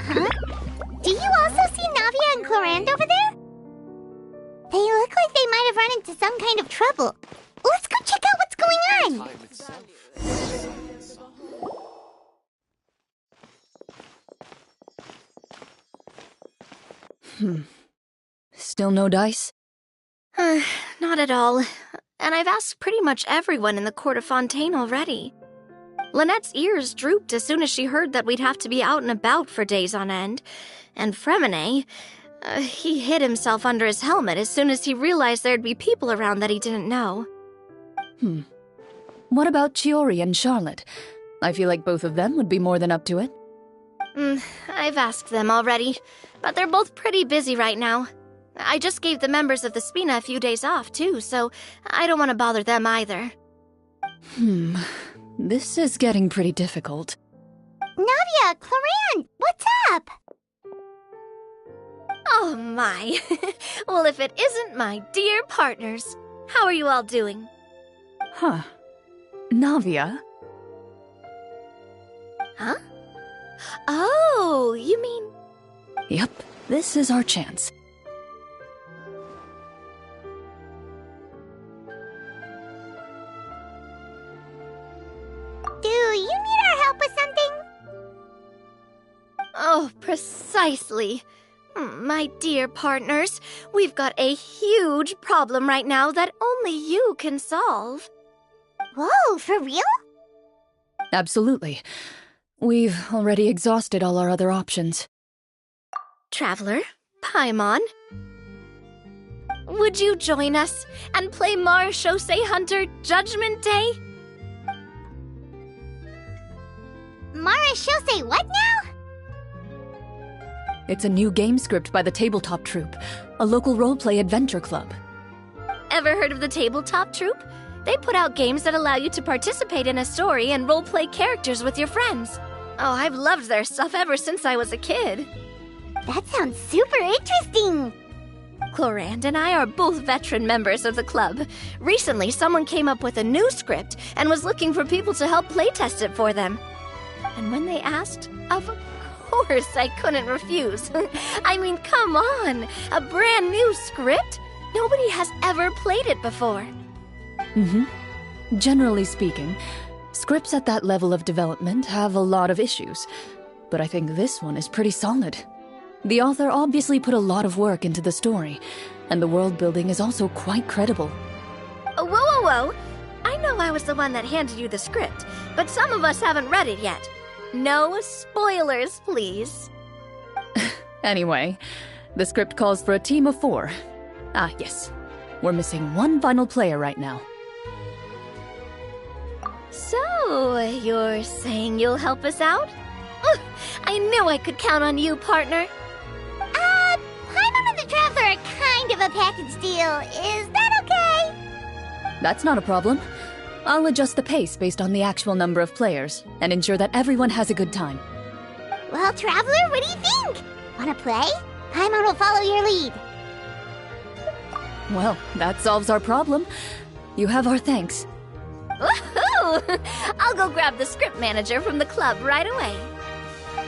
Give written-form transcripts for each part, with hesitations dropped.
Huh? Do you also see Navia and Clorinde over there? They look like they might have run into some kind of trouble. Let's go check out what's going on! Still no dice? Not at all. And I've asked pretty much everyone in the court of Fontaine already. Lynette's ears drooped as soon as she heard that we'd have to be out and about for days on end. And Fremine, he hid himself under his helmet as soon as he realized there'd be people around that he didn't know. What about Chiori and Charlotte? I feel like both of them would be more than up to it. I've asked them already, but they're both pretty busy right now. I just gave the members of the Spina a few days off, too, so I don't want to bother them either. This is getting pretty difficult. Navia, Clorinde, what's up? Oh my. Well, if it isn't my dear partners. How are you all doing? Huh. Navia? Huh? Oh, you mean... Yep, this is our chance. Do you need our help with something? Oh, precisely. My dear partners, we've got a huge problem right now that only you can solve. Whoa, for real? Absolutely. We've already exhausted all our other options. Traveler, Paimon, would you join us and play Marechaussee Hunter Judgment Day? Marechaussee what now? It's a new game script by the Tabletop Troupe, a local roleplay adventure club. Ever heard of the Tabletop Troupe? They put out games that allow you to participate in a story and roleplay characters with your friends. Oh, I've loved their stuff ever since I was a kid. That sounds super interesting! Clorinde and I are both veteran members of the club. Recently, someone came up with a new script and was looking for people to help playtest it for them. And when they asked, of course I couldn't refuse. I mean, come on! A brand new script? Nobody has ever played it before. Generally speaking, scripts at that level of development have a lot of issues, but I think this one is pretty solid. The author obviously put a lot of work into the story, and the world building is also quite credible. Whoa, whoa, whoa! I know I was the one that handed you the script, but some of us haven't read it yet. No spoilers, please. Anyway, the script calls for a team of 4. Ah, yes. We're missing one final player right now. So, you're saying you'll help us out? I knew I could count on you, partner. Paimon and the Traveler are kind of a package deal. Is that okay? That's not a problem. I'll adjust the pace based on the actual number of players and ensure that everyone has a good time. Well, Traveler, what do you think? Wanna play? Paimon will follow your lead. Well, that solves our problem. You have our thanks. Woohoo! I'll go grab the script manager from the club right away.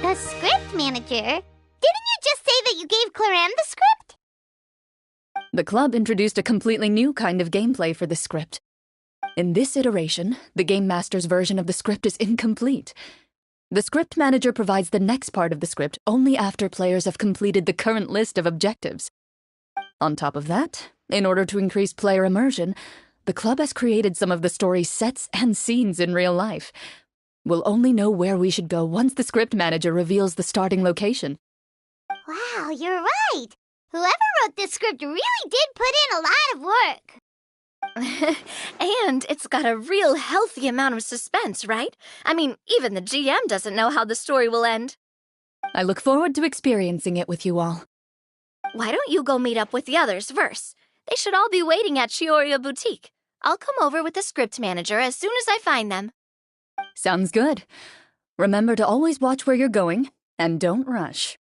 The script manager? Didn't you just say that you gave Clorinde the script? The club introduced a completely new kind of gameplay for this script. In this iteration, the Game Master's version of the script is incomplete. The script manager provides the next part of the script only after players have completed the current list of objectives. On top of that, in order to increase player immersion, the club has created some of the story's sets and scenes in real life. We'll only know where we should go once the script manager reveals the starting location. Wow, you're right! Whoever wrote this script really did put in a lot of work. And it's got a real healthy amount of suspense, right? I mean, even the GM doesn't know how the story will end. I look forward to experiencing it with you all. Why don't you go meet up with the others first? They should all be waiting at Chioria Boutique. I'll come over with the script manager as soon as I find them. Sounds good. Remember to always watch where you're going, and don't rush.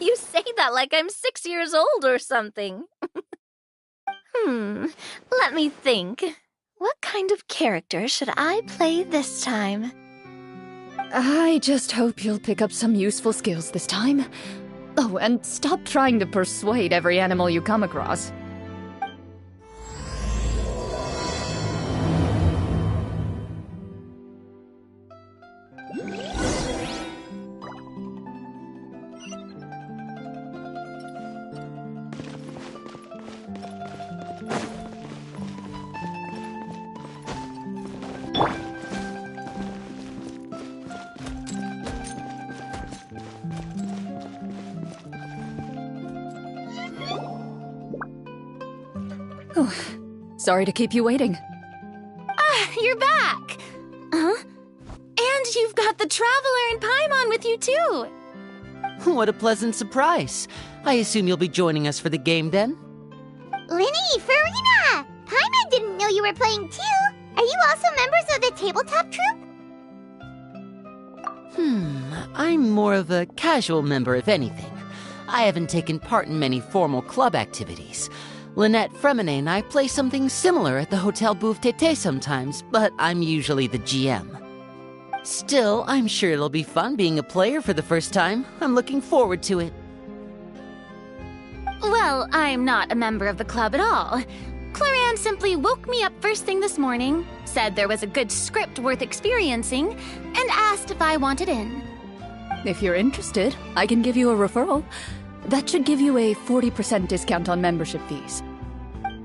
You say that like I'm 6 years old or something. Let me think. What kind of character should I play this time? I just hope you'll pick up some useful skills this time. Oh, and stop trying to persuade every animal you come across. Oh, sorry to keep you waiting. You're back! Huh? And you've got the Traveler and Paimon with you, too! What a pleasant surprise. I assume you'll be joining us for the game then? Linny, Farina! Paimon didn't know you were playing too! Are you also members of the tabletop troupe? I'm more of a casual member, if anything. I haven't taken part in many formal club activities. Lynette Fremine and I play something similar at the Hotel Bouffe Tété sometimes, but I'm usually the GM. Still, I'm sure it'll be fun being a player for the first time. I'm looking forward to it. Well, I'm not a member of the club at all. Clorinde simply woke me up first thing this morning, said there was a good script worth experiencing, and asked if I wanted in. If you're interested, I can give you a referral. That should give you a 40% discount on membership fees.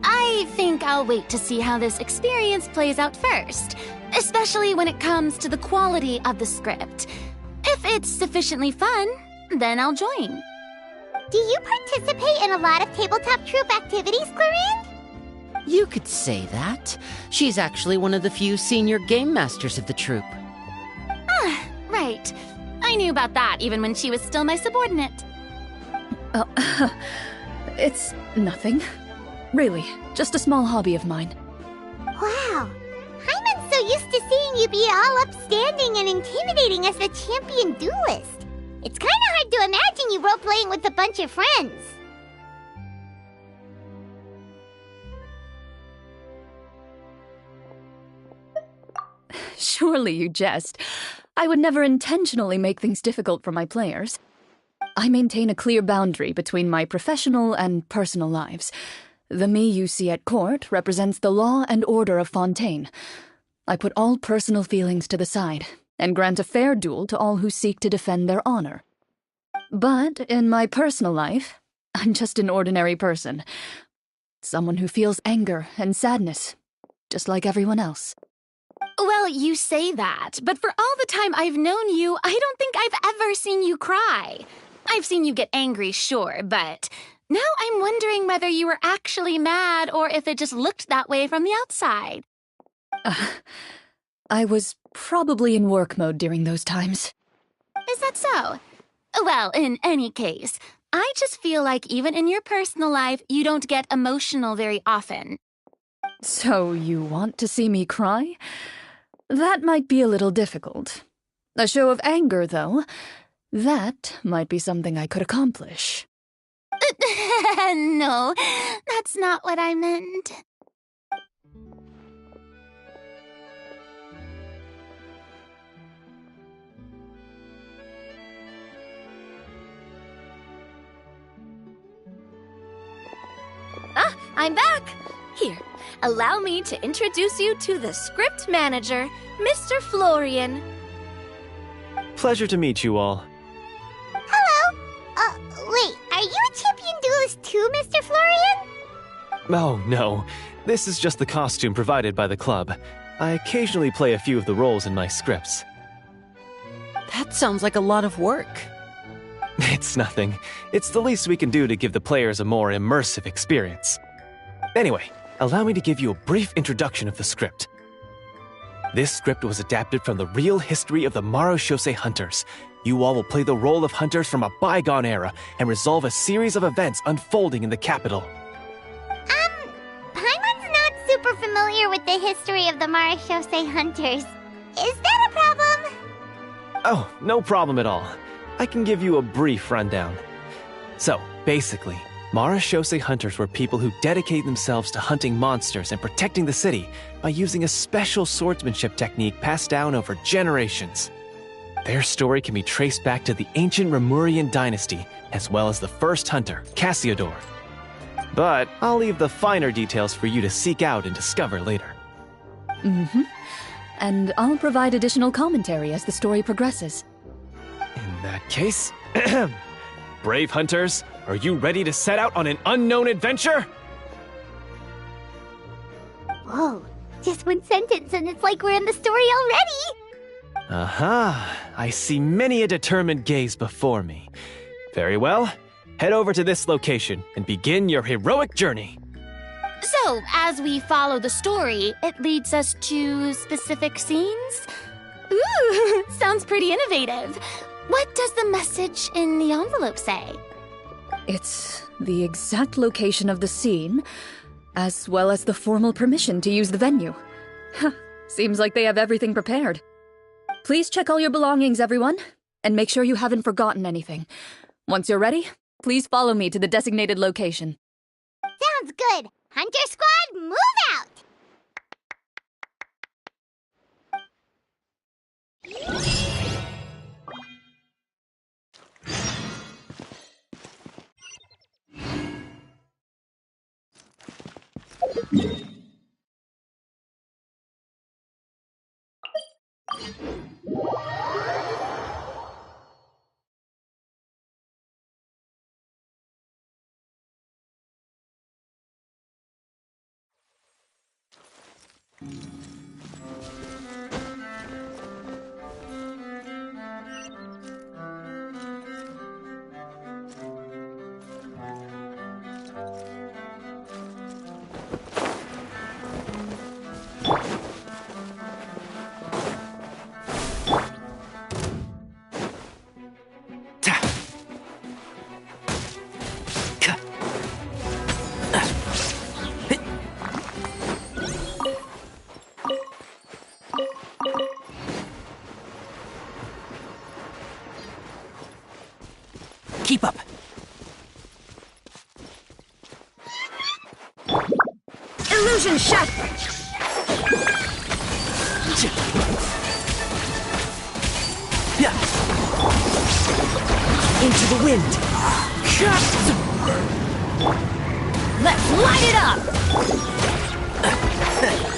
I think I'll wait to see how this experience plays out first, especially when it comes to the quality of the script. If it's sufficiently fun, then I'll join. Do you participate in a lot of tabletop troupe activities, Clorinde? You could say that. She's actually one of the few senior game masters of the troupe. Right. I knew about that even when she was still my subordinate. It's nothing. Really, just a small hobby of mine. Wow. Paimon's so used to seeing you be all upstanding and intimidating as the champion duelist. It's kind of hard to imagine you role-playing with a bunch of friends. Surely you jest. I would never intentionally make things difficult for my players. I maintain a clear boundary between my professional and personal lives. The me you see at court represents the law and order of Fontaine. I put all personal feelings to the side and grant a fair duel to all who seek to defend their honor. But in my personal life, I'm just an ordinary person. Someone who feels anger and sadness, just like everyone else. Well, you say that, but for all the time I've known you, I don't think I've ever seen you cry. I've seen you get angry, sure, but now I'm wondering whether you were actually mad or if it just looked that way from the outside. I was probably in work mode during those times. Is that so? Well, in any case, I just feel like even in your personal life, you don't get emotional very often. So you want to see me cry? That might be a little difficult. A show of anger, though, that might be something I could accomplish. No, that's not what I meant. I'm back! Here, allow me to introduce you to the script manager, Mr. Florian. Pleasure to meet you all. Hello. Wait, are you a champion duelist too, Mr. Florian? Oh, no. This is just the costume provided by the club. I occasionally play a few of the roles in my scripts. That sounds like a lot of work. It's nothing. It's the least we can do to give the players a more immersive experience. Anyway, allow me to give you a brief introduction of the script. This script was adapted from the real history of the Marechaussee Hunters. You all will play the role of hunters from a bygone era and resolve a series of events unfolding in the capital. Paimon's not super familiar with the history of the Marechaussee Hunters. Is that a problem? Oh, no problem at all. I can give you a brief rundown. So, basically, Marashose hunters were people who dedicate themselves to hunting monsters and protecting the city by using a special swordsmanship technique passed down over generations. Their story can be traced back to the ancient Remurian dynasty, as well as the first hunter, Cassiodor. But I'll leave the finer details for you to seek out and discover later. And I'll provide additional commentary as the story progresses. In that case, brave hunters, are you ready to set out on an unknown adventure? Whoa, just one sentence and it's like we're in the story already! Aha, I see many a determined gaze before me. Very well, head over to this location and begin your heroic journey. So, as we follow the story, it leads us to specific scenes? Ooh, sounds pretty innovative. What does the message in the envelope say? It's the exact location of the scene, as well as the formal permission to use the venue. Seems like they have everything prepared. Please check all your belongings, everyone, and make sure you haven't forgotten anything. Once you're ready, please follow me to the designated location. Sounds good! Hunter Squad, move out! Keep up. Illusion shot! Into the wind. Let's light it up!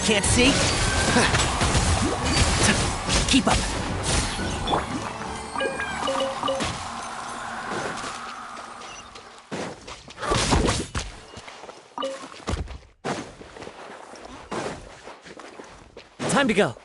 Can't see? Keep up. Time to go.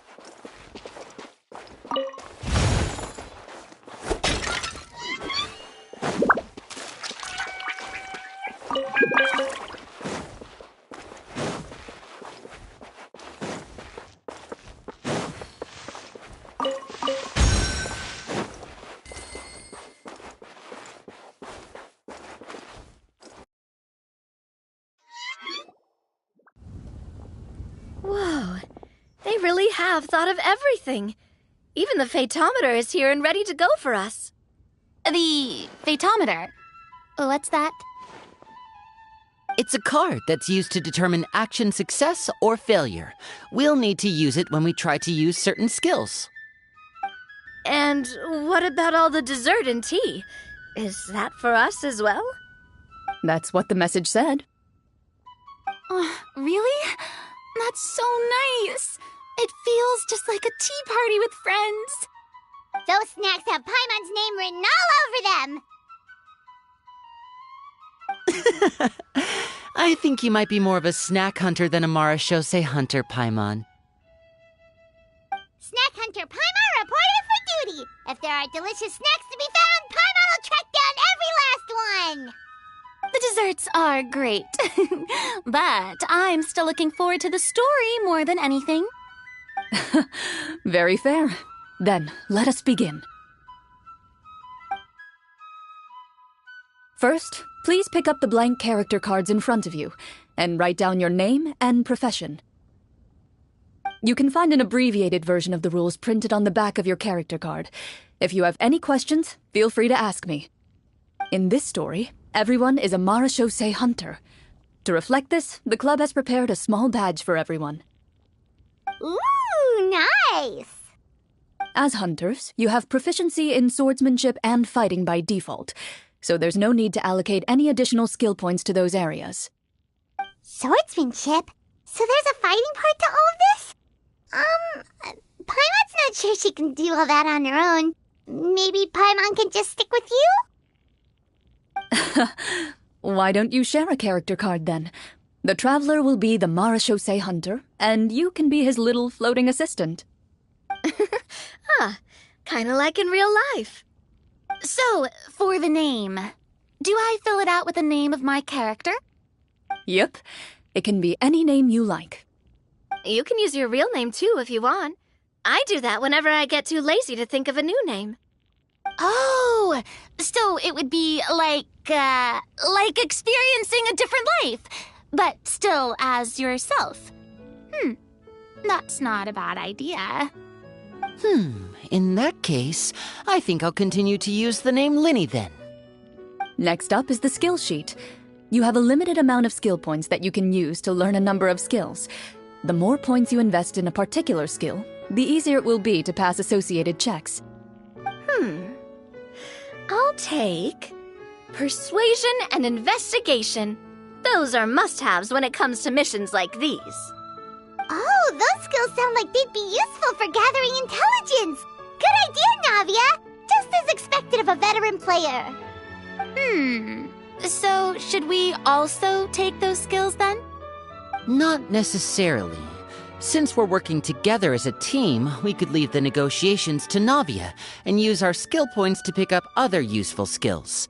Whoa, they really have thought of everything. Even the phaetometer is here and ready to go for us. The phaetometer? What's that? It's a card that's used to determine action success or failure. We'll need to use it when we try to use certain skills. And what about all the dessert and tea? Is that for us as well? That's what the message said. Really? That's so nice. It feels just like a tea party with friends. Those snacks have Paimon's name written all over them! I think you might be more of a snack hunter than a Marashose hunter, Paimon. Snack Hunter Paimon reported for duty! If there are delicious snacks to be found, Paimon will track down every last one! The desserts are great, but I'm still looking forward to the story more than anything. Very fair. Then, let us begin. First, please pick up the blank character cards in front of you and write down your name and profession. You can find an abbreviated version of the rules printed on the back of your character card. If you have any questions, feel free to ask me. In this story, Everyone is a Marashosei hunter. To reflect this, the club has prepared a small badge for everyone. Ooh, nice! As hunters, you have proficiency in swordsmanship and fighting by default, so there's no need to allocate any additional skill points to those areas. Swordsmanship? So there's a fighting part to all of this? Paimon's not sure she can do all that on her own. Maybe Paimon can just stick with you? Why don't you share a character card then? The Traveler will be the Marashosei hunter, and you can be his little floating assistant. Kinda like in real life. So, for the name, do I fill it out with the name of my character? Yep. It can be any name you like. You can use your real name too if you want. I do that whenever I get too lazy to think of a new name. Oh, so it would be like experiencing a different life, but still as yourself. That's not a bad idea. In that case, I think I'll continue to use the name Linny then. Next up is the skill sheet. You have a limited amount of skill points that you can use to learn a number of skills. The more points you invest in a particular skill, the easier it will be to pass associated checks. I'll take persuasion and investigation. Those are must-haves when it comes to missions like these. Oh, those skills sound like they'd be useful for gathering intelligence! Good idea, Navia! Just as expected of a veteran player. So should we also take those skills then? Not necessarily. Since we're working together as a team, we could leave the negotiations to Navia and use our skill points to pick up other useful skills.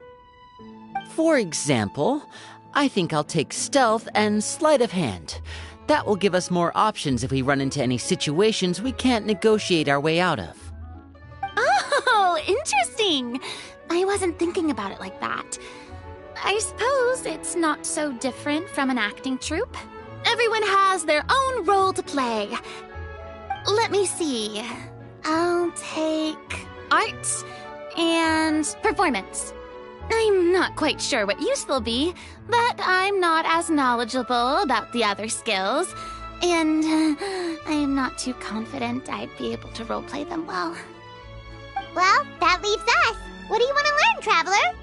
For example, I think I'll take stealth and sleight of hand. That will give us more options if we run into any situations we can't negotiate our way out of. Oh, interesting. I wasn't thinking about it like that. I suppose it's not so different from an acting troupe. Everyone has their own role to play. Let me see. I'll take arts and performance. I'm not quite sure what use they'll be, but I'm not as knowledgeable about the other skills, and I am not too confident I'd be able to roleplay them well. Well, that leaves us. What do you want to learn, Traveler?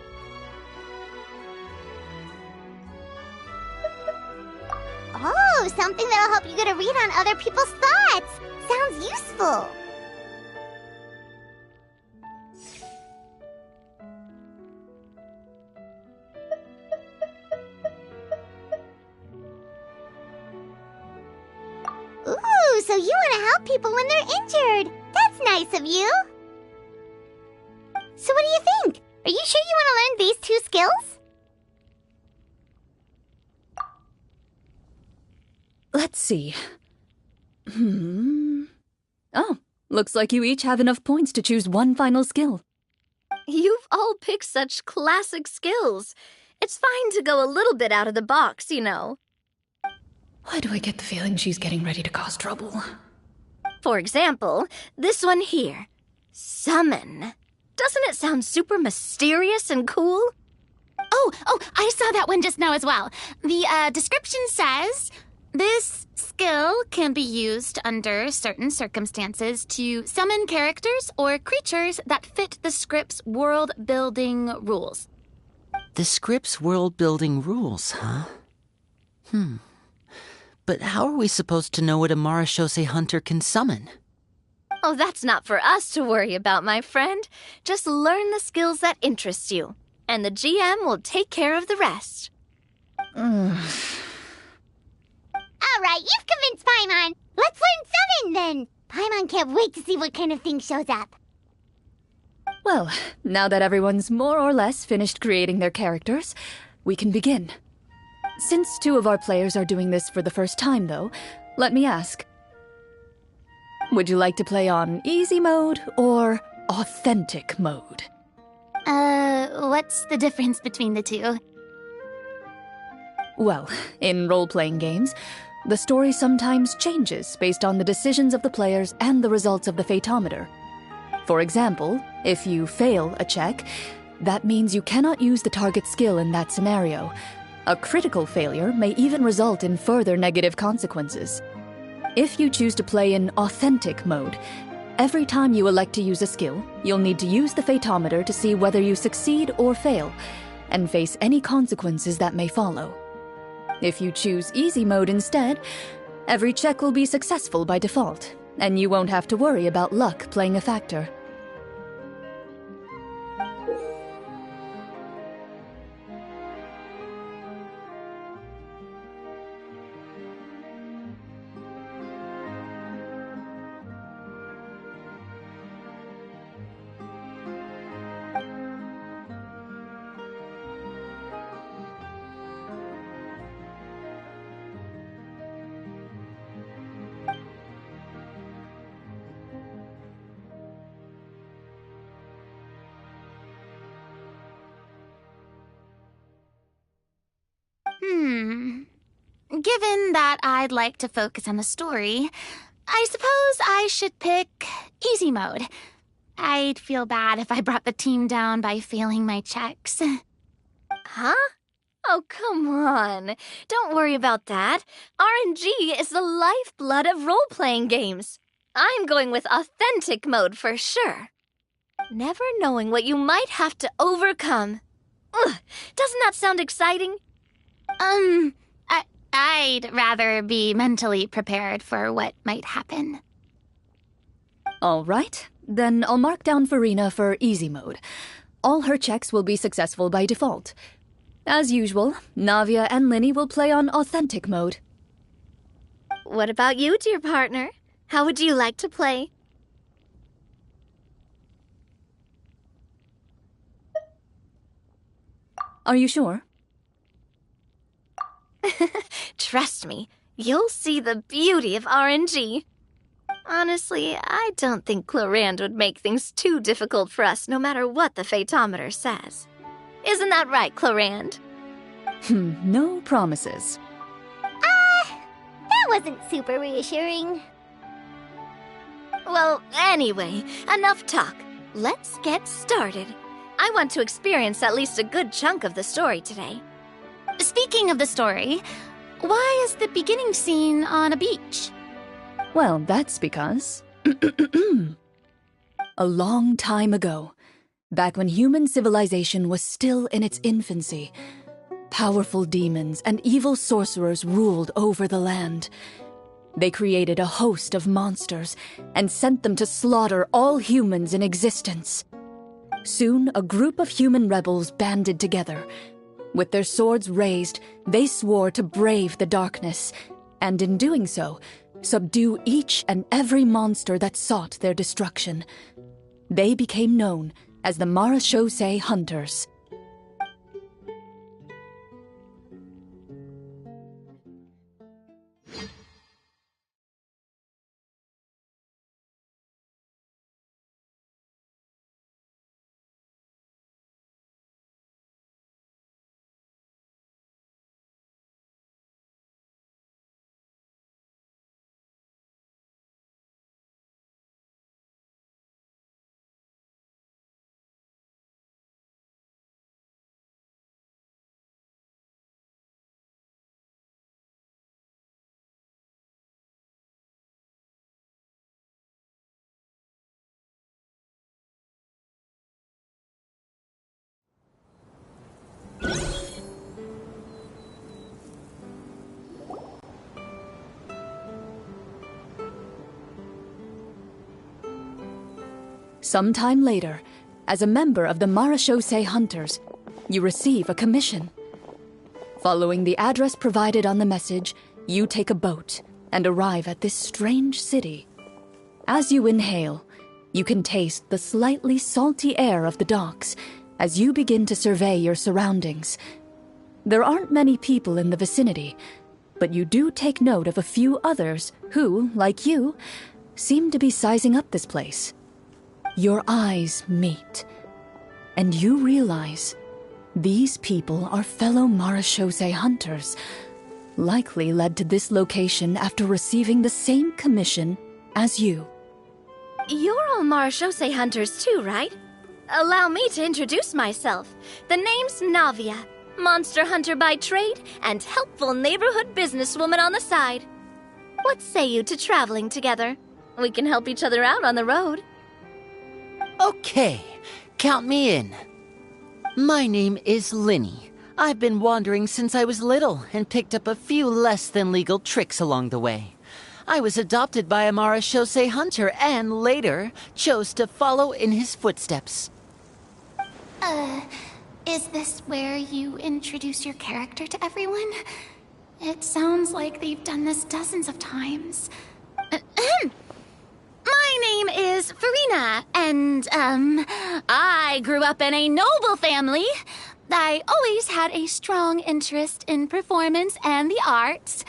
Oh, something that'll help you get a read on other people's thoughts. Sounds useful. Ooh, so you want to help people when they're injured. That's nice of you. So what do you think? Are you sure you want to learn these two skills? Let's see. Oh, looks like you each have enough points to choose one final skill. You've all picked such classic skills. It's fine to go a little bit out of the box, you know. Why do I get the feeling she's getting ready to cause trouble? For example, this one here. Summon. Doesn't it sound super mysterious and cool? Oh, I saw that one just now as well. The description says, this skill can be used under certain circumstances to summon characters or creatures that fit the script's world-building rules. The script's world-building rules, huh? But how are we supposed to know what a Marashosei hunter can summon? Oh, that's not for us to worry about, my friend. Just learn the skills that interest you, and the GM will take care of the rest. All right, you've convinced Paimon. Let's learn summon, then. Paimon can't wait to see what kind of thing shows up. Well, now that everyone's more or less finished creating their characters, we can begin. Since two of our players are doing this for the first time, though, let me ask. Would you like to play on easy mode or authentic mode? What's the difference between the two? Well, in role-playing games, the story sometimes changes based on the decisions of the players and the results of the fatometer. For example, if you fail a check, That means you cannot use the target skill in that scenario. A critical failure may even result in further negative consequences. If you choose to play in Authentic mode, every time you elect to use a skill, you'll need to use the Fatometer to see whether you succeed or fail, and face any consequences that may follow. If you choose Easy mode instead, every check will be successful by default, and you won't have to worry about luck playing a factor. Given that I'd like to focus on the story, I suppose I should pick Easy mode. I'd feel bad if I brought the team down by failing my checks. Huh? Oh, come on. Don't worry about that. RNG is the lifeblood of role-playing games. I'm going with Authentic mode for sure. Never knowing what you might have to overcome. Ugh, doesn't that sound exciting? I'd rather be mentally prepared for what might happen. All right, then I'll mark down Farina for Easy mode. All her checks will be successful by default. As usual, Navia and Linny will play on Authentic mode. What about you, dear partner? How would you like to play? Are you sure? Trust me, you'll see the beauty of RNG. Honestly, I don't think Clorinde would make things too difficult for us no matter what the Fatometer says. Isn't that right, Clorinde? No promises. That wasn't super reassuring. Well, anyway, enough talk. Let's get started. I want to experience at least a good chunk of the story today. Speaking of the story, why is the beginning scene on a beach? Well, that's because... A long time ago, back when human civilization was still in its infancy, powerful demons and evil sorcerers ruled over the land. They created a host of monsters and sent them to slaughter all humans in existence. Soon, a group of human rebels banded together. With their swords raised, they swore to brave the darkness, and in doing so, subdue each and every monster that sought their destruction. They became known as the Marachose Hunters. Sometime later, as a member of the Marachose Hunters, you receive a commission. Following the address provided on the message, you take a boat and arrive at this strange city. As you inhale, you can taste the slightly salty air of the docks as you begin to survey your surroundings. There aren't many people in the vicinity, but you do take note of a few others who, like you, seem to be sizing up this place. Your eyes meet, and you realize these people are fellow Marachose Hunters, likely led to this location after receiving the same commission as you. You're all Marachose Hunters too, right? Allow me to introduce myself. The name's Navia, monster hunter by trade and helpful neighborhood businesswoman on the side. What say you to traveling together? We can help each other out on the road. Okay, count me in. My name is Linny. I've been wandering since I was little and picked up a few less than legal tricks along the way. I was adopted by a Marashose hunter and later chose to follow in his footsteps. Is this where you introduce your character to everyone? It sounds like they've done this dozens of times. My name is Farina, and, I grew up in a noble family. I always had a strong interest in performance and the arts.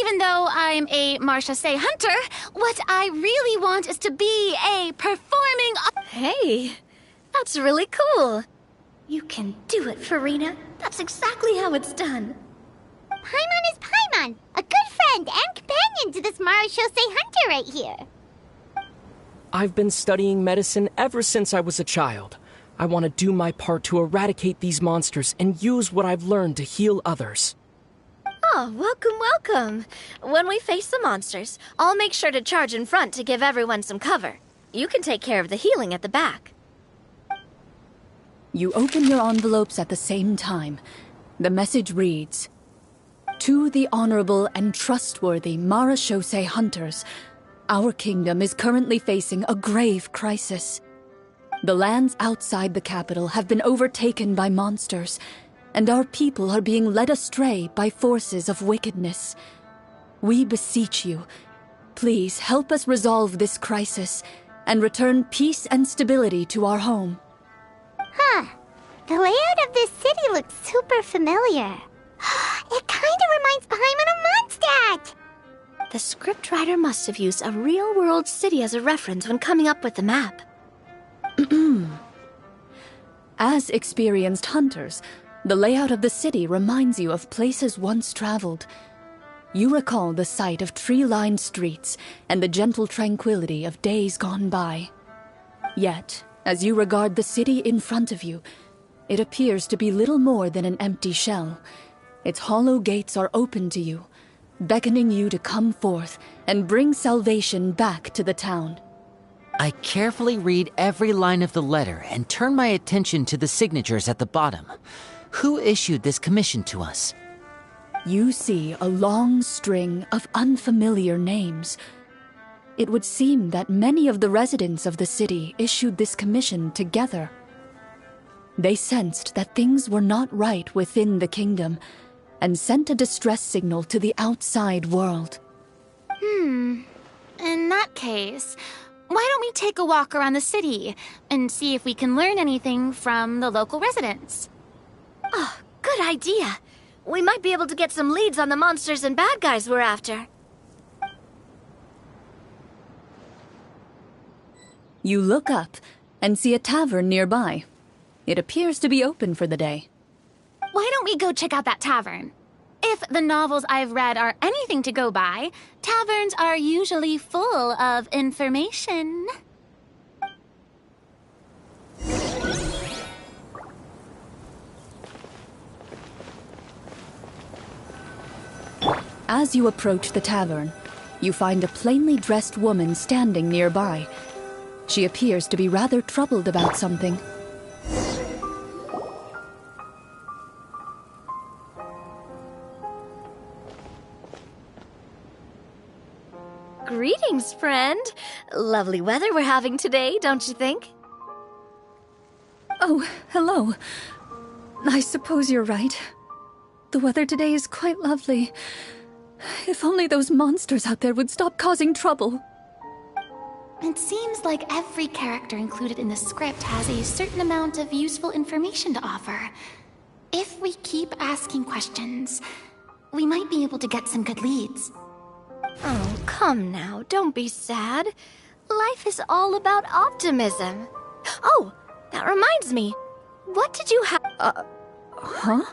Even though I'm a Marashose hunter, what I really want is to be a performing... Hey, that's really cool. You can do it, Farina. That's exactly how it's done. Paimon is Paimon, a good friend and companion to this Marashose hunter right here. I've been studying medicine ever since I was a child. I want to do my part to eradicate these monsters and use what I've learned to heal others. Oh, welcome, welcome. When we face the monsters, I'll make sure to charge in front to give everyone some cover. You can take care of the healing at the back. You open your envelopes at the same time. The message reads, "To the honorable and trustworthy Marashose hunters, our kingdom is currently facing a grave crisis. The lands outside the capital have been overtaken by monsters, and our people are being led astray by forces of wickedness. We beseech you, please help us resolve this crisis and return peace and stability to our home." Huh. The layout of this city looks super familiar. It kind of reminds Paimon of Mondstadt. The scriptwriter must have used a real-world city as a reference when coming up with the map. As experienced hunters, the layout of the city reminds you of places once traveled. You recall the sight of tree-lined streets and the gentle tranquility of days gone by. Yet, as you regard the city in front of you, it appears to be little more than an empty shell. Its hollow gates are open to you, beckoning you to come forth and bring salvation back to the town. I carefully read every line of the letter and turn my attention to the signatures at the bottom. Who issued this commission to us? You see a long string of unfamiliar names. It would seem that many of the residents of the city issued this commission together. They sensed that things were not right within the kingdom and sent a distress signal to the outside world. In that case, why don't we take a walk around the city and see if we can learn anything from the local residents? Oh, good idea. We might be able to get some leads on the monsters and bad guys we're after. You look up and see a tavern nearby. It appears to be open for the day. Why don't we go check out that tavern? If the novels I've read are anything to go by, taverns are usually full of information. As you approach the tavern, you find a plainly dressed woman standing nearby. She appears to be rather troubled about something. Greetings, friend. Lovely weather we're having today, don't you think? Oh, hello. I suppose you're right. The weather today is quite lovely. If only those monsters out there would stop causing trouble. It seems like every character included in the script has a certain amount of useful information to offer. If we keep asking questions, we might be able to get some good leads. Oh, come now, don't be sad. Life is all about optimism. Oh, that reminds me. What did you have? Huh?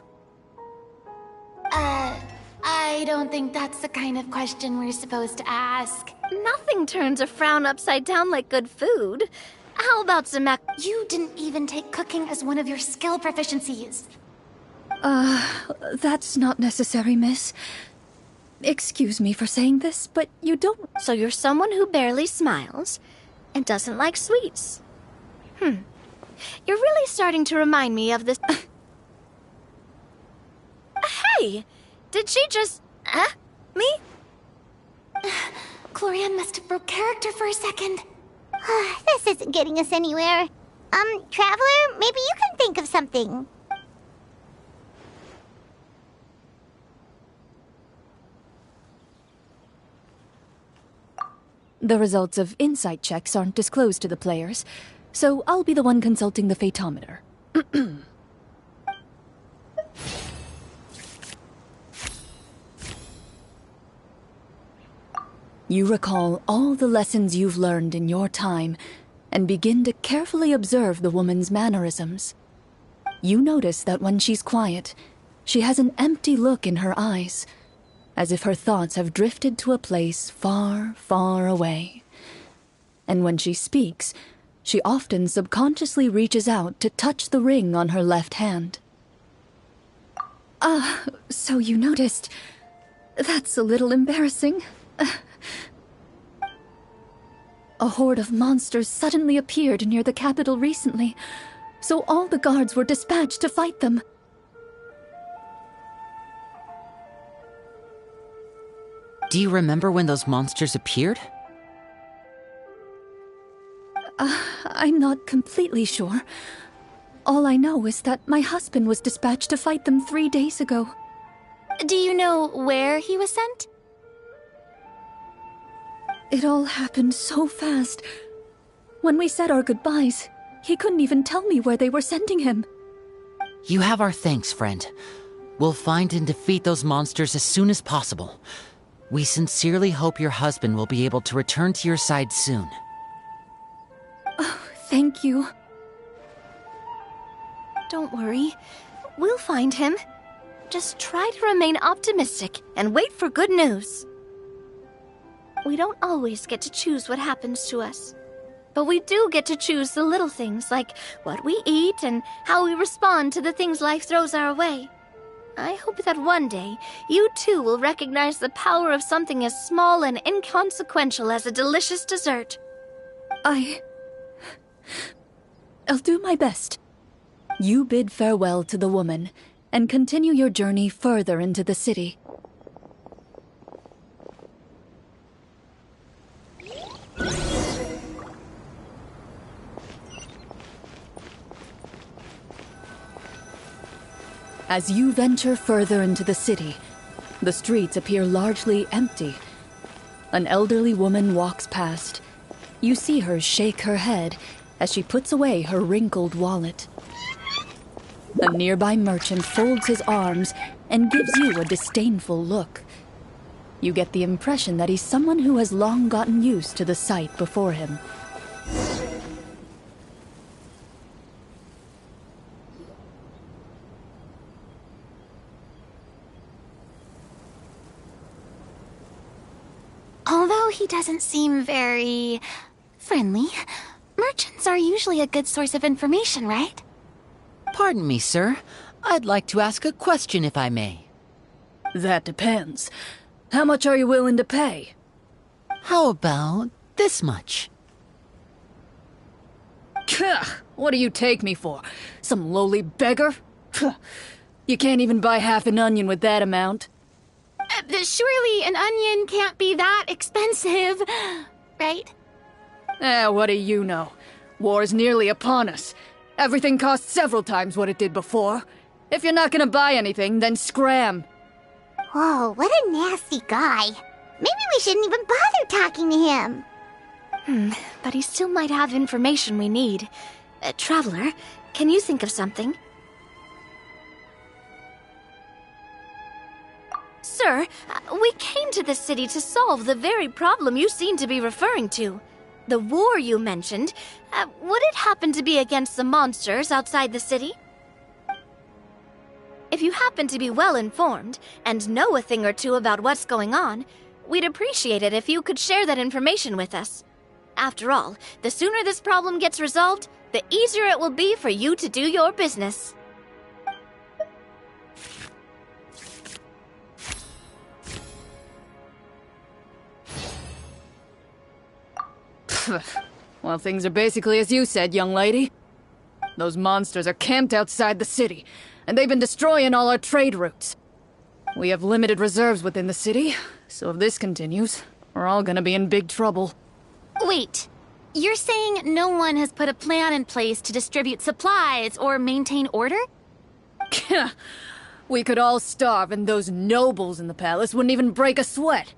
I don't think that's the kind of question we're supposed to ask. Nothing turns a frown upside down like good food. How about some You didn't even take cooking as one of your skill proficiencies. That's not necessary, miss. Excuse me for saying this, but you don't... So you're someone who barely smiles and doesn't like sweets. You're really starting to remind me of this... Hey! Did she just... me? Clorinde must have broke character for a second. This isn't getting us anywhere. Traveler, maybe you can think of something. The results of insight checks aren't disclosed to the players, so I'll be the one consulting the photometer. You recall all the lessons you've learned in your time and begin to carefully observe the woman's mannerisms. You notice that when she's quiet, she has an empty look in her eyes, as if her thoughts have drifted to a place far, far away. And when she speaks, she often subconsciously reaches out to touch the ring on her left hand. So you noticed. That's a little embarrassing. A horde of monsters suddenly appeared near the capital recently, so all the guards were dispatched to fight them. Do you remember when those monsters appeared? I'm not completely sure. All I know is that my husband was dispatched to fight them 3 days ago. Do you know where he was sent? It all happened so fast. When we said our goodbyes, he couldn't even tell me where they were sending him. You have our thanks, friend. We'll find and defeat those monsters as soon as possible. We sincerely hope your husband will be able to return to your side soon. Oh, thank you. Don't worry. We'll find him. Just try to remain optimistic and wait for good news. We don't always get to choose what happens to us. But we do get to choose the little things, like what we eat and how we respond to the things life throws our way. I hope that one day, you too will recognize the power of something as small and inconsequential as a delicious dessert. I'll do my best. You bid farewell to the woman, and continue your journey further into the city. As you venture further into the city, the streets appear largely empty. An elderly woman walks past. You see her shake her head as she puts away her wrinkled wallet. A nearby merchant folds his arms and gives you a disdainful look. You get the impression that he's someone who has long gotten used to the sight before him. Although he doesn't seem very friendly, merchants are usually a good source of information, right? Pardon me, sir. I'd like to ask a question if I may. That depends. How much are you willing to pay? How about this much? What do you take me for? Some lowly beggar? You can't even buy half an onion with that amount. Surely an onion can't be that expensive, right? What do you know? War's nearly upon us. Everything costs several times what it did before. If you're not gonna buy anything, then scram. Whoa, what a nasty guy. Maybe we shouldn't even bother talking to him. But he still might have information we need. Traveler, can you think of something? Sir, we came to this city to solve the very problem you seem to be referring to. The war you mentioned, would it happen to be against the monsters outside the city? If you happen to be well informed and know a thing or two about what's going on, we'd appreciate it if you could share that information with us. After all, the sooner this problem gets resolved, the easier it will be for you to do your business. Well, things are basically as you said, young lady. Those monsters are camped outside the city, and they've been destroying all our trade routes. We have limited reserves within the city, so if this continues, we're all gonna be in big trouble. Wait, you're saying no one has put a plan in place to distribute supplies or maintain order? We could all starve, and those nobles in the palace wouldn't even break a sweat.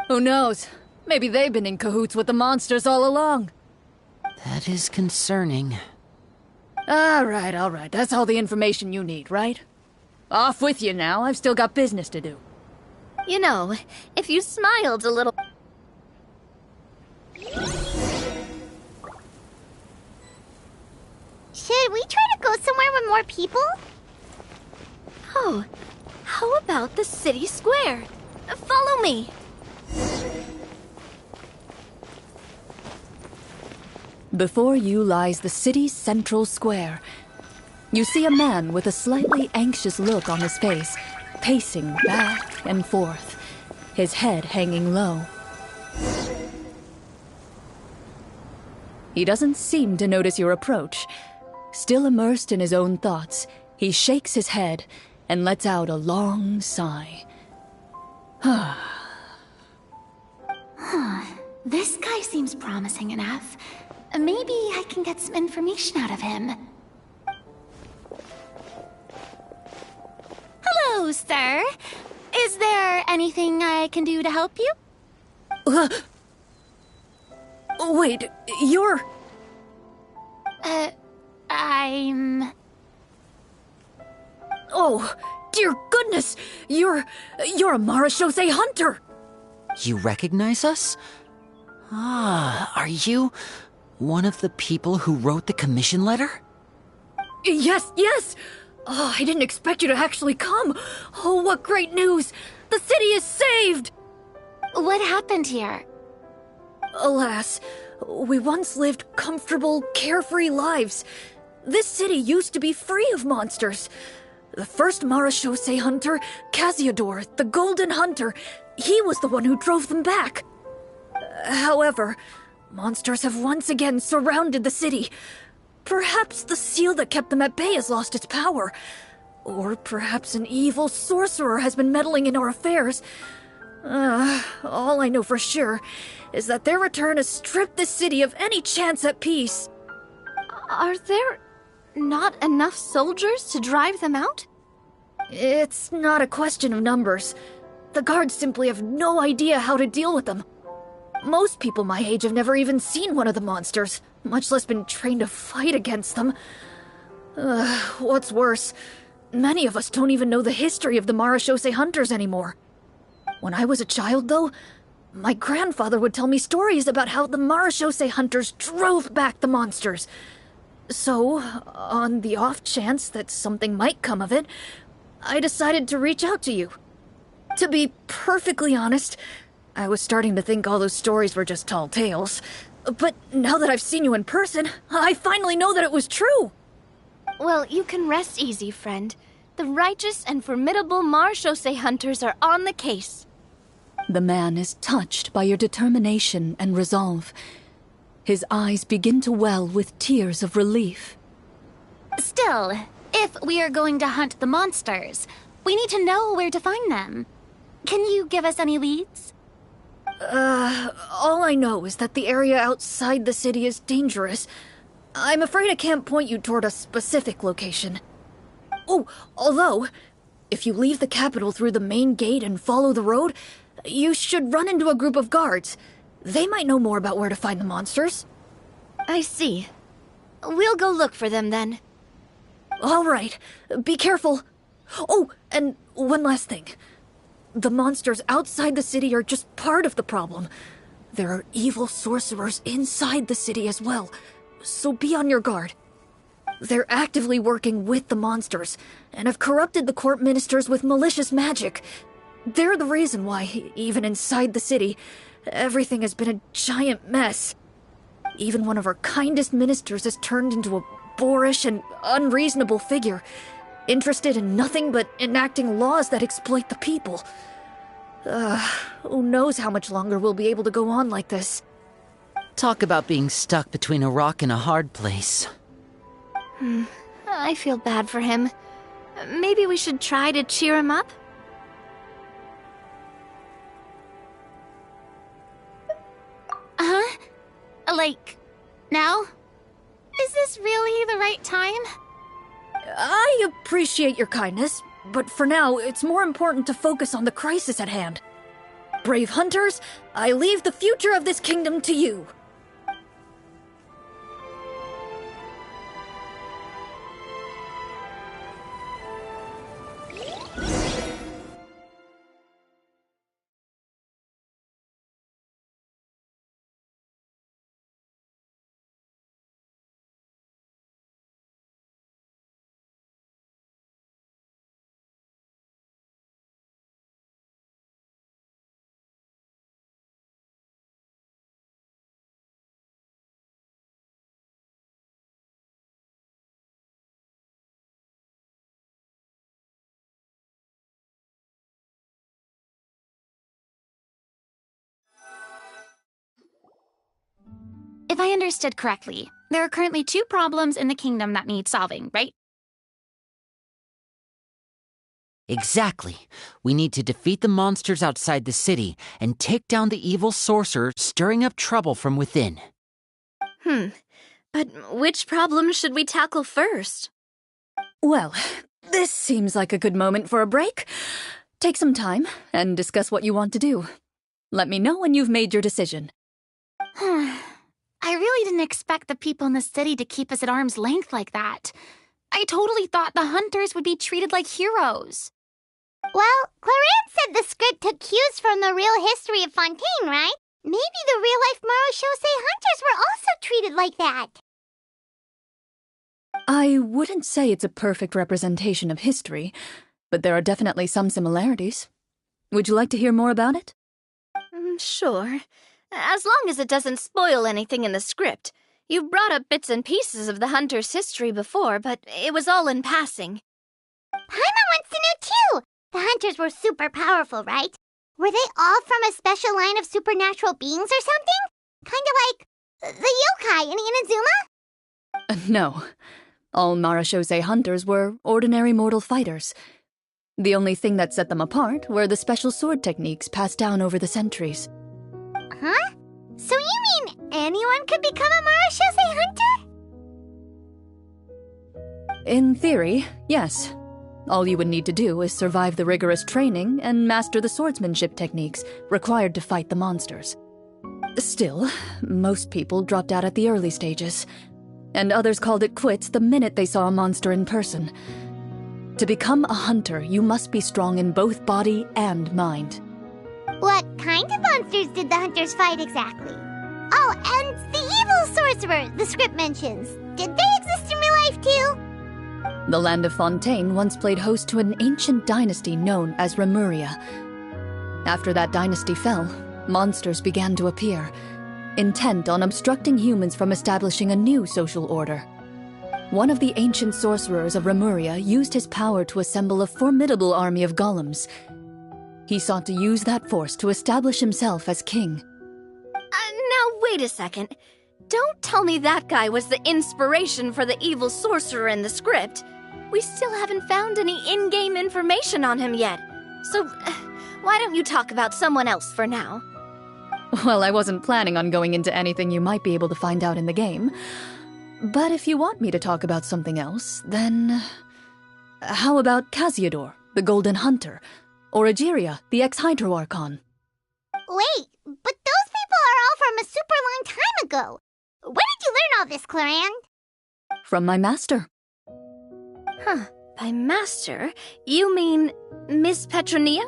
Who knows? Maybe they've been in cahoots with the monsters all along. That is concerning. All right. That's all the information you need, right? Off with you now. I've still got business to do. You know, if you smiled a little... Should we try to go somewhere with more people? Oh, how about the city square? Follow me. Before you lies the city's central square. You see a man with a slightly anxious look on his face, pacing back and forth, his head hanging low. He doesn't seem to notice your approach. Still immersed in his own thoughts, he shakes his head and lets out a long sigh. This guy seems promising enough. Maybe I can get some information out of him. Hello, sir. Is there anything I can do to help you? Wait, you're... I'm... Oh, dear goodness! You're a Marashose hunter! You recognize us? Ah, are you one of the people who wrote the commission letter? Yes! Oh, I didn't expect you to actually come. Oh, what great news! The city is saved! What happened here? Alas, we once lived comfortable, carefree lives. This city used to be free of monsters. The first Marashose hunter, Casiodor, the Golden Hunter, he was the one who drove them back. However, monsters have once again surrounded the city. Perhaps the seal that kept them at bay has lost its power. Or perhaps an evil sorcerer has been meddling in our affairs. All I know for sure is that their return has stripped the city of any chance at peace. Are there not enough soldiers to drive them out? It's not a question of numbers. The guards simply have no idea how to deal with them. Most people my age have never even seen one of the monsters, much less been trained to fight against them. What's worse, many of us don't even know the history of the Marashose hunters anymore. When I was a child, though, my grandfather would tell me stories about how the Marashose hunters drove back the monsters. So, on the off chance that something might come of it, I decided to reach out to you. To be perfectly honest, I was starting to think all those stories were just tall tales. But now that I've seen you in person, I finally know that it was true! Well, you can rest easy, friend. The righteous and formidable Marashose hunters are on the case. The man is touched by your determination and resolve. His eyes begin to well with tears of relief. Still, if we are going to hunt the monsters, we need to know where to find them. Can you give us any leads? All I know is that the area outside the city is dangerous. I'm afraid I can't point you toward a specific location. Oh, although, if you leave the capital through the main gate and follow the road, you should run into a group of guards. They might know more about where to find the monsters. I see. We'll go look for them then. All right. Be careful. Oh, and one last thing. The monsters outside the city are just part of the problem. There are evil sorcerers inside the city as well, so be on your guard. They're actively working with the monsters, and have corrupted the court ministers with malicious magic. They're the reason why, even inside the city, everything has been a giant mess. Even one of our kindest ministers has turned into a boorish and unreasonable figure, interested in nothing but enacting laws that exploit the people. Who knows how much longer we'll be able to go on like this. Talk about being stuck between a rock and a hard place. I feel bad for him. Maybe we should try to cheer him up? Like, now? Is this really the right time? I appreciate your kindness, but for now, it's more important to focus on the crisis at hand. Brave hunters, I leave the future of this kingdom to you. If I understood correctly, there are currently 2 problems in the kingdom that need solving, right? Exactly. We need to defeat the monsters outside the city and take down the evil sorcerer stirring up trouble from within. But which problem should we tackle first? Well, this seems like a good moment for a break. Take some time and discuss what you want to do. Let me know when you've made your decision. I really didn't expect the people in the city to keep us at arm's length like that. I totally thought the hunters would be treated like heroes. Well, Clorinde said the script took cues from the real history of Fontaine, right? Maybe the real-life Marashose hunters were also treated like that. I wouldn't say it's a perfect representation of history, but there are definitely some similarities. Would you like to hear more about it? Sure. As long as it doesn't spoil anything in the script. You brought up bits and pieces of the hunter's history before, but it was all in passing. Paimon wants to know too! The hunters were super powerful, right? Were they all from a special line of supernatural beings or something? Kind of like the yokai in Inazuma? No. All Marashose hunters were ordinary mortal fighters. The only thing that set them apart were the special sword techniques passed down over the centuries. Huh? So you mean anyone could become a Marashose hunter? In theory, yes. All you would need to do is survive the rigorous training and master the swordsmanship techniques required to fight the monsters. Still, most people dropped out at the early stages, and others called it quits the minute they saw a monster in person. To become a hunter, you must be strong in both body and mind. What kind of monsters did the hunters fight exactly? Oh, and the evil sorcerer the script mentions. Did they exist in real life too? The land of Fontaine once played host to an ancient dynasty known as Remuria. After that dynasty fell, monsters began to appear, intent on obstructing humans from establishing a new social order. One of the ancient sorcerers of Remuria used his power to assemble a formidable army of golems. He sought to use that force to establish himself as king. Now wait a second. Don't tell me that guy was the inspiration for the evil sorcerer in the script. We still haven't found any in-game information on him yet. So, why don't you talk about someone else for now? Well, I wasn't planning on going into anything you might be able to find out in the game. But if you want me to talk about something else, then... How about Casiodor, the Golden Hunter? Or Egeria, the ex-Hydro Archon? Wait, but those people are all from a super long time ago. Where did you learn all this, Clorinde? From my master. Huh. By master, you mean Miss Petronia?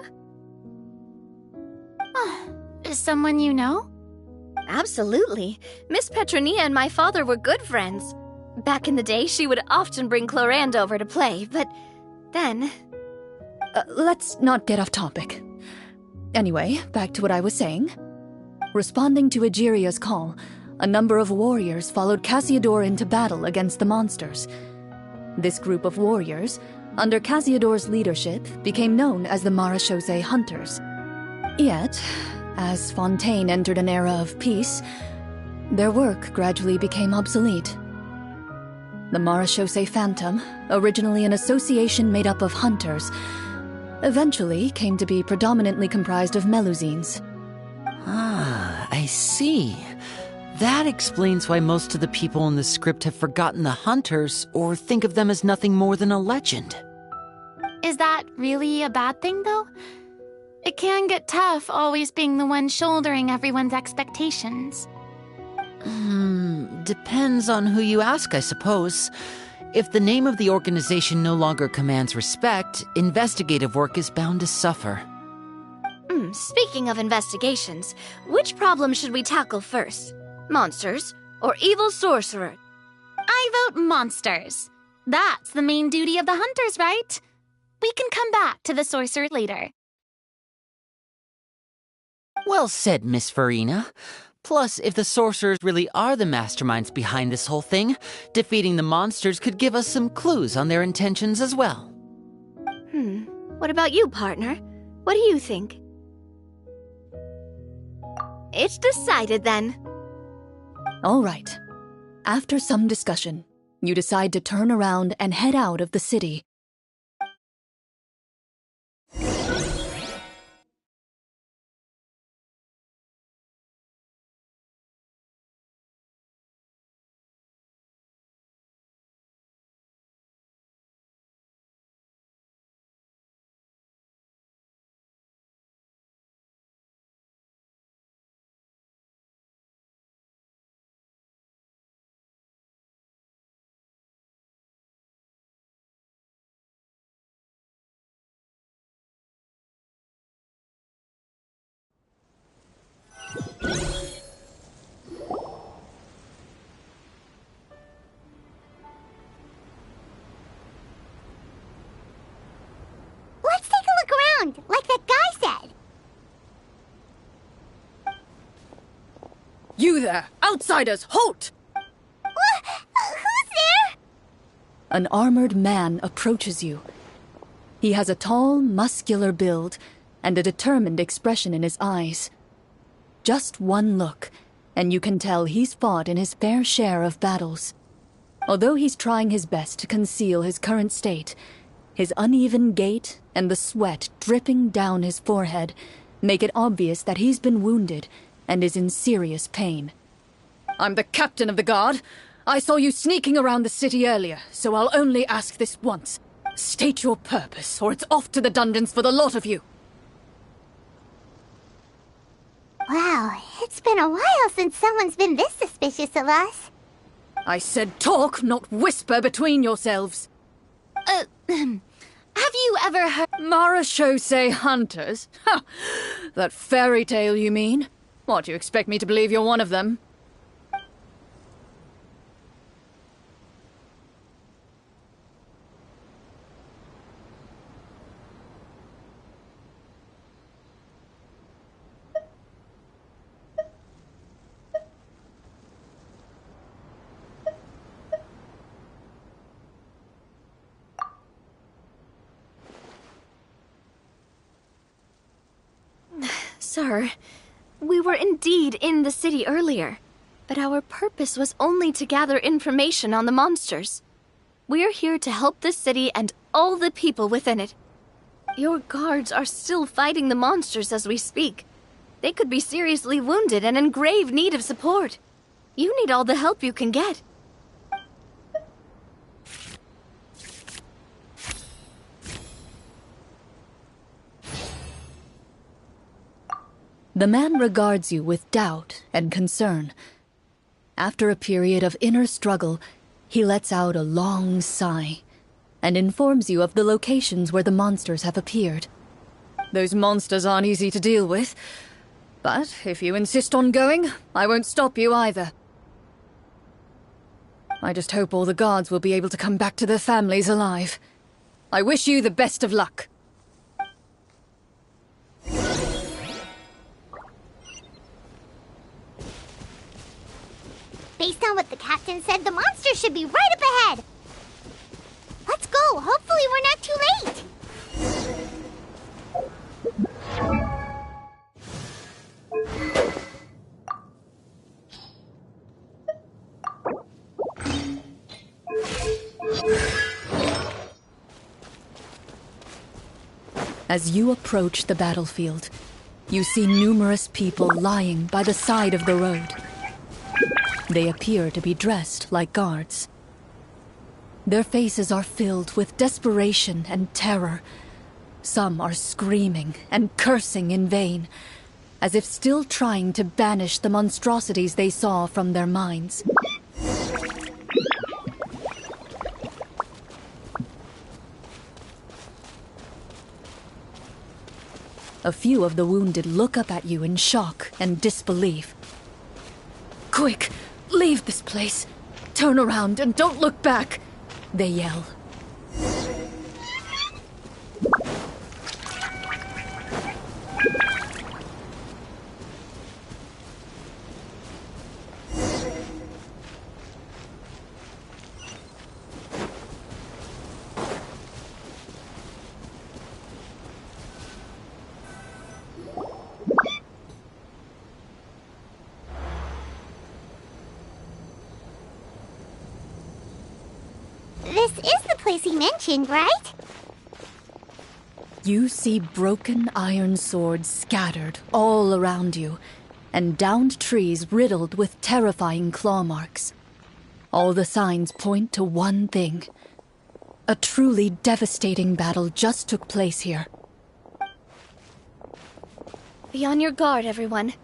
Is someone you know? Absolutely. Miss Petronia and my father were good friends. Back in the day, she would often bring Clorinde over to play, but then... Let's not get off topic. Anyway, back to what I was saying. Responding to Egeria's call, a number of warriors followed Cassiodor into battle against the monsters. This group of warriors, under Cassiodor's leadership, became known as the Marechaussee Hunters. Yet, as Fontaine entered an era of peace, their work gradually became obsolete. The Marechaussee Phantom, originally an association made up of hunters, eventually came to be predominantly comprised of Melusines. Ah, I see. That explains why most of the people in the script have forgotten the hunters or think of them as nothing more than a legend. Is that really a bad thing, though? It can get tough always being the one shouldering everyone's expectations. Depends on who you ask, I suppose. If the name of the organization no longer commands respect, investigative work is bound to suffer. Speaking of investigations, which problem should we tackle first? Monsters or evil sorcerer? I vote monsters. That's the main duty of the hunters, right? We can come back to the sorcerer later. Well said, Miss Farina. Plus, if the sorcerers really are the masterminds behind this whole thing, defeating the monsters could give us some clues on their intentions as well. What about you, partner? What do you think? It's decided then. All right. After some discussion, you decide to turn around and head out of the city. Let's take a look around, like that guy said. You there! Outsiders, halt! Who's there? An armored man approaches you. He has a tall, muscular build and a determined expression in his eyes. Just one look, and you can tell he's fought in his fair share of battles. Although he's trying his best to conceal his current state, his uneven gait and the sweat dripping down his forehead make it obvious that he's been wounded and is in serious pain. I'm the captain of the guard. I saw you sneaking around the city earlier, so I'll only ask this once. State your purpose, or it's off to the dungeons for the lot of you. Wow, it's been a while since someone's been this suspicious of us. I said talk, not whisper between yourselves. Have you ever heard... Marechaussee Hunters? Ha! That fairy tale, you mean? What, you expect me to believe you're one of them? Sir, we were indeed in the city earlier, but our purpose was only to gather information on the monsters. We're here to help the city and all the people within it. Your guards are still fighting the monsters as we speak. They could be seriously wounded and in grave need of support. You need all the help you can get. The man regards you with doubt and concern. After a period of inner struggle, he lets out a long sigh and informs you of the locations where the monsters have appeared. Those monsters aren't easy to deal with, but if you insist on going, I won't stop you either. I just hope all the guards will be able to come back to their families alive. I wish you the best of luck. Based on what the captain said, the monster should be right up ahead. Let's go. Hopefully we're not too late. As you approach the battlefield, you see numerous people lying by the side of the road. They appear to be dressed like guards. Their faces are filled with desperation and terror. Some are screaming and cursing in vain, as if still trying to banish the monstrosities they saw from their minds. A few of the wounded look up at you in shock and disbelief. "Quick, leave this place. Turn around and don't look back," they yell. This is the place he mentioned, right? You see broken iron swords scattered all around you, and downed trees riddled with terrifying claw marks. All the signs point to one thing. A truly devastating battle just took place here. Be on your guard, everyone.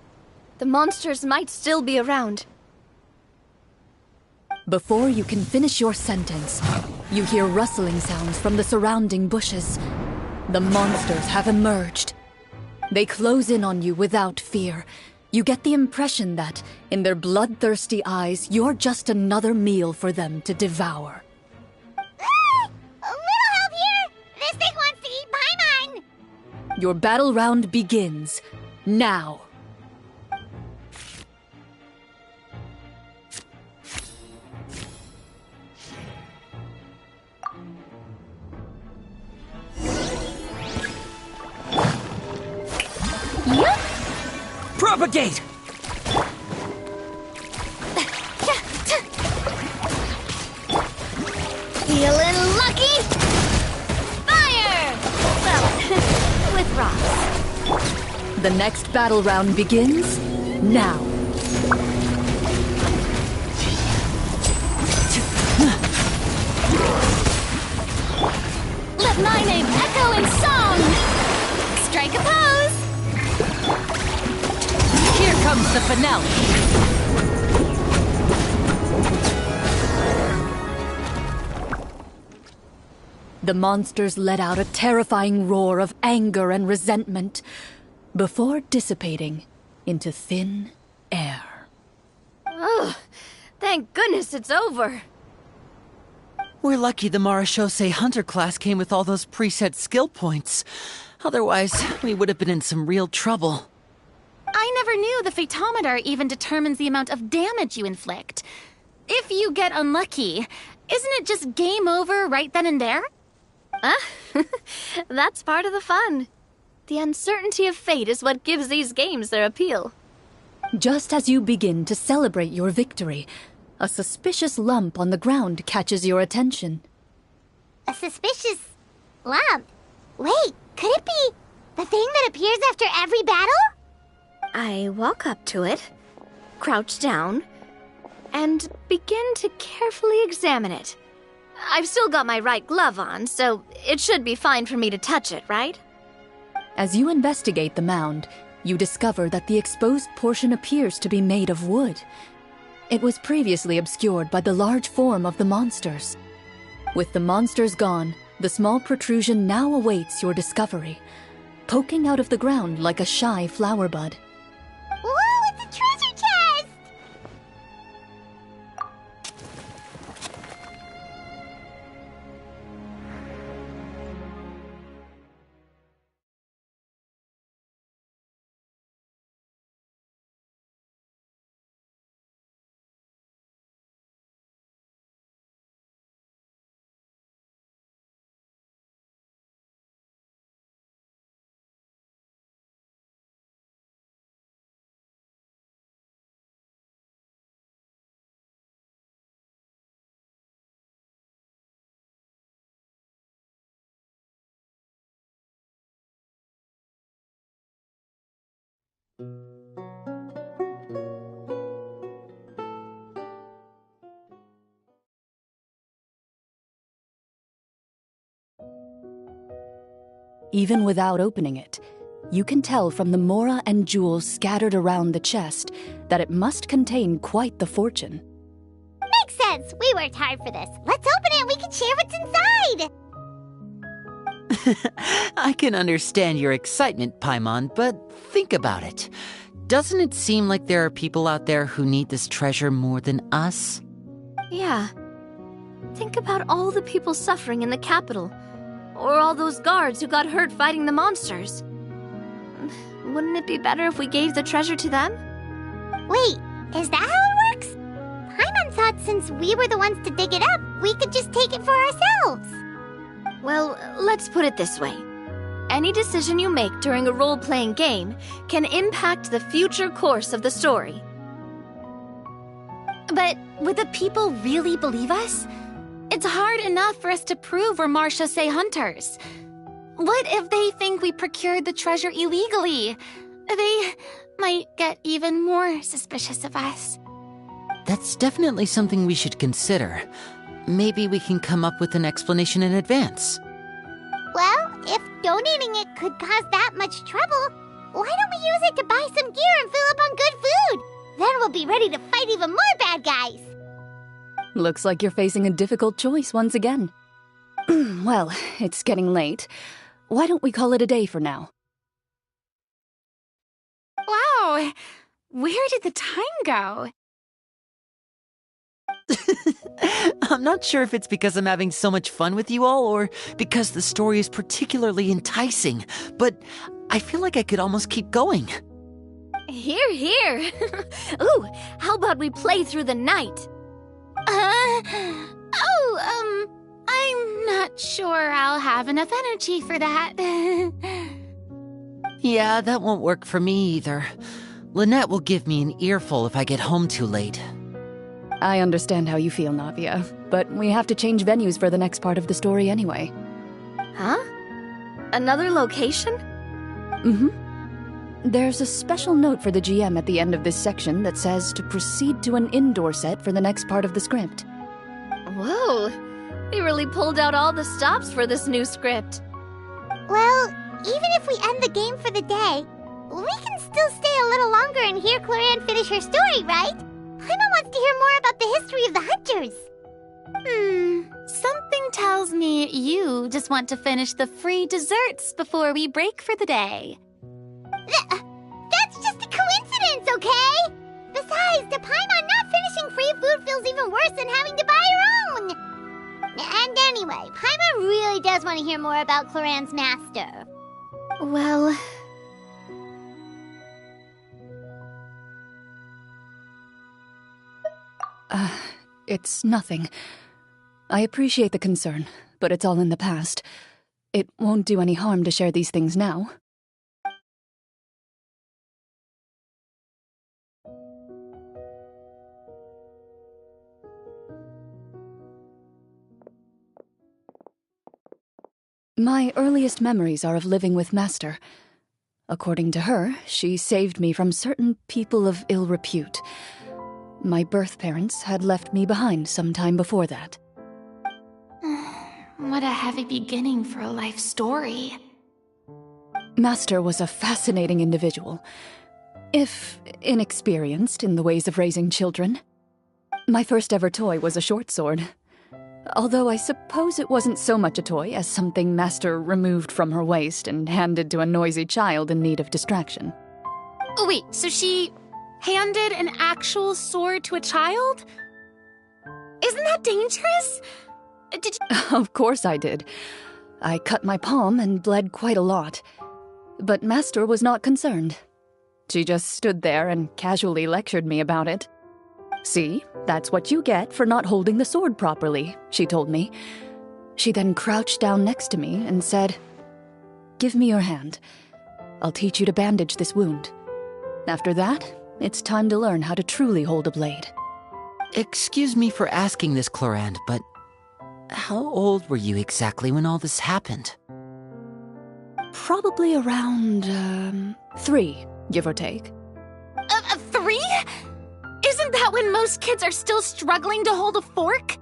The monsters might still be around. Before you can finish your sentence, you hear rustling sounds from the surrounding bushes. The monsters have emerged. They close in on you without fear. You get the impression that, in their bloodthirsty eyes, you're just another meal for them to devour. A little help here! This thing wants to eat Paimon! Your battle round begins now. Propagate! Feeling lucky? Fire! Well, with rocks. The next battle round begins now. Let my name echo in song! Strike a pose! Here comes the finale. The monsters let out a terrifying roar of anger and resentment before dissipating into thin air. Ugh, thank goodness it's over. We're lucky the Marashose Hunter class came with all those preset skill points. Otherwise, we would have been in some real trouble. I never knew the Fatometer even determines the amount of damage you inflict. If you get unlucky, isn't it just game over right then and there? That's part of the fun. The uncertainty of fate is what gives these games their appeal. Just as you begin to celebrate your victory, a suspicious lump on the ground catches your attention. A suspicious lump. Wait, could it be the thing that appears after every battle? I walk up to it, crouch down, and begin to carefully examine it. I've still got my right glove on, so it should be fine for me to touch it, right? As you investigate the mound, you discover that the exposed portion appears to be made of wood. It was previously obscured by the large form of the monsters. With the monsters gone, the small protrusion now awaits your discovery, poking out of the ground like a shy flower bud. Even without opening it, you can tell from the mora and jewels scattered around the chest that it must contain quite the fortune. Makes sense. We worked hard for this. Let's open it and we can share what's inside. I can understand your excitement, Paimon, but think about it. Doesn't it seem like there are people out there who need this treasure more than us? Yeah. Think about all the people suffering in the capital. Or all those guards who got hurt fighting the monsters. Wouldn't it be better if we gave the treasure to them? Wait, is that how it works? Paimon thought since we were the ones to dig it up, we could just take it for ourselves. Well, let's put it this way. Any decision you make during a role-playing game can impact the future course of the story. But would the people really believe us? It's hard enough for us to prove we're Marchese hunters. What if they think we procured the treasure illegally? They might get even more suspicious of us. That's definitely something we should consider. Maybe we can come up with an explanation in advance. Well, if donating it could cause that much trouble, why don't we use it to buy some gear and fill up on good food? Then we'll be ready to fight even more bad guys. Looks like you're facing a difficult choice once again. Well, it's getting late. Why don't we call it a day for now? Wow! Where did the time go? I'm not sure if it's because I'm having so much fun with you all or because the story is particularly enticing, but I feel like I could almost keep going. Here, here. Ooh, how about we play through the night? I'm not sure I'll have enough energy for that. Yeah, that won't work for me either. Lynette will give me an earful if I get home too late. I understand how you feel, Navia, but we have to change venues for the next part of the story anyway. Huh? Another location? Mm-hmm. There's a special note for the GM at the end of this section that says to proceed to an indoor set for the next part of the script. Whoa! They really pulled out all the stops for this new script. Well, even if we end the game for the day, we can still stay a little longer and hear Clorinde finish her story, right? Paimon wants to hear more about the history of the hunters. Something tells me you just want to finish the free desserts before we break for the day. That's just a coincidence, okay? Besides, to Paimon, not finishing free food feels even worse than having to buy her own. And anyway, Paimon really does want to hear more about Clorinde's master. Well... It's nothing. I appreciate the concern, but it's all in the past. It won't do any harm to share these things now. My earliest memories are of living with Master. According to her, she saved me from certain people of ill repute. My birth parents had left me behind some time before that. What a heavy beginning for a life story. Master was a fascinating individual, if inexperienced in the ways of raising children. My first ever toy was a short sword. Although I suppose it wasn't so much a toy as something Master removed from her waist and handed to a noisy child in need of distraction. Oh, wait, so she handed an actual sword to a child? Isn't that dangerous? Did you... Of course I did. I cut my palm and bled quite a lot. But Master was not concerned. She just stood there and casually lectured me about it. See, that's what you get for not holding the sword properly, she told me. She then crouched down next to me and said, "Give me your hand. I'll teach you to bandage this wound. After that, it's time to learn how to truly hold a blade." Excuse me for asking this, Clorinde, but how old were you exactly when all this happened? Probably around, 3, give or take. 3? Isn't that when most kids are still struggling to hold a fork?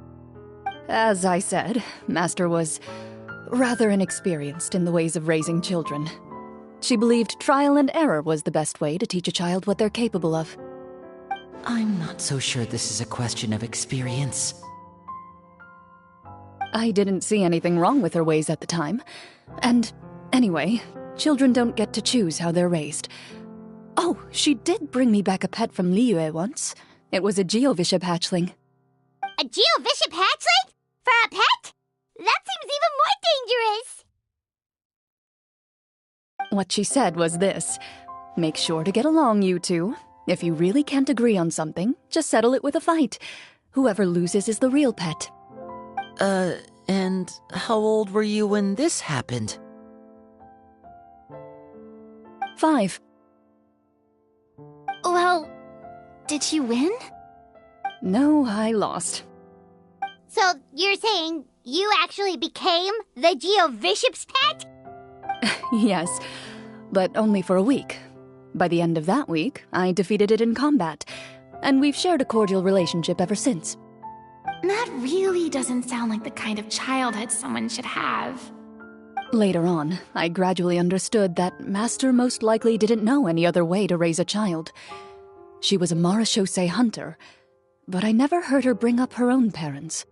As I said, Master was rather inexperienced in the ways of raising children. She believed trial and error was the best way to teach a child what they're capable of. I'm not so sure this is a question of experience. I didn't see anything wrong with her ways at the time. And anyway, children don't get to choose how they're raised. Oh, she did bring me back a pet from Liyue once. It was a Geovishap hatchling. A Geovishap hatchling? For a pet? That seems even more dangerous! What she said was this: make sure to get along, you two. If you really can't agree on something, just settle it with a fight. Whoever loses is the real pet. And how old were you when this happened? 5. Well, did you win? No, I lost. So, you're saying you actually became the Geovishap's pet? Yes, but only for a week. By the end of that week, I defeated it in combat, and we've shared a cordial relationship ever since. That really doesn't sound like the kind of childhood someone should have. Later on, I gradually understood that Master most likely didn't know any other way to raise a child. She was a marechaussee hunter, but I never heard her bring up her own parents.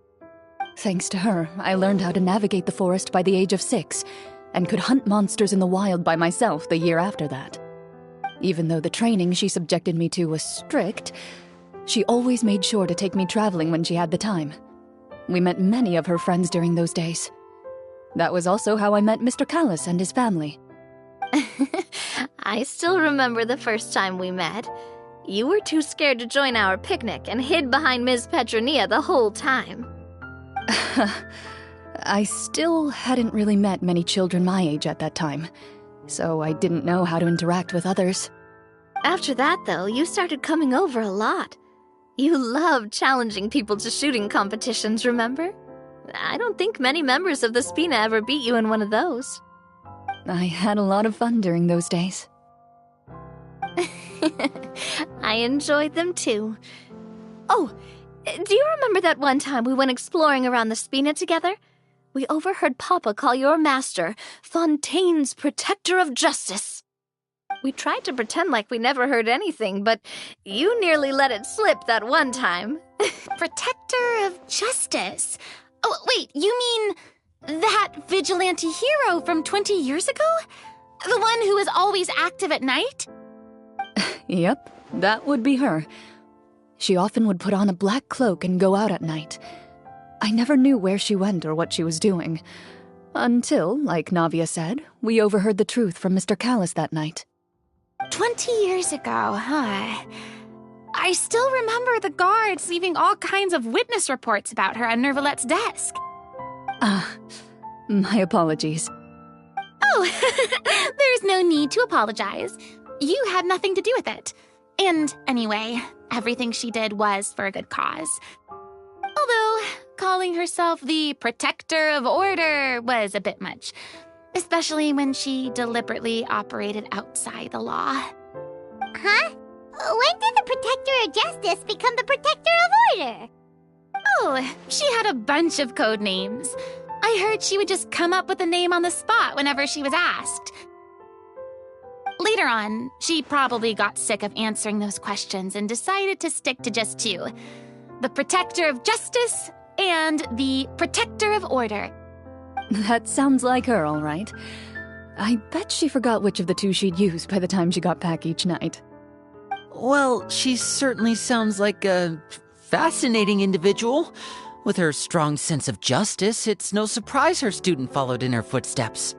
Thanks to her, I learned how to navigate the forest by the age of 6, and could hunt monsters in the wild by myself the year after that. Even though the training she subjected me to was strict, she always made sure to take me traveling when she had the time. We met many of her friends during those days. That was also how I met Mr. Callis and his family. I still remember the first time we met. You were too scared to join our picnic and hid behind Ms. Petronia the whole time. I still hadn't really met many children my age at that time, so I didn't know how to interact with others. After that, though, you started coming over a lot. You loved challenging people to shooting competitions, remember? I don't think many members of the Spina ever beat you in one of those. I had a lot of fun during those days. I enjoyed them too. Oh, do you remember that one time we went exploring around the Spina together? We overheard Papa call your master Fontaine's Protector of Justice. We tried to pretend like we never heard anything, but you nearly let it slip that one time. Protector of Justice? Oh, wait, you mean that vigilante hero from 20 years ago? The one who is always active at night? Yep, that would be her. She often would put on a black cloak and go out at night. I never knew where she went or what she was doing. Until, like Navia said, we overheard the truth from Mr. Callis that night. 20 years ago, huh? I still remember the guards leaving all kinds of witness reports about her on Nervalette's desk. My apologies. Oh, there's no need to apologize. You had nothing to do with it. And anyway, everything she did was for a good cause. Although, calling herself the Protector of Order was a bit much, especially when she deliberately operated outside the law. Huh? When did the Protector of Justice become the Protector of Order? Oh, she had a bunch of code names. I heard she would just come up with a name on the spot whenever she was asked. Later on, she probably got sick of answering those questions and decided to stick to just 2. The Protector of Justice and the Protector of Order. That sounds like her, all right. I bet she forgot which of the 2 she'd use by the time she got back each night. Well, she certainly sounds like a fascinating individual. With her strong sense of justice, it's no surprise her student followed in her footsteps.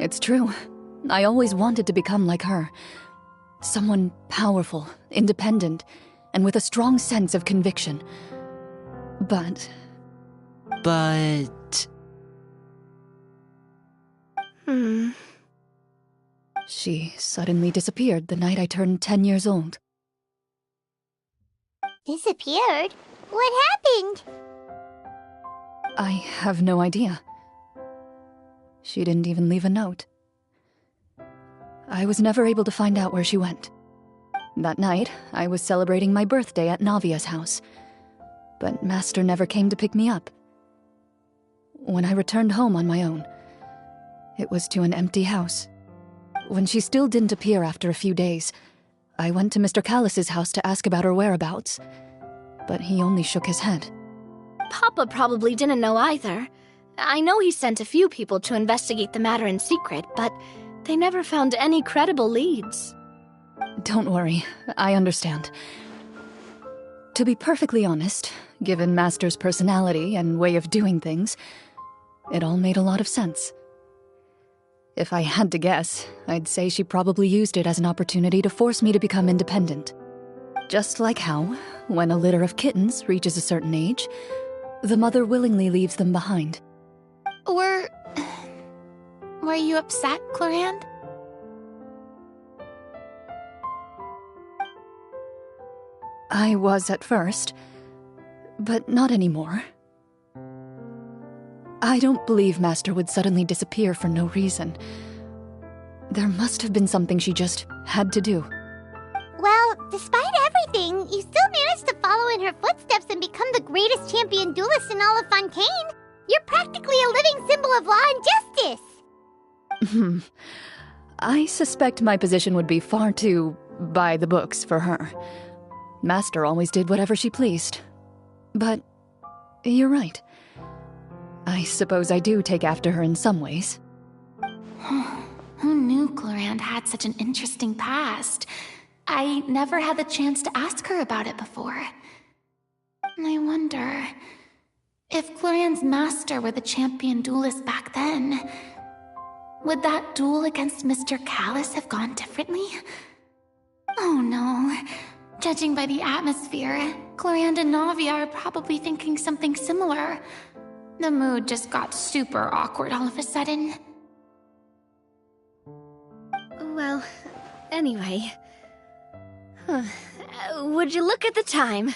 It's true. I always wanted to become like her. Someone powerful, independent, and with a strong sense of conviction. But... She suddenly disappeared the night I turned 10 years old. Disappeared? What happened? I have no idea. She didn't even leave a note. I was never able to find out where she went. That night, I was celebrating my birthday at Navia's house, but Master never came to pick me up. When I returned home on my own, it was to an empty house. When she still didn't appear after a few days, I went to Mr. Callus's house to ask about her whereabouts, but he only shook his head. Papa probably didn't know either. I know he sent a few people to investigate the matter in secret, but they never found any credible leads. Don't worry, I understand. To be perfectly honest, given Master's personality and way of doing things, it all made a lot of sense. If I had to guess, I'd say she probably used it as an opportunity to force me to become independent. Just like how, when a litter of kittens reaches a certain age, the mother willingly leaves them behind. Were you upset, Clorinde? I was at first, but not anymore. I don't believe Master would suddenly disappear for no reason. There must have been something she just had to do. Well, despite everything, you still managed to follow in her footsteps and become the greatest champion duelist in all of Fontaine. You're practically a living symbol of law and justice. I suspect my position would be far too by the books for her. Master always did whatever she pleased. But you're right. I suppose I do take after her in some ways. Who knew Clorinde had such an interesting past? I never had the chance to ask her about it before. I wonder if Clorinde's master were the champion duelist back then, would that duel against Mr. Callus have gone differently? Oh no. Judging by the atmosphere, Clorinde and Navia are probably thinking something similar. The mood just got super awkward all of a sudden. Well, anyway. Would you look at the time?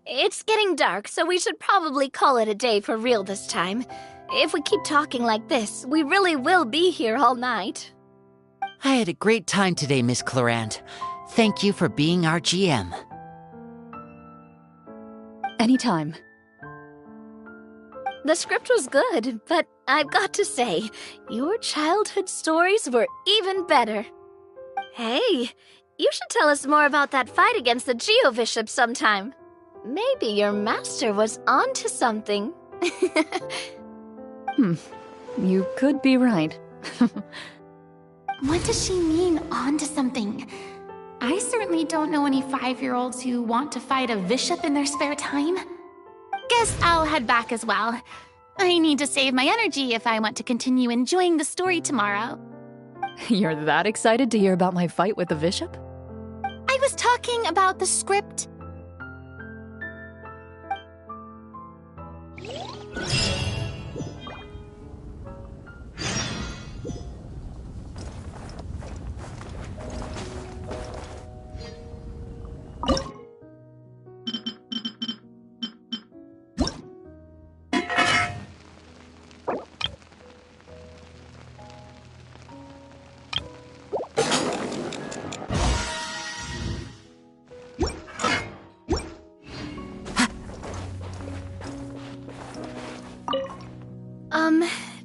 It's getting dark, so we should probably call it a day for real this time. If we keep talking like this, we really will be here all night. I had a great time today, Miss Clorinde. Thank you for being our GM. Anytime. The script was good, but I've got to say, your childhood stories were even better. Hey, you should tell us more about that fight against the Geo-Bishop sometime. Maybe your master was onto something. You could be right. What does she mean, onto something? I certainly don't know any 5-year-olds who want to fight a bishop in their spare time. Guess I'll head back as well. I need to save my energy if I want to continue enjoying the story tomorrow. You're that excited to hear about my fight with the bishop? I was talking about the script.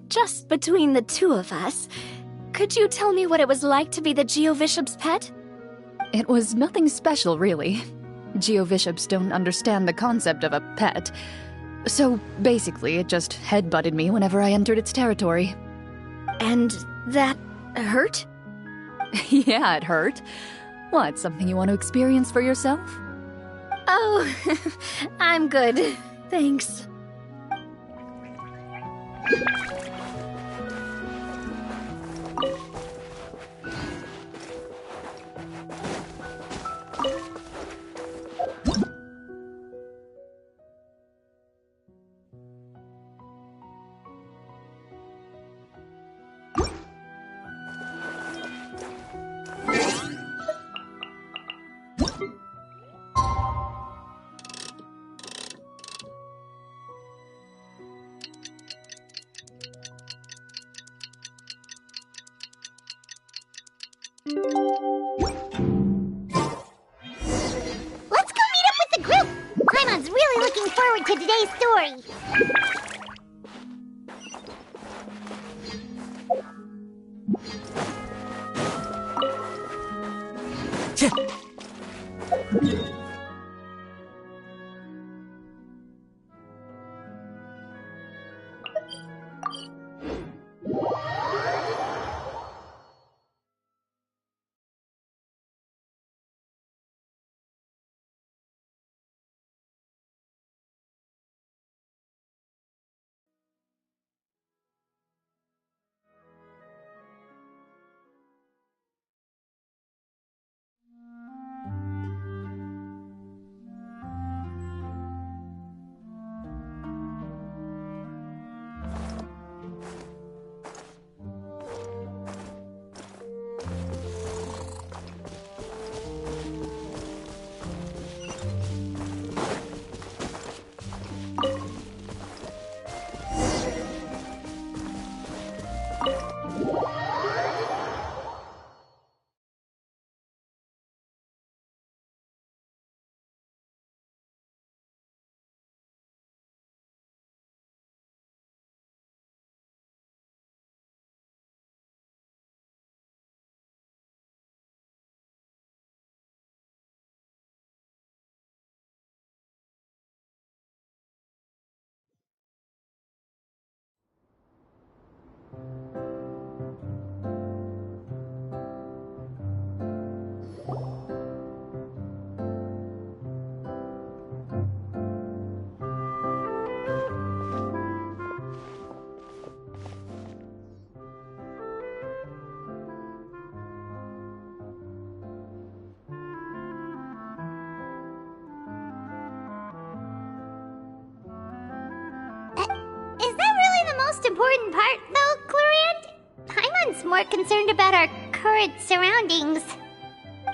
Just between the two of us, could you tell me what it was like to be the Geo-Bishop's pet? It was nothing special, really. Geo-Bishops don't understand the concept of a pet. So, basically, it just headbutted me whenever I entered its territory. And that hurt? Yeah, it hurt. What, something you want to experience for yourself? Oh, I'm good. Thanks. forward to today's story. Is that really the most important part, though, Clorinde? Paimon's more concerned about our current surroundings.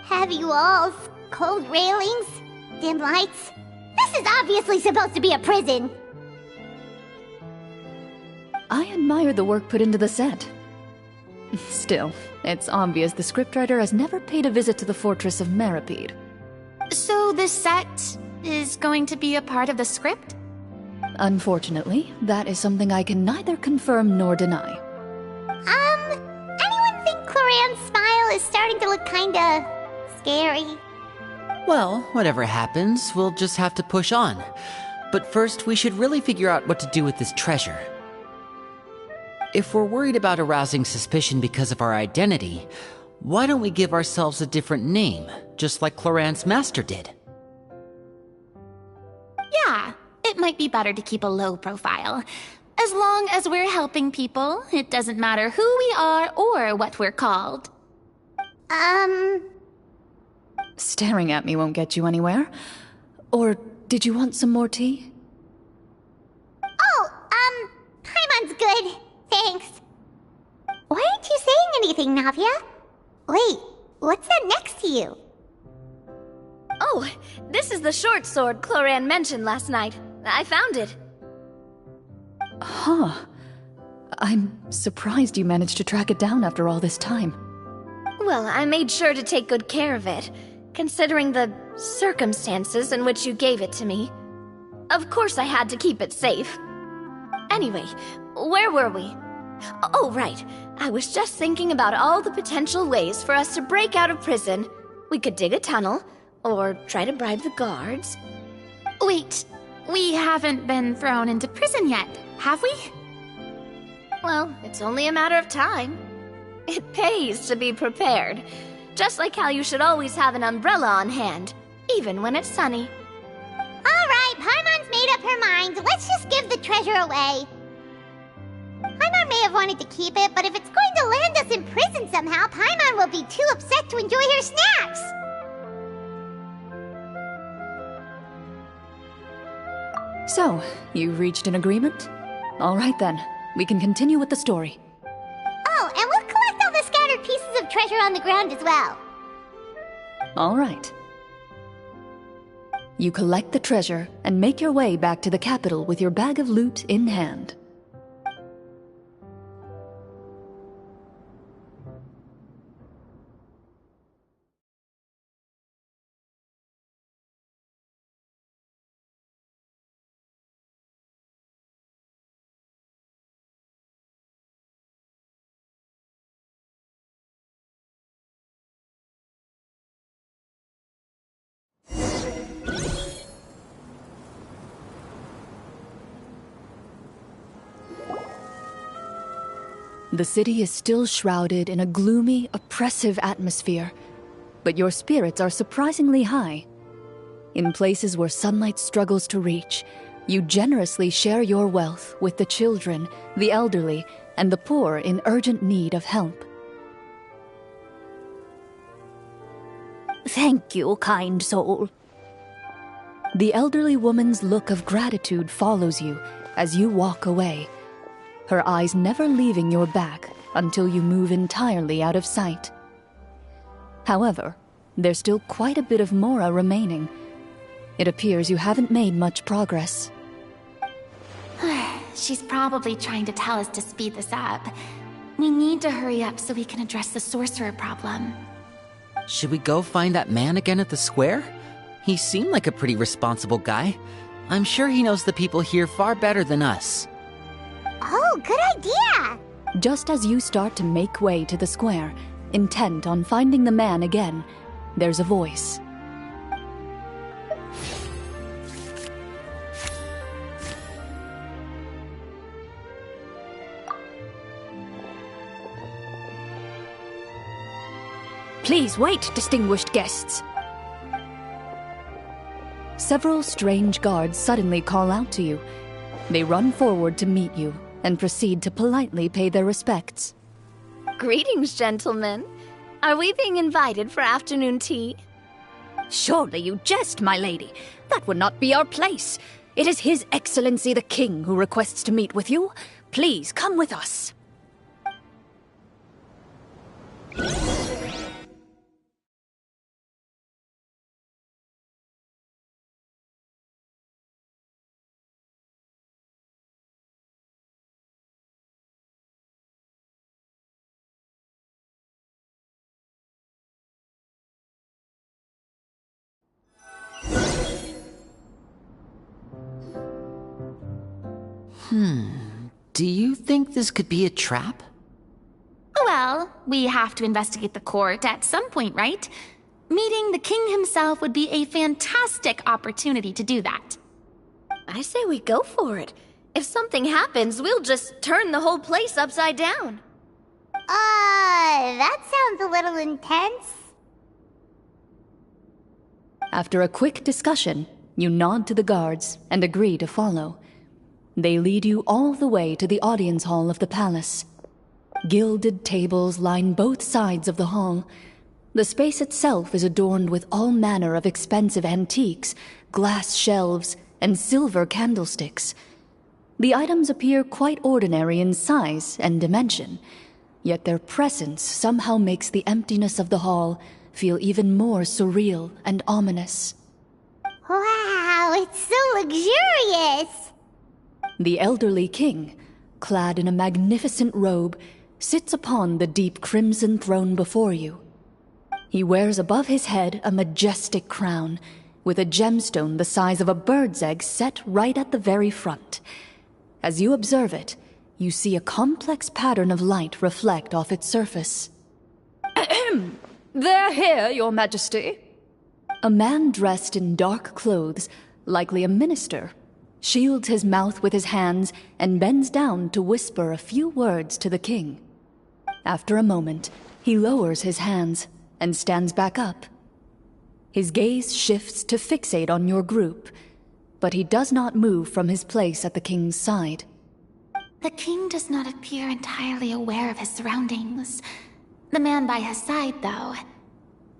Heavy walls, cold railings, dim lights. This is obviously supposed to be a prison. I admire the work put into the set. Still, it's obvious the scriptwriter has never paid a visit to the fortress of Meripede. So this set is going to be a part of the script? Unfortunately, that is something I can neither confirm nor deny. Anyone think Clorinde's smile is starting to look kinda scary? Well, whatever happens, we'll just have to push on. But first, we should really figure out what to do with this treasure. If we're worried about arousing suspicion because of our identity, why don't we give ourselves a different name, just like Clorinde's master did? Yeah, it might be better to keep a low profile. As long as we're helping people, it doesn't matter who we are or what we're called. Staring at me won't get you anywhere. Or did you want some more tea? Oh, Paimon's good. Thanks. Why aren't you saying anything, Navia? Wait, what's that next to you? Oh, this is the short sword Clorinde mentioned last night. I found it. Huh. I'm surprised you managed to track it down after all this time. Well, I made sure to take good care of it, considering the circumstances in which you gave it to me. Of course I had to keep it safe. Anyway, where were we? Oh, right. I was just thinking about all the potential ways for us to break out of prison. We could dig a tunnel, or try to bribe the guards. Wait, we haven't been thrown into prison yet, have we? Well, it's only a matter of time. It pays to be prepared. Just like how you should always have an umbrella on hand, even when it's sunny. Alright, Paimon's made up her mind. Let's just give the treasure away. Paimon may have wanted to keep it, but if it's going to land us in prison somehow, Paimon will be too upset to enjoy her snacks. So, you've reached an agreement? All right then, we can continue with the story. Oh, and we'll collect all the scattered pieces of treasure on the ground as well. All right. You collect the treasure and make your way back to the capital with your bag of loot in hand. The city is still shrouded in a gloomy, oppressive atmosphere, but your spirits are surprisingly high. In places where sunlight struggles to reach, you generously share your wealth with the children, the elderly, and the poor in urgent need of help. Thank you, kind soul. The elderly woman's look of gratitude follows you as you walk away, her eyes never leaving your back until you move entirely out of sight. However, there's still quite a bit of Mora remaining. It appears you haven't made much progress. She's probably trying to tell us to speed this up. We need to hurry up so we can address the sorcerer problem. Should we go find that man again at the square? He seemed like a pretty responsible guy. I'm sure he knows the people here far better than us. Oh, good idea! Just as you start to make way to the square, intent on finding the man again, there's a voice. Please wait, distinguished guests. Several strange guards suddenly call out to you. They run forward to meet you and proceed to politely pay their respects. Greetings, gentlemen. Are we being invited for afternoon tea? Surely you jest, my lady. That would not be our place. It is His Excellency the King who requests to meet with you. Please come with us. Do you think this could be a trap? Well, we have to investigate the court at some point, right? Meeting the king himself would be a fantastic opportunity to do that. I say we go for it. If something happens, we'll just turn the whole place upside down. That sounds a little intense. After a quick discussion, you nod to the guards and agree to follow. They lead you all the way to the audience hall of the palace. Gilded tables line both sides of the hall. The space itself is adorned with all manner of expensive antiques, glass shelves, and silver candlesticks. The items appear quite ordinary in size and dimension, yet their presence somehow makes the emptiness of the hall feel even more surreal and ominous. Wow, it's so luxurious! The elderly king, clad in a magnificent robe, sits upon the deep crimson throne before you. He wears above his head a majestic crown, with a gemstone the size of a bird's egg set right at the very front. As you observe it, you see a complex pattern of light reflect off its surface. They're here, Your Majesty. A man dressed in dark clothes, likely a minister, shields his mouth with his hands and bends down to whisper a few words to the king. After a moment, he lowers his hands and stands back up. His gaze shifts to fixate on your group, but he does not move from his place at the king's side. The king does not appear entirely aware of his surroundings. The man by his side, though.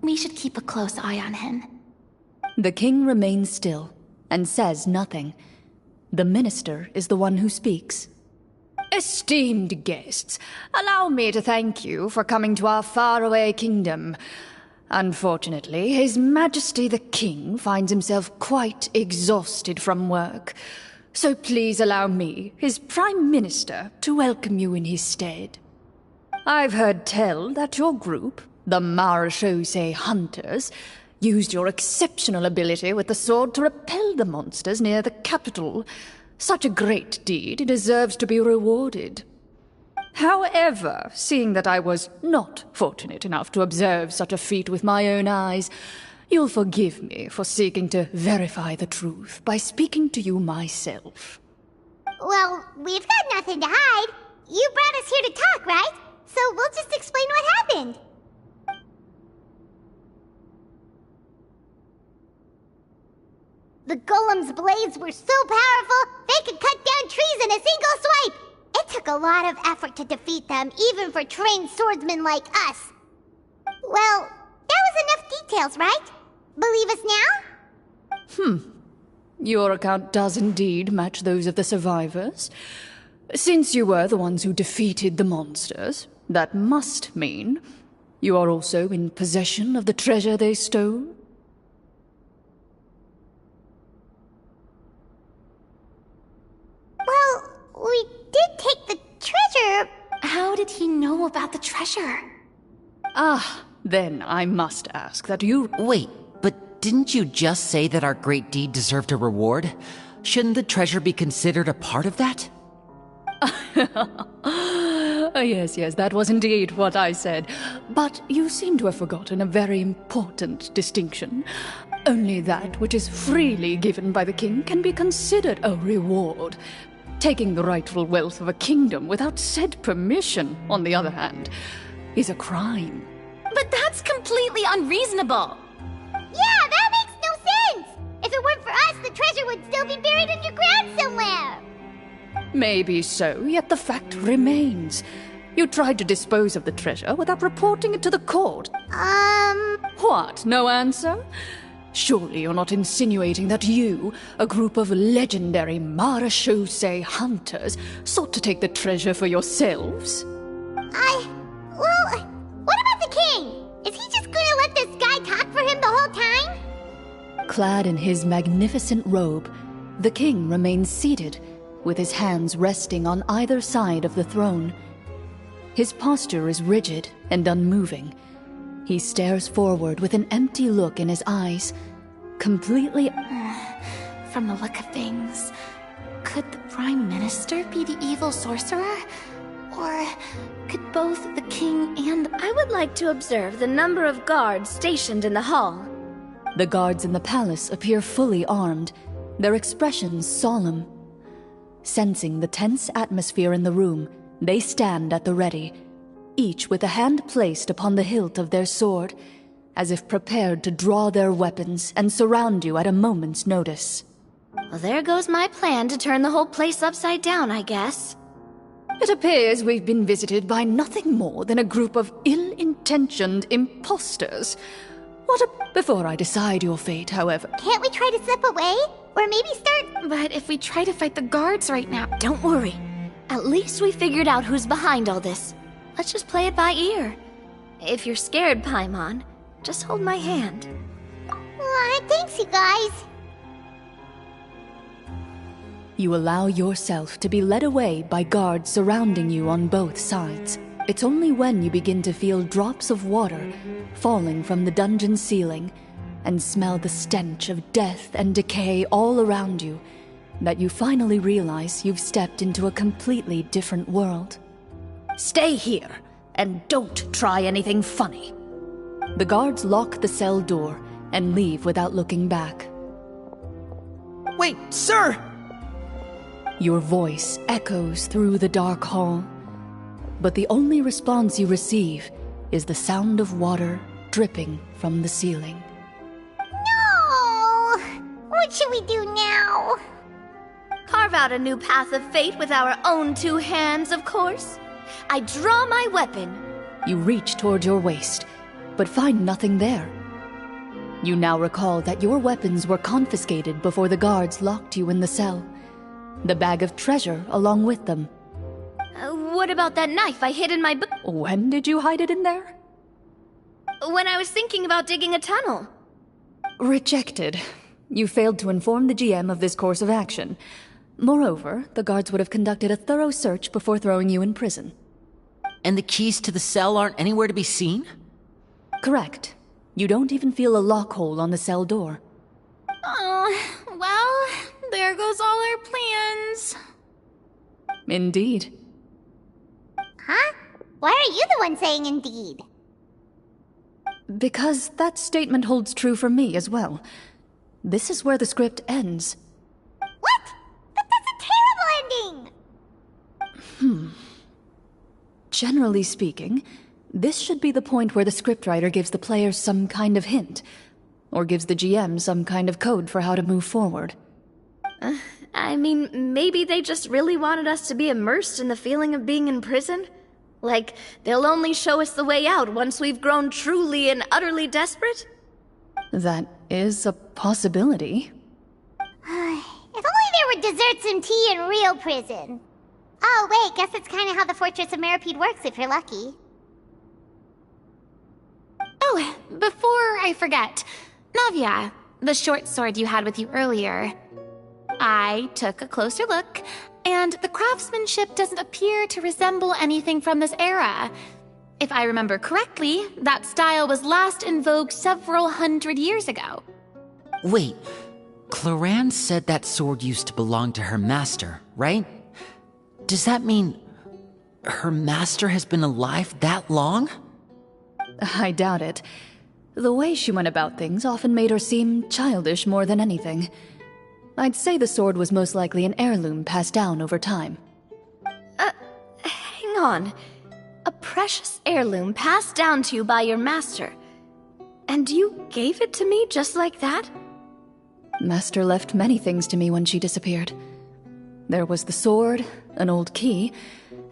We should keep a close eye on him. The king remains still and says nothing. The minister is the one who speaks. Esteemed guests, allow me to thank you for coming to our faraway kingdom. Unfortunately, His Majesty the King finds himself quite exhausted from work. So please allow me, his Prime Minister, to welcome you in his stead. I've heard tell that your group, the Marechaussee Hunters, used your exceptional ability with the sword to repel the monsters near the capital. Such a great deed deserves to be rewarded. However, seeing that I was not fortunate enough to observe such a feat with my own eyes, you'll forgive me for seeking to verify the truth by speaking to you myself. Well, we've got nothing to hide. you brought us here to talk, right? So we'll just explain what happened. The golem's blades were so powerful, they could cut down trees in a single swipe. It took a lot of effort to defeat them, even for trained swordsmen like us. Well, that was enough details, right? Believe us now? Your account does indeed match those of the survivors. Since you were the ones who defeated the monsters, that must mean you are also in possession of the treasure they stole? Well, we did take the treasure. How did he know about the treasure? Then I must ask that you... Wait, but didn't you just say that our great deed deserved a reward? Shouldn't the treasure be considered a part of that? Yes, that was indeed what I said. But you seem to have forgotten a very important distinction. Only that which is freely given by the king can be considered a reward. Taking the rightful wealth of a kingdom without said permission, on the other hand, is a crime. But that's completely unreasonable. Yeah, that makes no sense! If it weren't for us, the treasure would still be buried underground somewhere! Maybe so, yet the fact remains. You tried to dispose of the treasure without reporting it to the court. What, no answer? Surely you're not insinuating that you, a group of legendary marechaussee hunters, sought to take the treasure for yourselves? Well, what about the king? Is he just gonna let this guy talk for him the whole time? Clad in his magnificent robe, the king remains seated, with his hands resting on either side of the throne. His posture is rigid and unmoving. He stares forward with an empty look in his eyes, completely... From the look of things, could the Prime Minister be the evil sorcerer? Or could both the king and... I would like to observe the number of guards stationed in the hall. The guards in the palace appear fully armed, their expressions solemn. Sensing the tense atmosphere in the room, they stand at the ready, each with a hand placed upon the hilt of their sword, as if prepared to draw their weapons and surround you at a moment's notice. Well, there goes my plan to turn the whole place upside down, I guess. It appears we've been visited by nothing more than a group of ill-intentioned imposters. Before I decide your fate, however... Can't we try to slip away? Or maybe start... But if we try to fight the guards right now... Don't worry. At least we figured out who's behind all this. Let's just play it by ear. If you're scared, Paimon, just hold my hand. Thanks, you guys. You allow yourself to be led away by guards surrounding you on both sides. It's only when you begin to feel drops of water falling from the dungeon ceiling and smell the stench of death and decay all around you that you finally realize you've stepped into a completely different world. Stay here, and don't try anything funny. The guards lock the cell door and leave without looking back. Wait, sir! Your voice echoes through the dark hall, but the only response you receive is the sound of water dripping from the ceiling. No! What should we do now? Carve out a new path of fate with our own two hands, of course. I draw my weapon. You reach toward your waist, but find nothing there. You now recall that your weapons were confiscated before the guards locked you in the cell. The bag of treasure along with them. What about that knife I hid in my book? When did you hide it in there? When I was thinking about digging a tunnel. Rejected. You failed to inform the GM of this course of action. Moreover, the guards would have conducted a thorough search before throwing you in prison. And the keys to the cell aren't anywhere to be seen? Correct. You don't even feel a lock hole on the cell door. Well, there goes all our plans. Indeed. Huh? Why are you the one saying indeed? Because that statement holds true for me as well. This is where the script ends. What? But that's a terrible ending! Generally speaking, this should be the point where the scriptwriter gives the players some kind of hint, or gives the GM some kind of code for how to move forward. I mean, maybe they just really wanted us to be immersed in the feeling of being in prison? Like, they'll only show us the way out once we've grown truly and utterly desperate? That is a possibility. If only there were desserts and tea in real prison. Oh, wait, guess it's kind of how the Fortress of Meripede works if you're lucky. Oh, before I forget, Navia, the short sword you had with you earlier. I took a closer look, and the craftsmanship doesn't appear to resemble anything from this era. If I remember correctly, that style was last in vogue several hundred years ago. Wait, Clorinde said that sword used to belong to her master, right? Does that mean her master has been alive that long? I doubt it. The way she went about things often made her seem childish more than anything. I'd say the sword was most likely an heirloom passed down over time. Hang on. A precious heirloom passed down to you by your master. And you gave it to me just like that? Master left many things to me when she disappeared. There was the sword, an old key,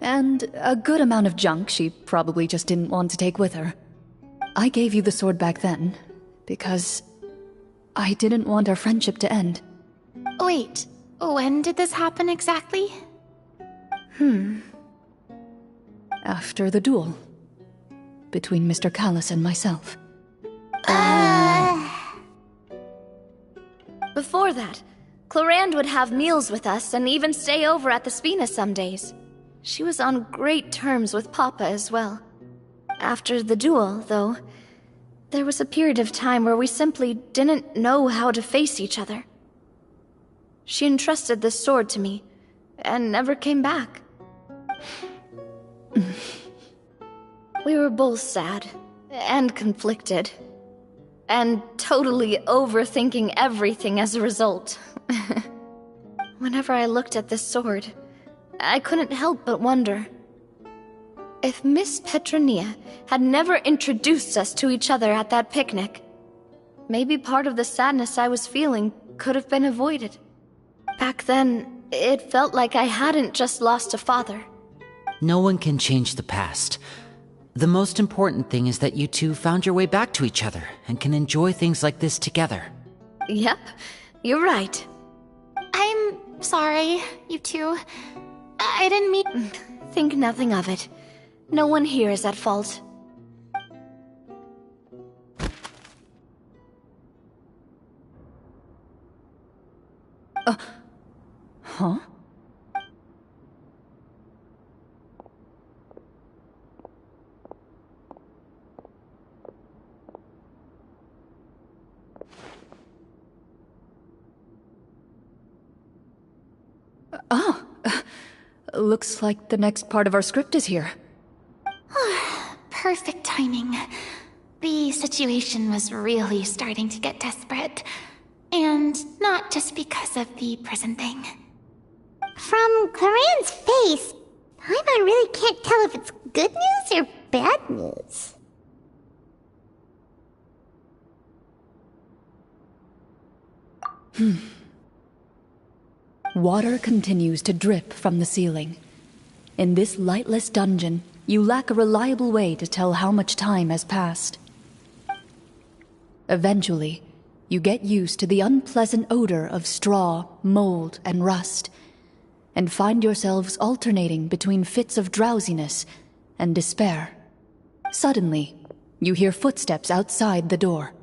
and a good amount of junk she probably just didn't want to take with her. I gave you the sword back then, because I didn't want our friendship to end. Wait, when did this happen exactly? After the duel. Between Mr. Callis and myself. Before that, Clorinde would have meals with us and even stay over at the Spina some days. She was on great terms with Papa as well. After the duel, though, there was a period of time where we simply didn't know how to face each other. She entrusted this sword to me, and never came back. We were both sad, and conflicted, and totally overthinking everything as a result. Whenever I looked at this sword, I couldn't help but wonder. If Miss Petronia had never introduced us to each other at that picnic, maybe part of the sadness I was feeling could have been avoided. Back then, it felt like I hadn't just lost a father. No one can change the past. The most important thing is that you two found your way back to each other and can enjoy things like this together. Yep, you're right. I'm sorry, you two. I didn't mean... Think nothing of it. No one here is at fault. Huh? Looks like the next part of our script is here. Perfect timing. The situation was really starting to get desperate. And not just because of the prison thing. From Clorinde's face, Paimon really can't tell if it's good news or bad news. Water continues to drip from the ceiling. In this lightless dungeon, you lack a reliable way to tell how much time has passed. Eventually, you get used to the unpleasant odor of straw, mold, and rust, and find yourselves alternating between fits of drowsiness and despair. Suddenly, you hear footsteps outside the door.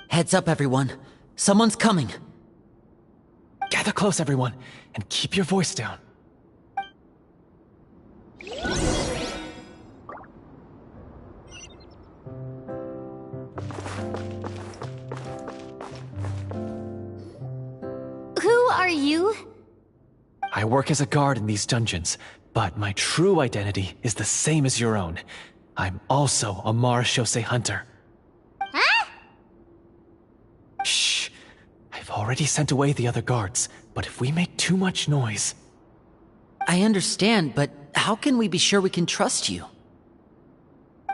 Heads up, everyone. Someone's coming. Gather close, everyone, and keep your voice down. Who are you? I work as a guard in these dungeons, but my true identity is the same as your own. I'm also a marechaussee hunter. Huh? Shh. I've already sent away the other guards, but if we make too much noise... I understand, but how can we be sure we can trust you?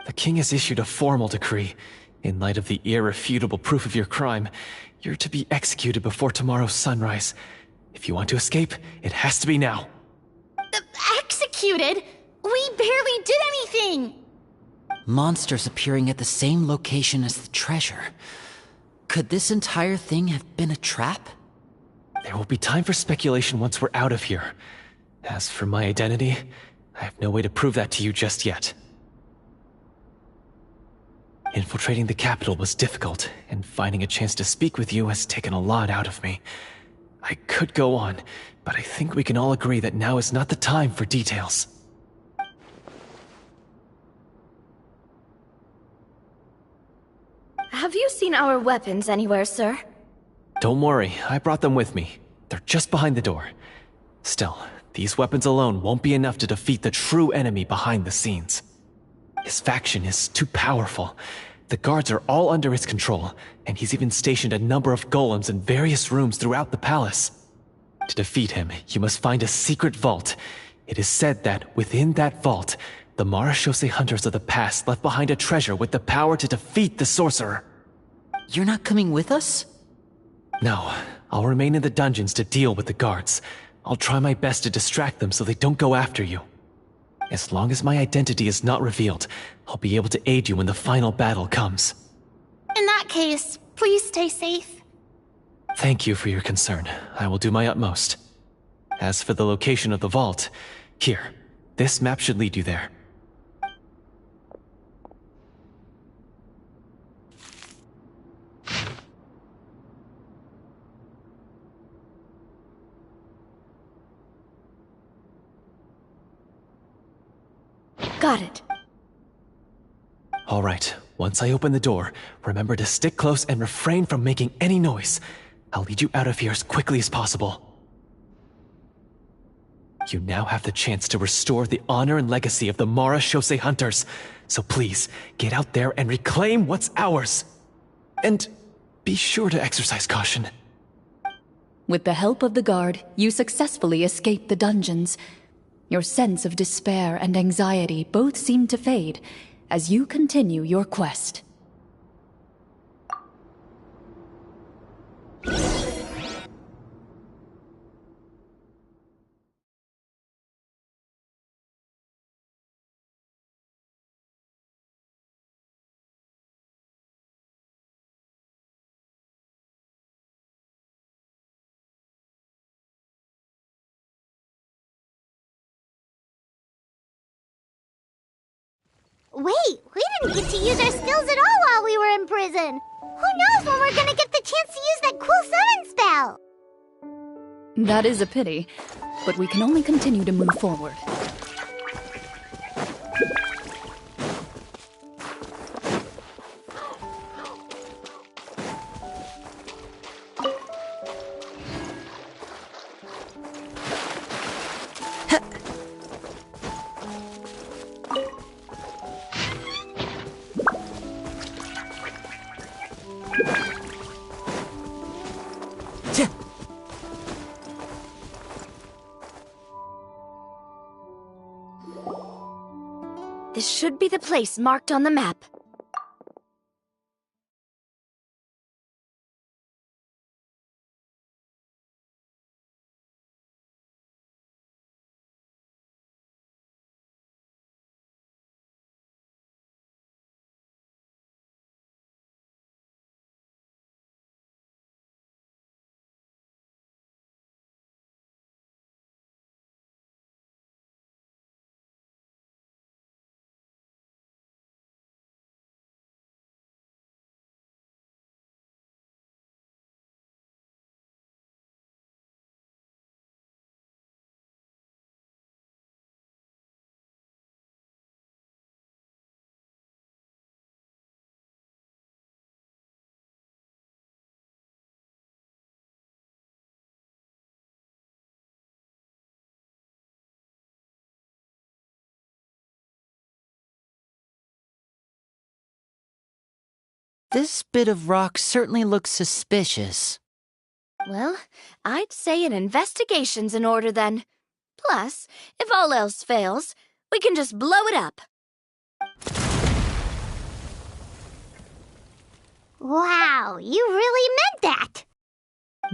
The king has issued a formal decree. In light of the irrefutable proof of your crime, you're to be executed before tomorrow's sunrise. If you want to escape, it has to be now. Executed? We barely did anything! Monsters appearing at the same location as the treasure. Could this entire thing have been a trap? There will be time for speculation once we're out of here. As for my identity, I have no way to prove that to you just yet. Infiltrating the capital was difficult, and finding a chance to speak with you has taken a lot out of me. I could go on, but I think we can all agree that now is not the time for details. Have you seen our weapons anywhere, sir? Don't worry, I brought them with me. They're just behind the door. Still, these weapons alone won't be enough to defeat the true enemy behind the scenes. His faction is too powerful. The guards are all under his control, and he's even stationed a number of golems in various rooms throughout the palace. To defeat him, you must find a secret vault. It is said that within that vault, the Marachose hunters of the past left behind a treasure with the power to defeat the sorcerer. You're not coming with us? No, I'll remain in the dungeons to deal with the guards. I'll try my best to distract them so they don't go after you. As long as my identity is not revealed, I'll be able to aid you when the final battle comes. In that case, please stay safe. Thank you for your concern. I will do my utmost. As for the location of the vault, here, this map should lead you there. Got it. All right, once I open the door, remember to stick close and refrain from making any noise. I'll lead you out of here as quickly as possible. You now have the chance to restore the honor and legacy of the Marachose hunters. So please, get out there and reclaim what's ours. And be sure to exercise caution. With the help of the guard, you successfully escape the dungeons. Your sense of despair and anxiety both seem to fade as you continue your quest. Wait, we didn't get to use our skills at all while we were in prison. Who knows when we're gonna get the chance to use that cool summon spell? That is a pity, but we can only continue to move forward. This should be the place marked on the map. This bit of rock certainly looks suspicious. Well, I'd say an investigation's in order then. Plus, if all else fails, we can just blow it up. Wow, you really meant that!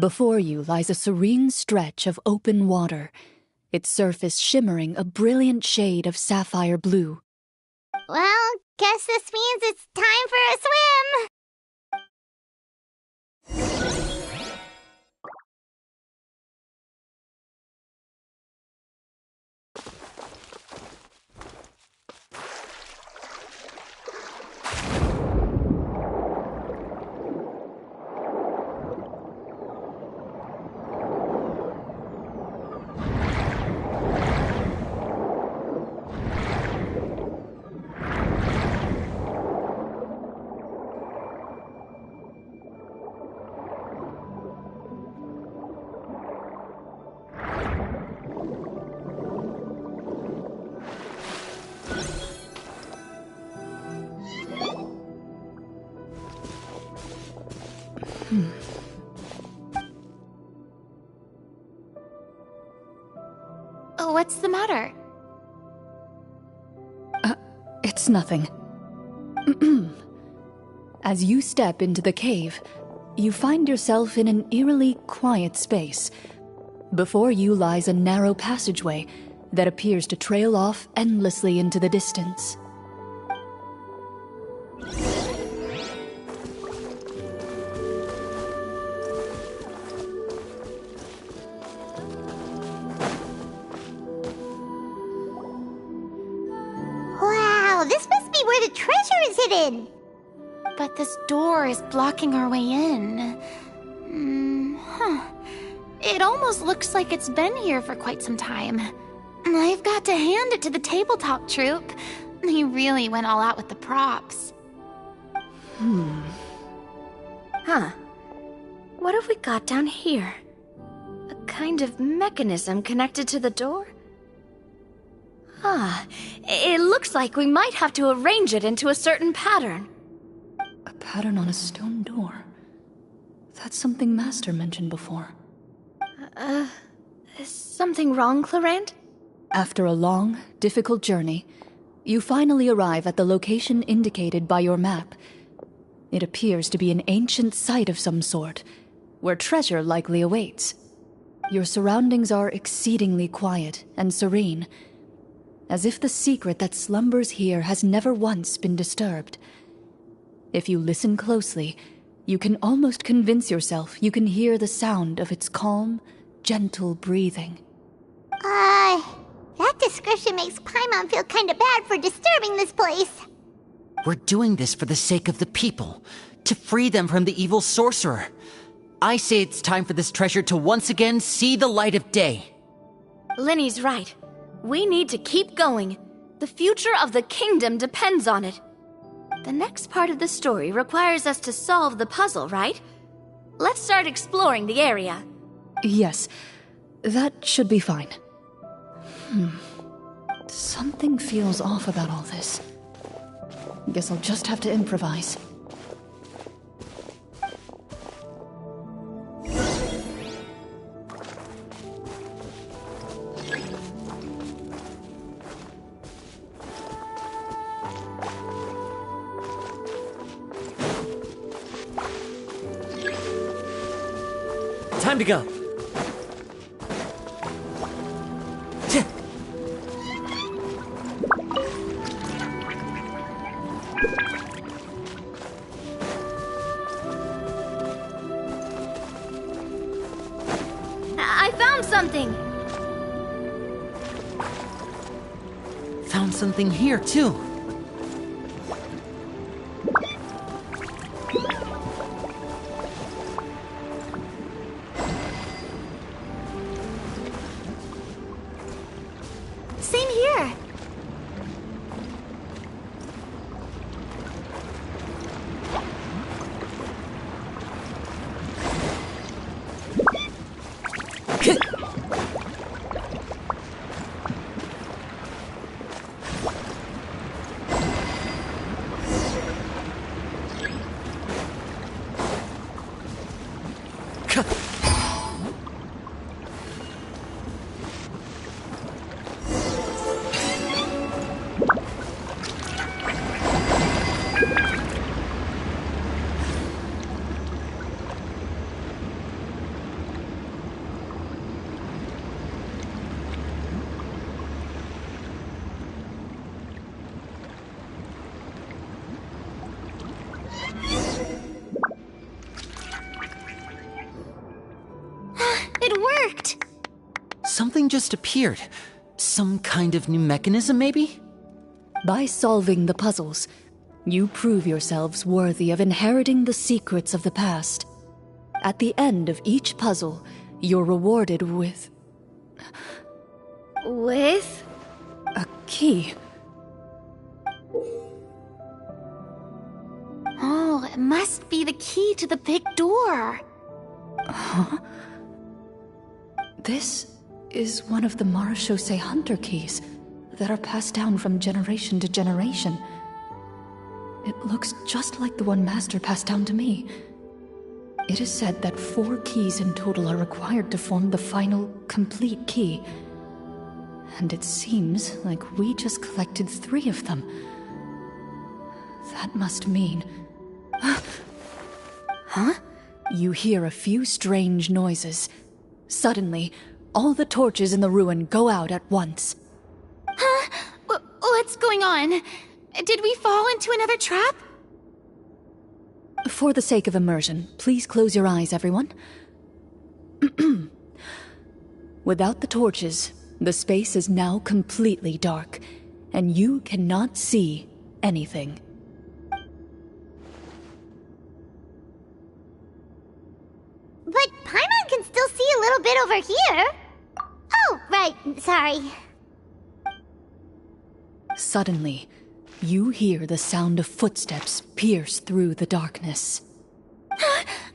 Before you lies a serene stretch of open water, its surface shimmering a brilliant shade of sapphire blue. Well, guess this means it's time for a swim! Oh, what's the matter? It's nothing. As you step into the cave, you find yourself in an eerily quiet space. Before you lies a narrow passageway that appears to trail off endlessly into the distance. Wow, this must be where the treasure is hidden! But this door is blocking our way in. It almost looks like it's been here for quite some time. I've got to hand it to the tabletop troupe. They really went all out with the props. Huh. What have we got down here? A kind of mechanism connected to the door? Ah, it looks like we might have to arrange it into a certain pattern. A pattern on a stone door. That's something Master mentioned before. Is something wrong, Clorinde? After a long, difficult journey, you finally arrive at the location indicated by your map. It appears to be an ancient site of some sort, where treasure likely awaits. Your surroundings are exceedingly quiet and serene, as if the secret that slumbers here has never once been disturbed. If you listen closely, you can almost convince yourself you can hear the sound of its calm, gentle breathing. That description makes Paimon feel kinda bad for disturbing this place. We're doing this for the sake of the people, to free them from the evil sorcerer. I say it's time for this treasure to once again see the light of day. Linny's right. We need to keep going. The future of the kingdom depends on it. The next part of the story requires us to solve the puzzle, right? Let's start exploring the area. Yes, that should be fine. Something feels off about all this. Guess I'll just have to improvise. Time to go. I found something! Found something here, too. Same here. worked! Something just appeared. Some kind of new mechanism, maybe? By solving the puzzles, you prove yourselves worthy of inheriting the secrets of the past. At the end of each puzzle, you're rewarded with With? a key. Oh, it must be the key to the big door. This is one of the Marechaussee Hunter keys that are passed down from generation to generation. It looks just like the one Master passed down to me. It is said that 4 keys in total are required to form the final, complete key. And it seems like we just collected 3 of them. That must mean... Huh? You hear a few strange noises. Suddenly, all the torches in the ruin go out at once. Huh? What's going on? Did we fall into another trap? For the sake of immersion, please close your eyes, everyone. Without the torches, the space is now completely dark, and you cannot see anything. But Paimon can still see a little bit over here. Oh, right, sorry. Suddenly, you hear the sound of footsteps pierce through the darkness.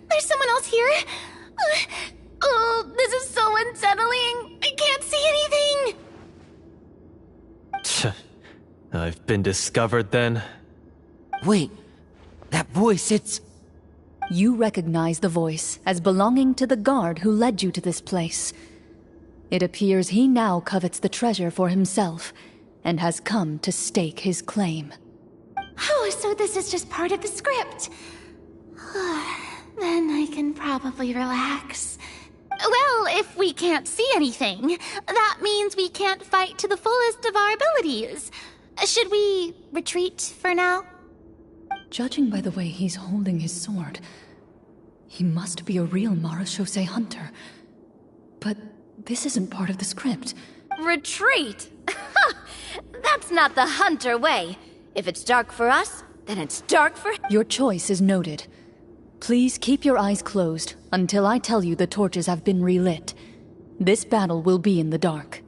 There's someone else here? Oh, this is so unsettling. I can't see anything. I've been discovered then. Wait, that voice, it's... You recognize the voice as belonging to the guard who led you to this place. It appears he now covets the treasure for himself, and has come to stake his claim. Oh, so this is just part of the script. Then I can probably relax. Well, if we can't see anything, that means we can't fight to the fullest of our abilities. Should we retreat for now? Judging by the way he's holding his sword, he must be a real Marechaussee Hunter. But this isn't part of the script. Retreat? That's not the Hunter way. If it's dark for us, then it's dark for... Your choice is noted. Please keep your eyes closed until I tell you the torches have been relit. This battle will be in the dark.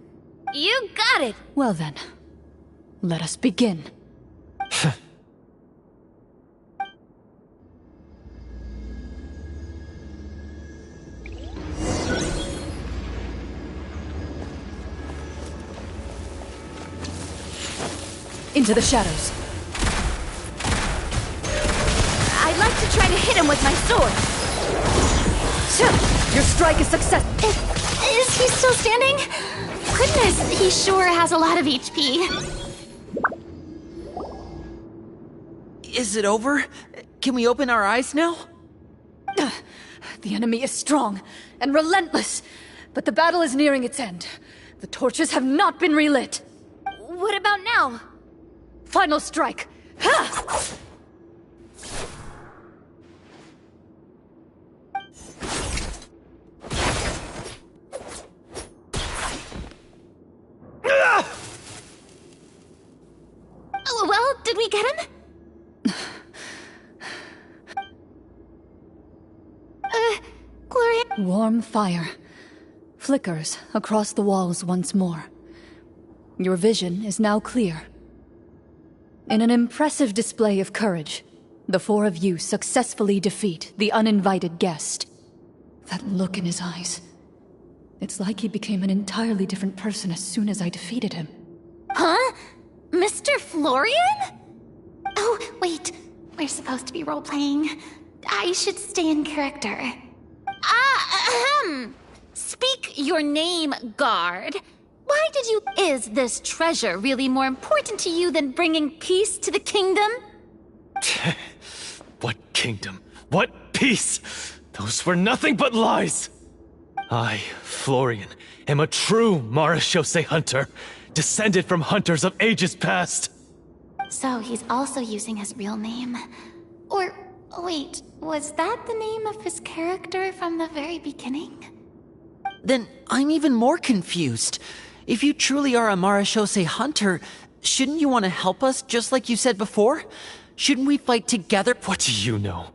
You got it! Well then, let us begin. Into the shadows. I'd like to try to hit him with my sword. Your strike is success. Is he still standing? Goodness, he sure has a lot of HP. Is it over? Can we open our eyes now? The enemy is strong and relentless, but the battle is nearing its end. The torches have not been relit. What about now? Final strike. Ha! Well, did we get him? Clorinde... Warm fire flickers across the walls once more. Your vision is now clear. In an impressive display of courage, the 4 of you successfully defeat the uninvited guest. That look in his eyes. It's like he became an entirely different person as soon as I defeated him. Huh? Mr. Florian? Oh, wait. We're supposed to be role-playing. I should stay in character. Speak your name, guard. Why did you... Is this treasure really more important to you than bringing peace to the kingdom? What kingdom? What peace? Those were nothing but lies! I, Florian, am a true Marechaussee Hunter, descended from hunters of ages past. So he's also using his real name. Or, wait, was that the name of his character from the very beginning? Then I'm even more confused. If you truly are a Marashose hunter, shouldn't you want to help us just like you said before? Shouldn't we fight together? What do you know?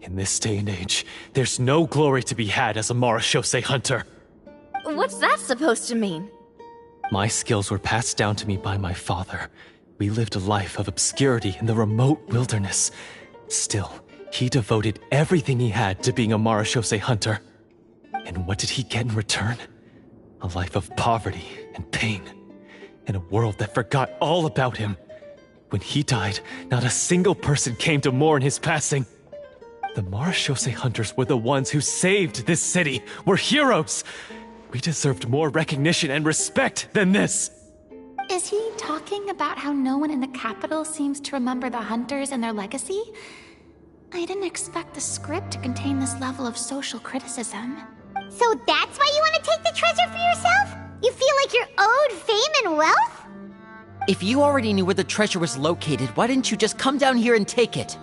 In this day and age, there's no glory to be had as a Marashose hunter. What's that supposed to mean? My skills were passed down to me by my father. We lived a life of obscurity in the remote wilderness. Still, he devoted everything he had to being a Marashose hunter. And what did he get in return? A life of poverty and pain. In a world that forgot all about him. When he died, not a single person came to mourn his passing. The Marashose hunters were the ones who saved this city. We're heroes. We deserved more recognition and respect than this. Is he talking about how no one in the capital seems to remember the hunters and their legacy? I didn't expect the script to contain this level of social criticism. So that's why you want to take the treasure for yourself? You feel like you're owed fame and wealth? If you already knew where the treasure was located, why didn't you just come down here and take it?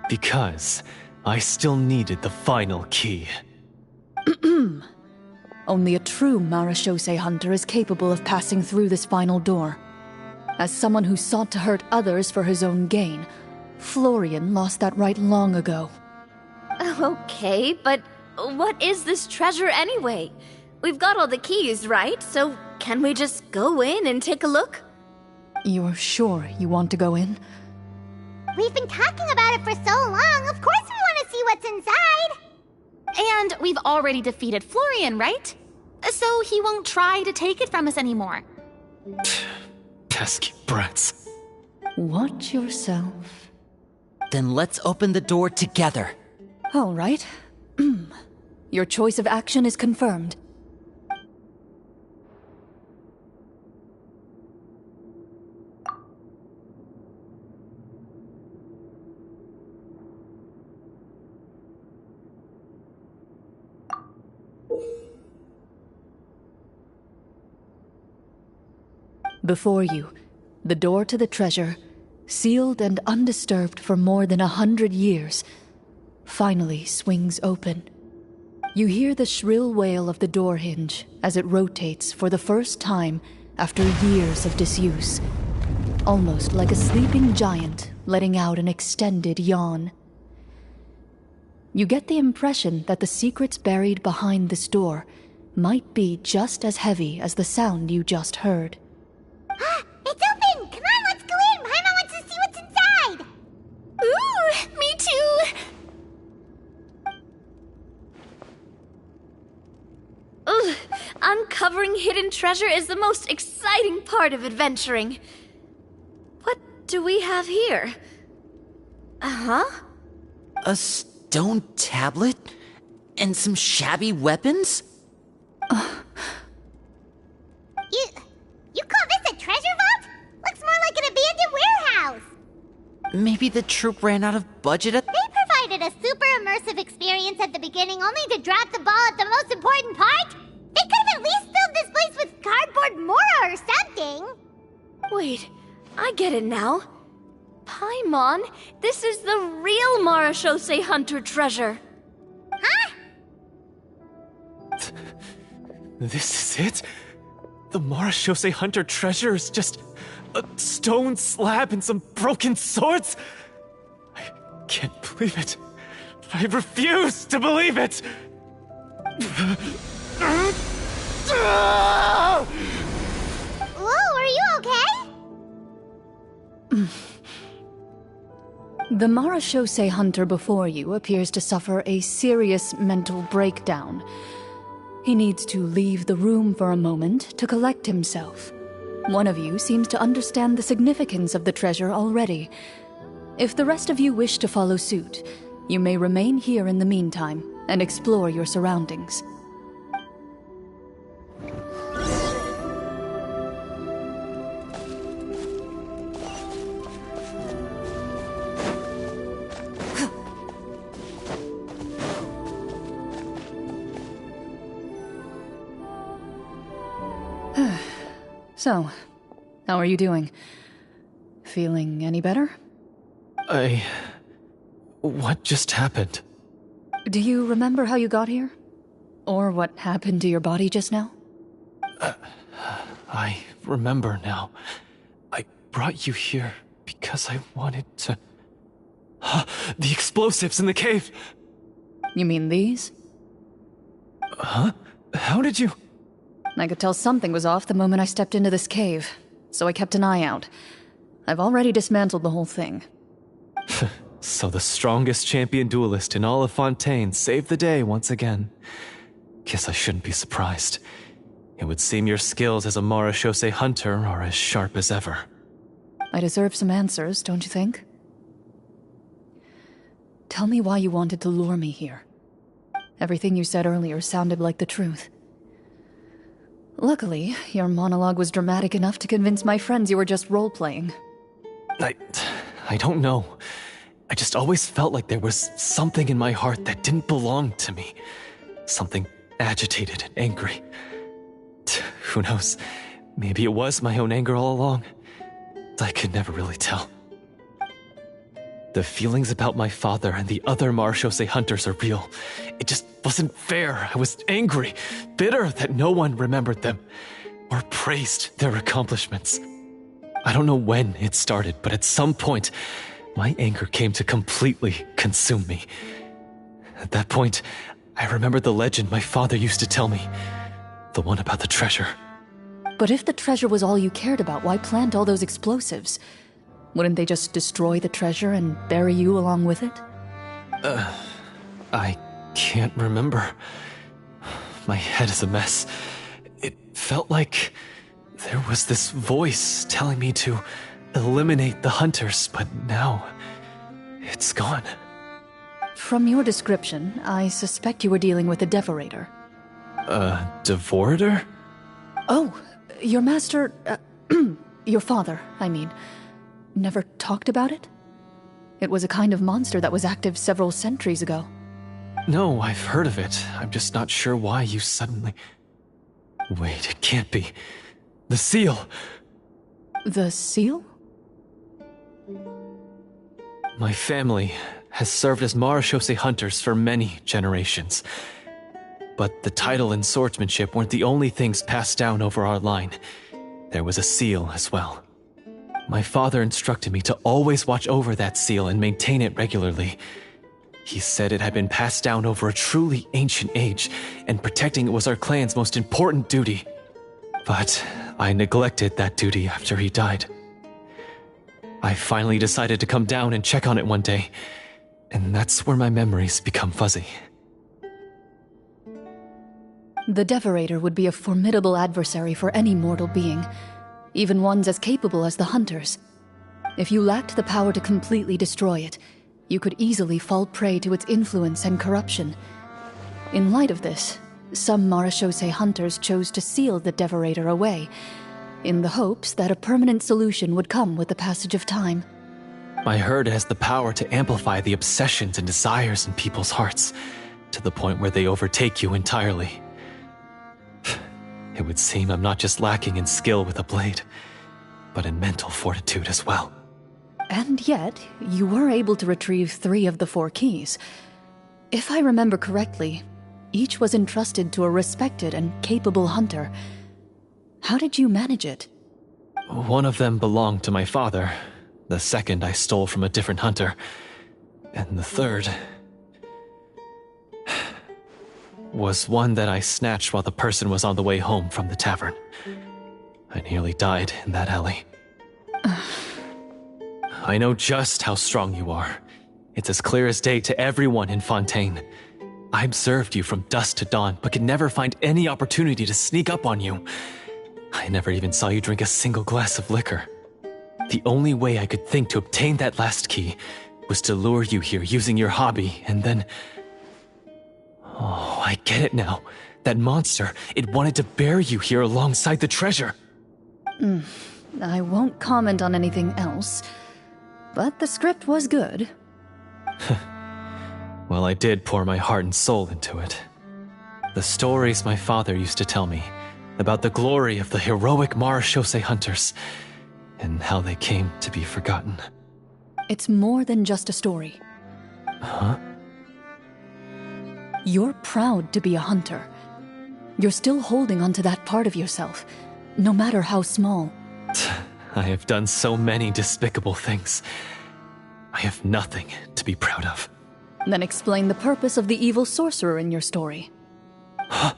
Because I still needed the final key. Only a true Marashose hunter is capable of passing through this final door. As someone who sought to hurt others for his own gain, Florian lost that right long ago. Okay, but what is this treasure anyway? We've got all the keys, right? So can we just go in and take a look? You're sure you want to go in? We've been talking about it for so long. Of course we want to see what's inside. And we've already defeated Florian, right? So he won't try to take it from us anymore. Pesky brats. Watch yourself. Then let's open the door together. All right. Your choice of action is confirmed. Before you, the door to the treasure, sealed and undisturbed for more than 100 years, finally swings open. You hear the shrill wail of the door hinge as it rotates for the first time after years of disuse, almost like a sleeping giant letting out an extended yawn. You get the impression that the secrets buried behind this door might be just as heavy as the sound you just heard. It's open! Come on, let's go in! Paimon wants to see what's inside! Ooh, me too! Ugh, uncovering hidden treasure is the most exciting part of adventuring. What do we have here? Uh-huh. A stone tablet? And some shabby weapons? You call this a treasure vault? Looks more like an abandoned warehouse. Maybe the troupe ran out of budget at... They provided a super immersive experience at the beginning only to drop the ball at the most important part? They could have at least filled this place with cardboard mora or something. Wait, I get it now. Paimon, this is the real Marashose hunter treasure. Huh? This is it? The Marashose hunter treasure is just a stone slab and some broken swords? I can't believe it. I refuse to believe it! Whoa, are you okay? The Marashose hunter before you appears to suffer a serious mental breakdown. He needs to leave the room for a moment to collect himself. One of you seems to understand the significance of the treasure already. If the rest of you wish to follow suit, you may remain here in the meantime and explore your surroundings. So, how are you doing? Feeling any better? What just happened? Do you remember how you got here? Or what happened to your body just now? I remember now. I brought you here because I wanted to... The explosives in the cave! You mean these? Huh? How did you... I could tell something was off the moment I stepped into this cave, so I kept an eye out. I've already dismantled the whole thing. So the strongest champion duelist in all of Fontaine saved the day once again. Guess I shouldn't be surprised. It would seem your skills as a Marashose hunter are as sharp as ever. I deserve some answers, don't you think? Tell me why you wanted to lure me here. Everything you said earlier sounded like the truth. Luckily, your monologue was dramatic enough to convince my friends you were just role-playing. I don't know. I just always felt like there was something in my heart that didn't belong to me. Something agitated and angry. Who knows? Maybe it was my own anger all along. I could never really tell. The feelings about my father and the other Marashose hunters are real. It just wasn't fair. I was angry, bitter that no one remembered them or praised their accomplishments. I don't know when it started, but at some point, my anger came to completely consume me. At that point, I remembered the legend my father used to tell me. The one about the treasure. But if the treasure was all you cared about, why plant all those explosives? Wouldn't they just destroy the treasure and bury you along with it? I can't remember. My head is a mess. It felt like there was this voice telling me to eliminate the hunters, but now it's gone. From your description, I suspect you were dealing with a Devorator. Devorator? Oh, your master... your father, I mean... never talked about it? It was a kind of monster that was active several centuries ago. No, I've heard of it. I'm just not sure why you suddenly... Wait, it can't be. The seal! The seal? My family has served as Marashose hunters for many generations. But the title and swordsmanship weren't the only things passed down over our line. There was a seal as well. My father instructed me to always watch over that seal and maintain it regularly. He said it had been passed down over a truly ancient age, and protecting it was our clan's most important duty. But I neglected that duty after he died. I finally decided to come down and check on it one day, and that's where my memories become fuzzy. The Devorator would be a formidable adversary for any mortal being, even ones as capable as the Hunters. If you lacked the power to completely destroy it, you could easily fall prey to its influence and corruption. In light of this, some Marashose hunters chose to seal the Devorator away, in the hopes that a permanent solution would come with the passage of time. I heard it has the power to amplify the obsessions and desires in people's hearts, to the point where they overtake you entirely. It would seem I'm not just lacking in skill with a blade, but in mental fortitude as well. And yet, you were able to retrieve 3 of the 4 keys. If I remember correctly, each was entrusted to a respected and capable hunter. How did you manage it? One of them belonged to my father. The second I stole from a different hunter. And the third... was one that I snatched while the person was on the way home from the tavern. I nearly died in that alley. I know just how strong you are. It's as clear as day to everyone in Fontaine. I observed you from dusk to dawn, but could never find any opportunity to sneak up on you. I never even saw you drink a single glass of liquor. The only way I could think to obtain that last key was to lure you here using your hobby, and then... Oh, I get it now. That monster, it wanted to bury you here alongside the treasure. I won't comment on anything else, but the script was good. Well, I did pour my heart and soul into it. The stories my father used to tell me about the glory of the heroic Marashose hunters and how they came to be forgotten. It's more than just a story. Huh? You're proud to be a hunter, You're still holding onto that part of yourself, no matter how small. I have done so many despicable things. I have nothing to be proud of. Then explain the purpose of the evil sorcerer in your story. Huh?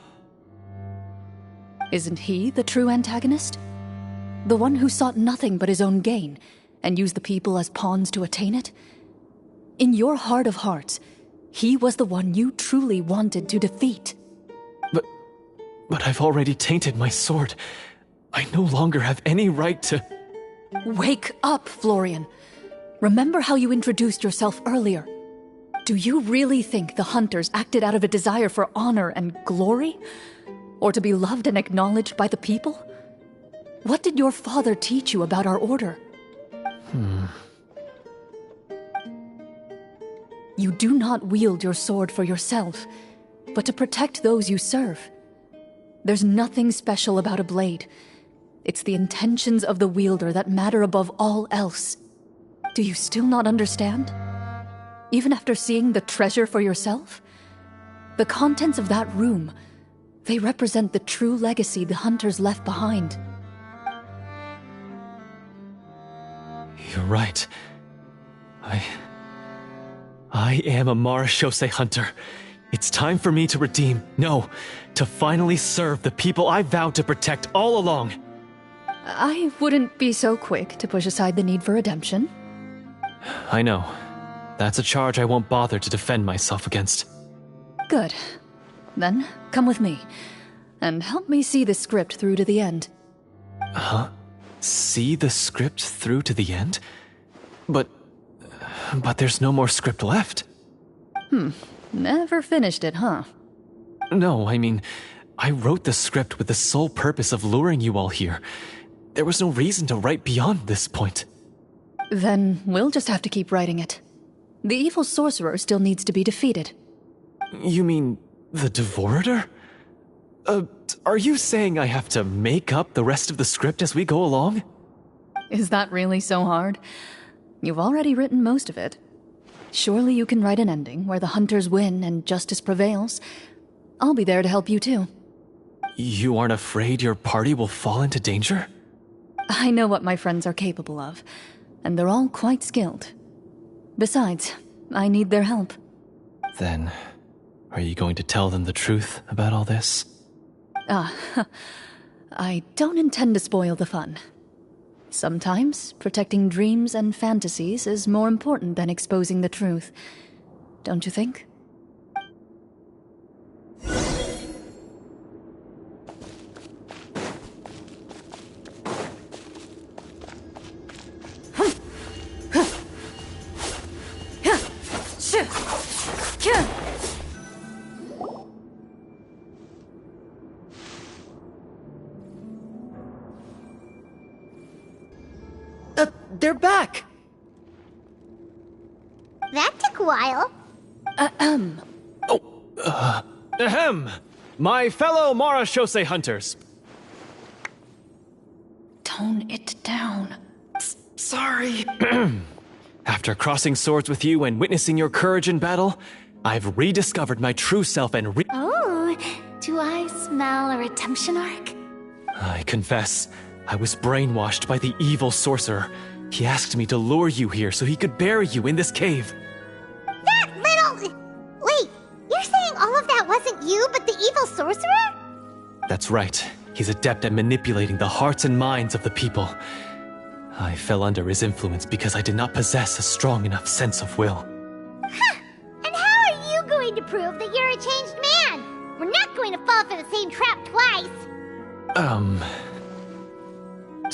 Isn't he the true antagonist? The one who sought nothing but his own gain, and used the people as pawns to attain it? In your heart of hearts, he was the one you truly wanted to defeat. But I've already tainted my sword. I no longer have any right to... Wake up, Florian. Remember how you introduced yourself earlier. Do you really think the hunters acted out of a desire for honor and glory? Or to be loved and acknowledged by the people? What did your father teach you about our order? You do not wield your sword for yourself, but to protect those you serve. There's nothing special about a blade. It's the intentions of the wielder that matter above all else. Do you still not understand? Even after seeing the treasure for yourself? The contents of that room, they represent the true legacy the hunters left behind. You're right. I am a Marashose hunter. It's time for me to redeem, no, to finally serve the people I vowed to protect all along. I wouldn't be so quick to push aside the need for redemption. I know. That's a charge I won't bother to defend myself against. Good. Then, come with me, and help me see the script through to the end. Huh? See the script through to the end? But there's no more script left. Never finished it, huh? No, I mean, I wrote the script with the sole purpose of luring you all here. There was no reason to write beyond this point. Then we'll just have to keep writing it. The evil sorcerer still needs to be defeated. You mean the Devorator? Are you saying I have to make up the rest of the script as we go along? Is that really so hard? You've already written most of it. Surely you can write an ending where the hunters win and justice prevails. I'll be there to help you too. You aren't afraid your party will fall into danger? I know what my friends are capable of, and they're all quite skilled. Besides, I need their help. Then, are you going to tell them the truth about all this? I don't intend to spoil the fun. Sometimes, protecting dreams and fantasies is more important than exposing the truth. Don't you think? They're back! That took a while. Ahem! My fellow Marashose hunters. Tone it down. Sorry. After crossing swords with you and witnessing your courage in battle, I've rediscovered my true self and Oh, do I smell a redemption arc? I confess, I was brainwashed by the evil sorcerer. He asked me to lure you here so he could bury you in this cave. That little... Wait, you're saying all of that wasn't you, but the evil sorcerer? That's right. He's adept at manipulating the hearts and minds of the people. I fell under his influence because I did not possess a strong enough sense of will. Huh! And how are you going to prove that you're a changed man? We're not going to fall for the same trap twice.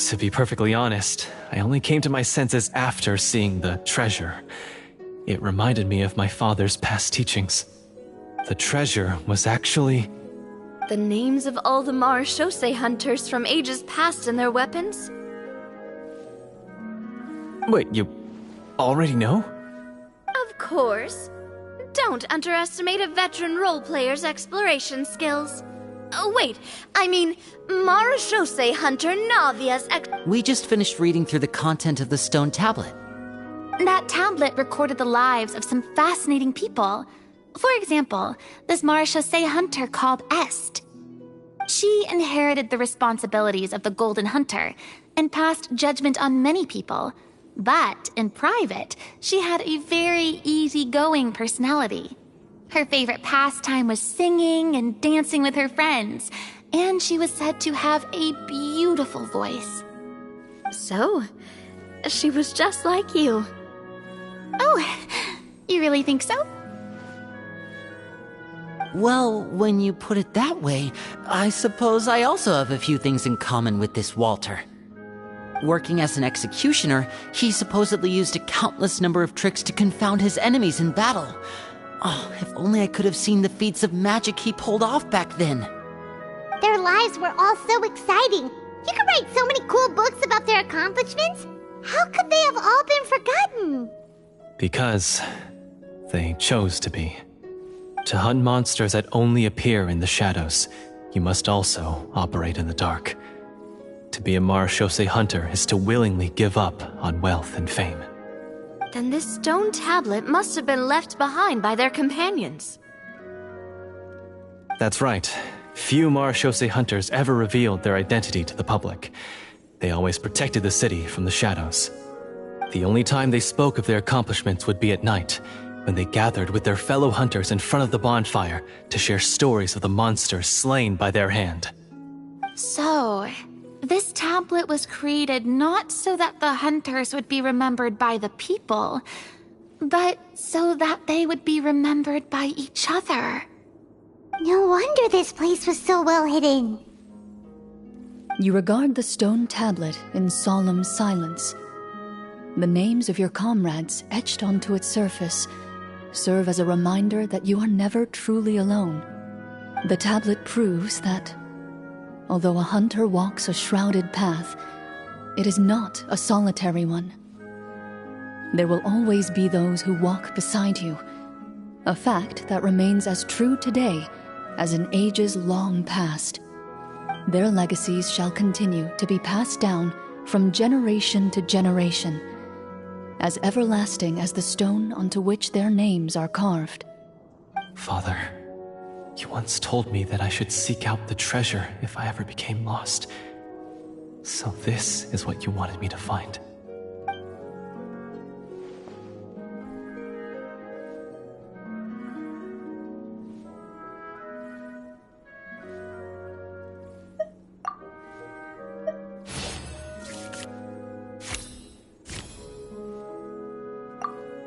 To be perfectly honest, I only came to my senses after seeing the treasure. It reminded me of my father's past teachings. The treasure was actually... The names of all the Marashose hunters from ages past and their weapons? Wait, you already know? Of course. Don't underestimate a veteran role player's exploration skills. Oh, wait, I mean, Marashose hunter Navia's We just finished reading through the content of the stone tablet. That tablet recorded the lives of some fascinating people. For example, this Marashose hunter called Est. She inherited the responsibilities of the Golden Hunter and passed judgment on many people. But in private, she had a very easygoing personality. Her favorite pastime was singing and dancing with her friends, and she was said to have a beautiful voice. So, she was just like you. Oh, you really think so? Well, when you put it that way, I suppose I also have a few things in common with this Walter. Working as an executioner, he supposedly used a countless number of tricks to confound his enemies in battle. Oh, if only I could have seen the feats of magic he pulled off back then. Their lives were all so exciting. You could write so many cool books about their accomplishments. How could they have all been forgotten? Because they chose to be. To hunt monsters that only appear in the shadows, you must also operate in the dark. To be a Marechaussee hunter is to willingly give up on wealth and fame. Then this stone tablet must have been left behind by their companions. That's right. Few Marechaussee hunters ever revealed their identity to the public. They always protected the city from the shadows. The only time they spoke of their accomplishments would be at night, when they gathered with their fellow hunters in front of the bonfire to share stories of the monsters slain by their hand. So, this tablet was created not so that the hunters would be remembered by the people, but so that they would be remembered by each other. No wonder this place was so well hidden. You regard the stone tablet in solemn silence. The names of your comrades etched onto its surface serve as a reminder that you are never truly alone. The tablet proves that, although a hunter walks a shrouded path, it is not a solitary one. There will always be those who walk beside you, a fact that remains as true today as in ages long past. Their legacies shall continue to be passed down from generation to generation, as everlasting as the stone onto which their names are carved. Father, you once told me that I should seek out the treasure if I ever became lost. So this is what you wanted me to find.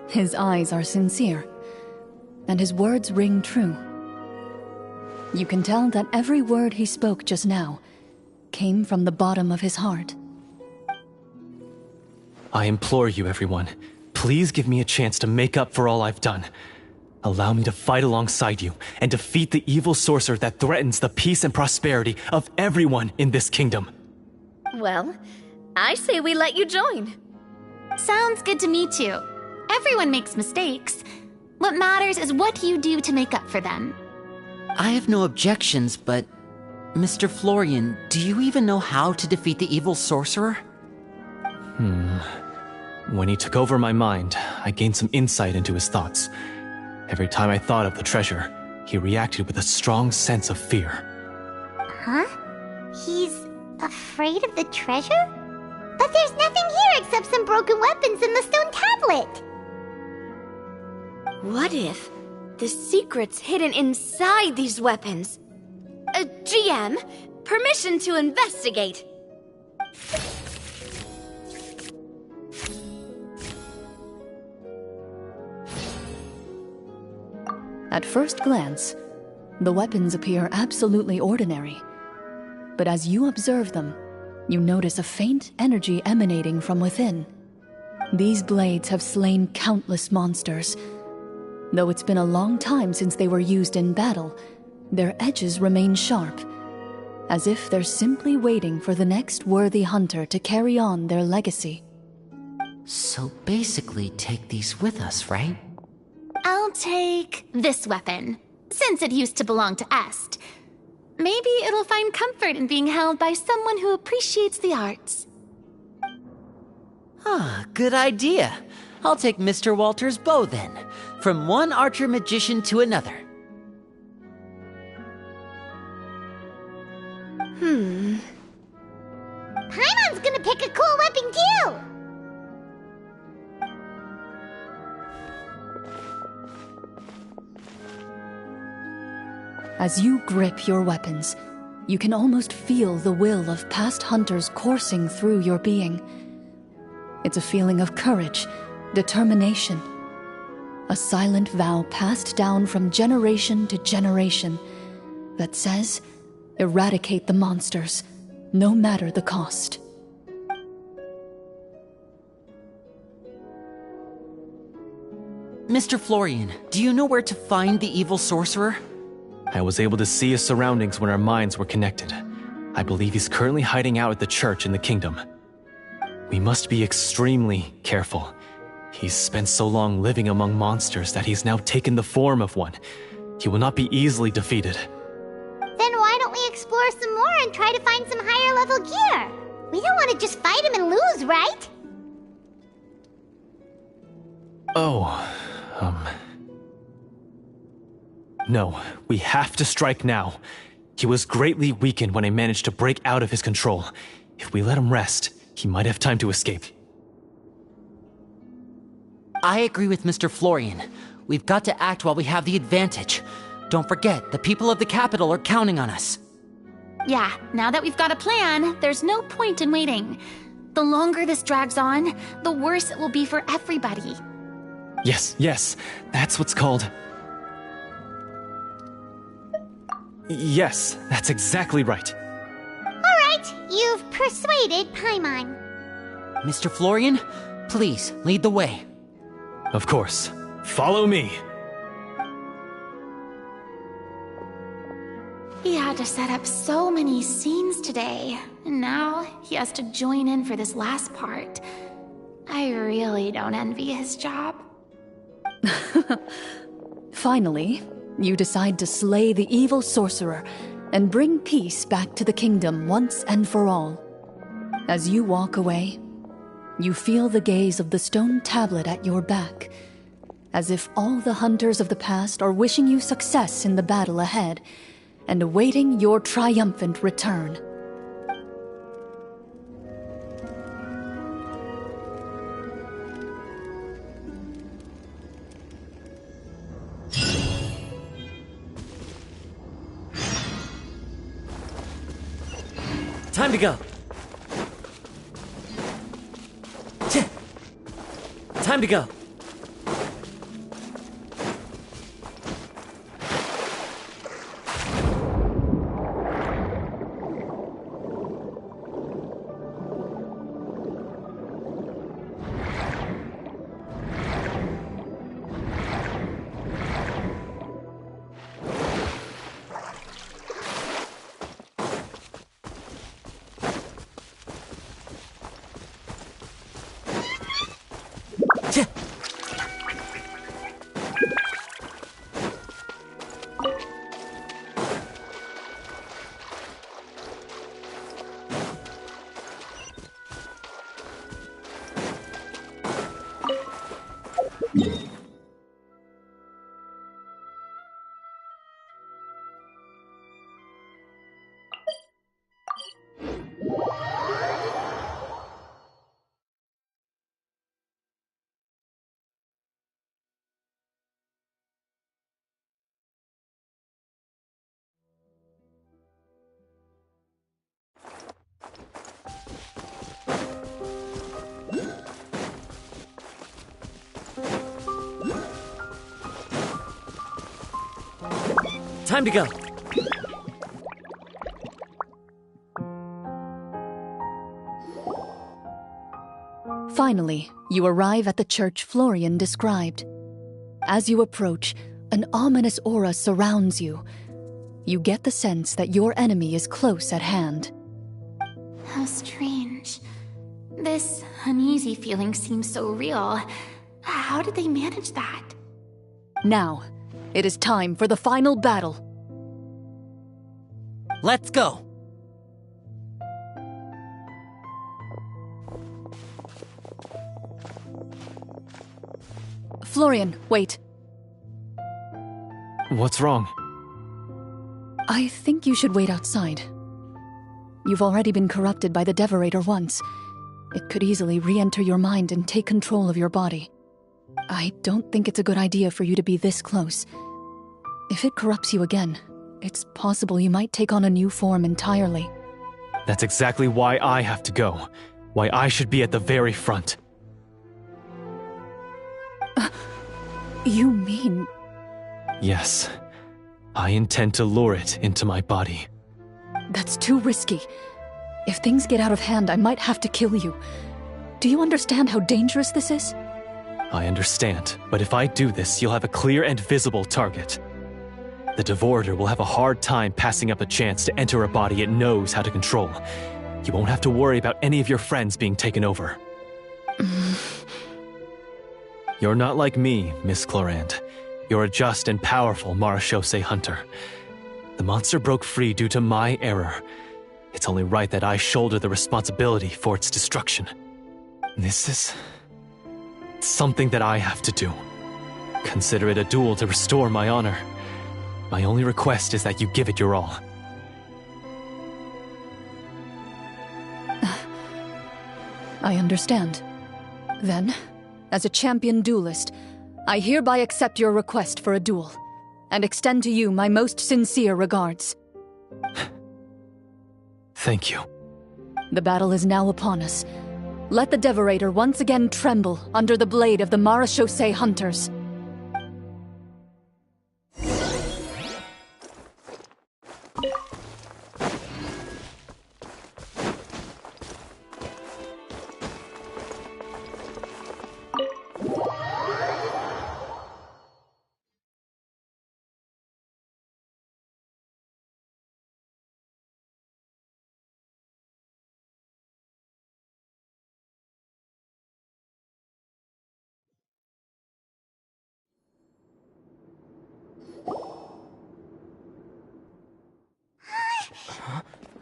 His eyes are sincere, and his words ring true. You can tell that every word he spoke just now came from the bottom of his heart. I implore you, everyone, please give me a chance to make up for all I've done. Allow me to fight alongside you and defeat the evil sorcerer that threatens the peace and prosperity of everyone in this kingdom. Well, I say we let you join. Sounds good to me too. Everyone makes mistakes. What matters is what you do to make up for them. I have no objections, but... Mr. Florian, do you even know how to defeat the evil sorcerer? When he took over my mind, I gained some insight into his thoughts. Every time I thought of the treasure, he reacted with a strong sense of fear. Huh? He's afraid of the treasure? But there's nothing here except some broken weapons and the stone tablet. What if the secret's hidden inside these weapons? GM, permission to investigate. At first glance, the weapons appear absolutely ordinary. But as you observe them, you notice a faint energy emanating from within. These blades have slain countless monsters. Though it's been a long time since they were used in battle, their edges remain sharp, as if they're simply waiting for the next worthy hunter to carry on their legacy. So basically take these with us, right? I'll take this weapon, since it used to belong to Est. Maybe it'll find comfort in being held by someone who appreciates the arts. Ah, good idea. I'll take Mr. Walter's bow then, from one archer magician to another. Paimon's gonna pick a cool weapon too! As you grip your weapons, you can almost feel the will of past hunters coursing through your being. It's a feeling of courage, determination, a silent vow passed down from generation to generation that says, eradicate the monsters, no matter the cost. Mr. Florian, do you know where to find the evil sorcerer? I was able to see his surroundings when our minds were connected. I believe he's currently hiding out at the church in the kingdom. We must be extremely careful. He's spent so long living among monsters that he's now taken the form of one. He will not be easily defeated. Then why don't we explore some more and try to find some higher level gear? We don't want to just fight him and lose, right? No, we have to strike now. He was greatly weakened when I managed to break out of his control. If we let him rest, he might have time to escape. I agree with Mr. Florian. We've got to act while we have the advantage. Don't forget, the people of the capital are counting on us. Yeah, now that we've got a plan, there's no point in waiting. The longer this drags on, the worse it will be for everybody. Yes, that's what's called... Yes, that's exactly right. Alright, you've persuaded Paimon. Mr. Florian, please, lead the way. Of course. Follow me. He had to set up so many scenes today, and now he has to join in for this last part. I really don't envy his job. Finally, you decide to slay the evil sorcerer and bring peace back to the kingdom once and for all. As you walk away, you feel the gaze of the stone tablet at your back, as if all the hunters of the past are wishing you success in the battle ahead and awaiting your triumphant return. Time to go. Time to go. Time to go. Finally, you arrive at the church Florian described. As you approach, an ominous aura surrounds you. You get the sense that your enemy is close at hand. How strange. This uneasy feeling seems so real. How did they manage that? Now, it is time for the final battle. Let's go. Florian, wait. What's wrong? I think you should wait outside. You've already been corrupted by the Devorator once. It could easily re-enter your mind and take control of your body. I don't think it's a good idea for you to be this close. If it corrupts you again, it's possible you might take on a new form entirely. That's exactly why I have to go. Why I should be at the very front. You mean... Yes. I intend to lure it into my body. That's too risky. If things get out of hand, I might have to kill you. Do you understand how dangerous this is? I understand, but if I do this, you'll have a clear and visible target. The Devorator will have a hard time passing up a chance to enter a body it knows how to control. You won't have to worry about any of your friends being taken over. You're not like me, Miss Clorinde. You're a just and powerful Marechaussee hunter. The monster broke free due to my error. It's only right that I shoulder the responsibility for its destruction. This is... something that I have to do. Consider it a duel to restore my honor. My only request is that you give it your all. I understand. Then, as a champion duelist, I hereby accept your request for a duel, and extend to you my most sincere regards. Thank you. The battle is now upon us. Let the Devorator once again tremble under the blade of the Marechaussee hunters.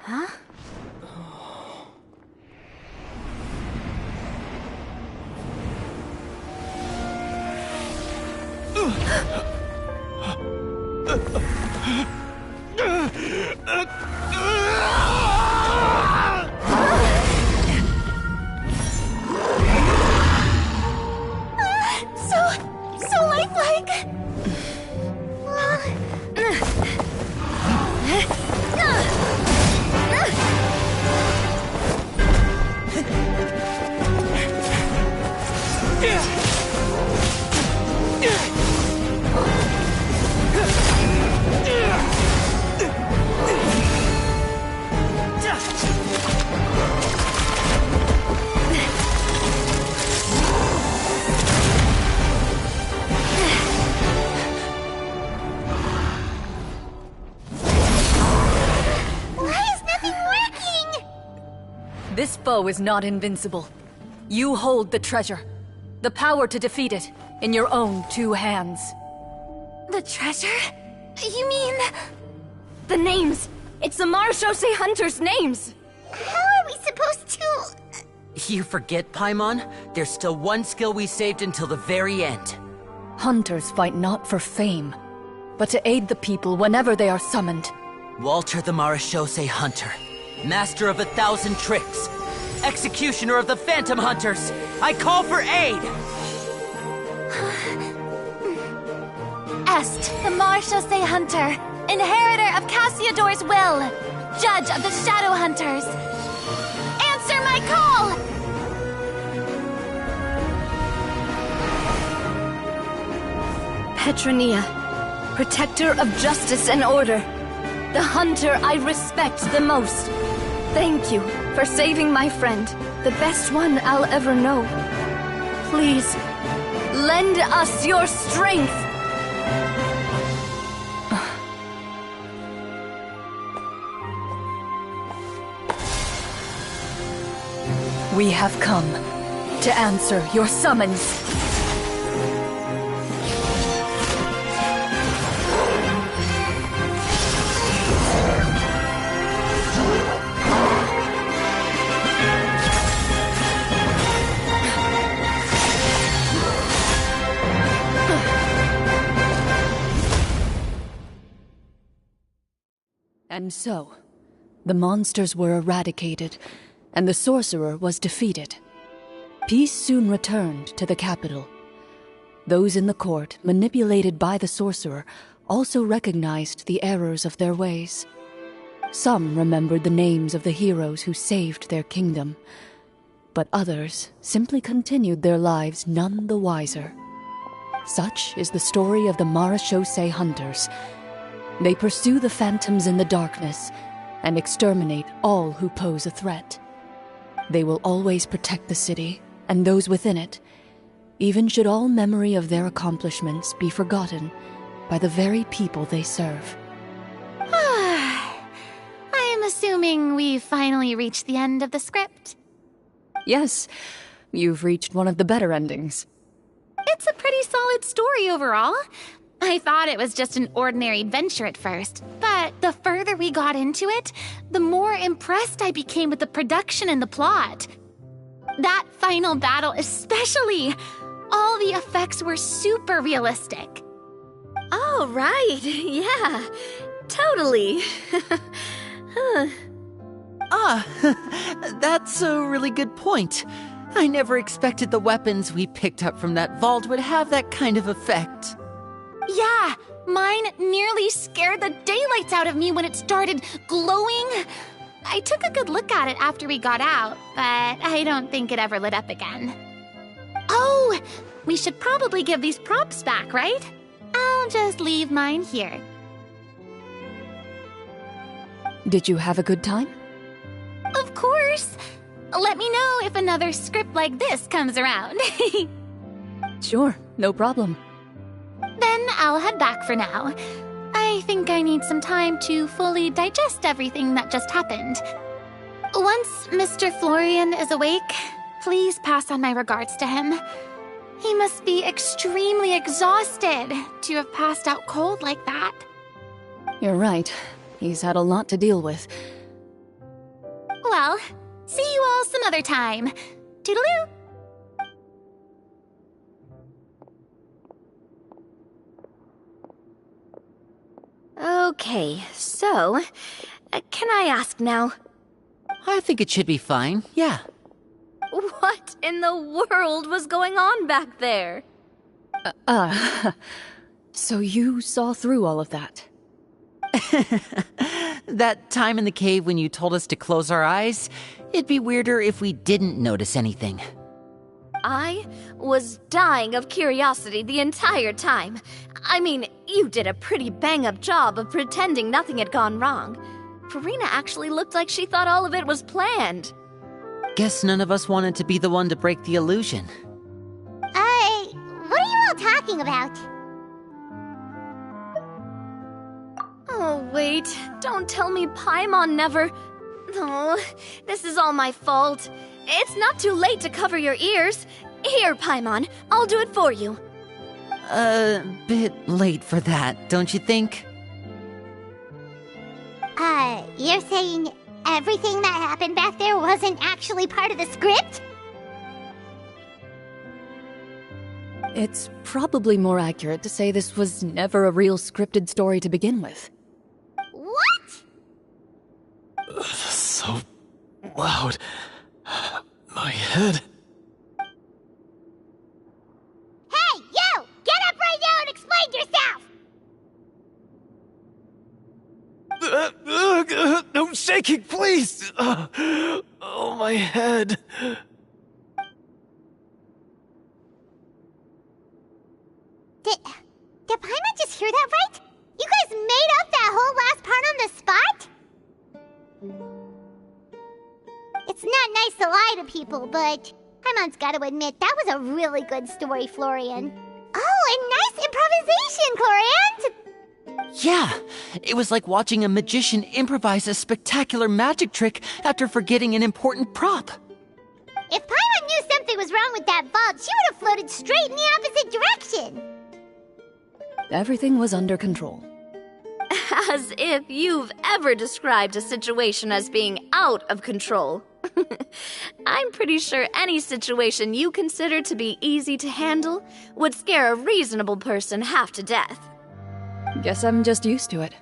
Huh? So lifelike. This foe is not invincible. You hold the treasure. The power to defeat it in your own two hands. The treasure? You mean... the names! It's the Marechaussee hunters' names! How are we supposed to... You forget, Paimon? There's still one skill we saved until the very end. Hunters fight not for fame, but to aid the people whenever they are summoned. Walter the Marechaussee Hunter, master of 1,000 tricks, executioner of the Phantom Hunters, I call for aid! Est, the Marechaussee Hunter, inheritor of Cassiodor's will, judge of the Shadow Hunters. Answer my call! Petronia, protector of justice and order. The hunter I respect the most. Thank you for saving my friend, the best one I'll ever know. Please, lend us your strength. We have come to answer your summons. And so, The monsters were eradicated, and the sorcerer was defeated. Peace soon returned to the capital. Those in the court, manipulated by the sorcerer, also recognized the errors of their ways. Some remembered the names of the heroes who saved their kingdom, but others simply continued their lives none the wiser. Such is the story of the Marechaussee Hunters. They pursue the phantoms in the darkness and exterminate all who pose a threat. They will always protect the city and those within it, even should all memory of their accomplishments be forgotten by the very people they serve. I am assuming we've finally reached the end of the script. Yes, you've reached one of the better endings. It's a pretty solid story overall. I thought it was just an ordinary adventure at first, but the further we got into it, the more impressed I became with the production and the plot. That final battle especially. All the effects were super realistic. Oh, right. Yeah, totally. That's a really good point. I never expected the weapons we picked up from that vault would have that kind of effect. Yeah, mine nearly scared the daylights out of me when it started glowing. I took a good look at it after we got out, but I don't think it ever lit up again. Oh, we should probably give these props back, right? I'll just leave mine here. Did you have a good time? Of course. Let me know if another script like this comes around. Sure, no problem. Then I'll head back for now. I think I need some time to fully digest everything that just happened. Once Mr. Florian is awake, please pass on my regards to him. He must be extremely exhausted to have passed out cold like that. You're right. He's had a lot to deal with. Well, see you all some other time. Toodaloo! Okay, so, can I ask now? I think it should be fine, yeah. What in the world was going on back there? So you saw through all of that? That time in the cave when you told us to close our eyes, it'd be weirder if we didn't notice anything. I was dying of curiosity the entire time. I mean, you did a pretty bang-up job of pretending nothing had gone wrong. Farina actually looked like she thought all of it was planned. Guess none of us wanted to be the one to break the illusion. What are you all talking about? Oh, wait. Don't tell me Paimon never... Oh, this is all my fault. It's not too late to cover your ears. Here, Paimon, I'll do it for you. Bit late for that, don't you think? You're saying everything that happened back there wasn't actually part of the script? It's probably more accurate to say this was never a real scripted story to begin with. What? So loud. My head. Hey, you! Get up right now and explain yourself! No shaking, please! Oh, my head. Did Paimon just hear that right? You guys made up that whole last part on the spot? It's not nice to lie to people, but Paimon's got to admit that was a really good story, Florian. Oh, and nice improvisation, Clorinde! Yeah, it was like watching a magician improvise a spectacular magic trick after forgetting an important prop. If Paimon knew something was wrong with that vault, she would have floated straight in the opposite direction. Everything was under control. As if you've ever described a situation as being out of control. I'm pretty sure any situation you consider to be easy to handle would scare a reasonable person half to death. Guess I'm just used to it.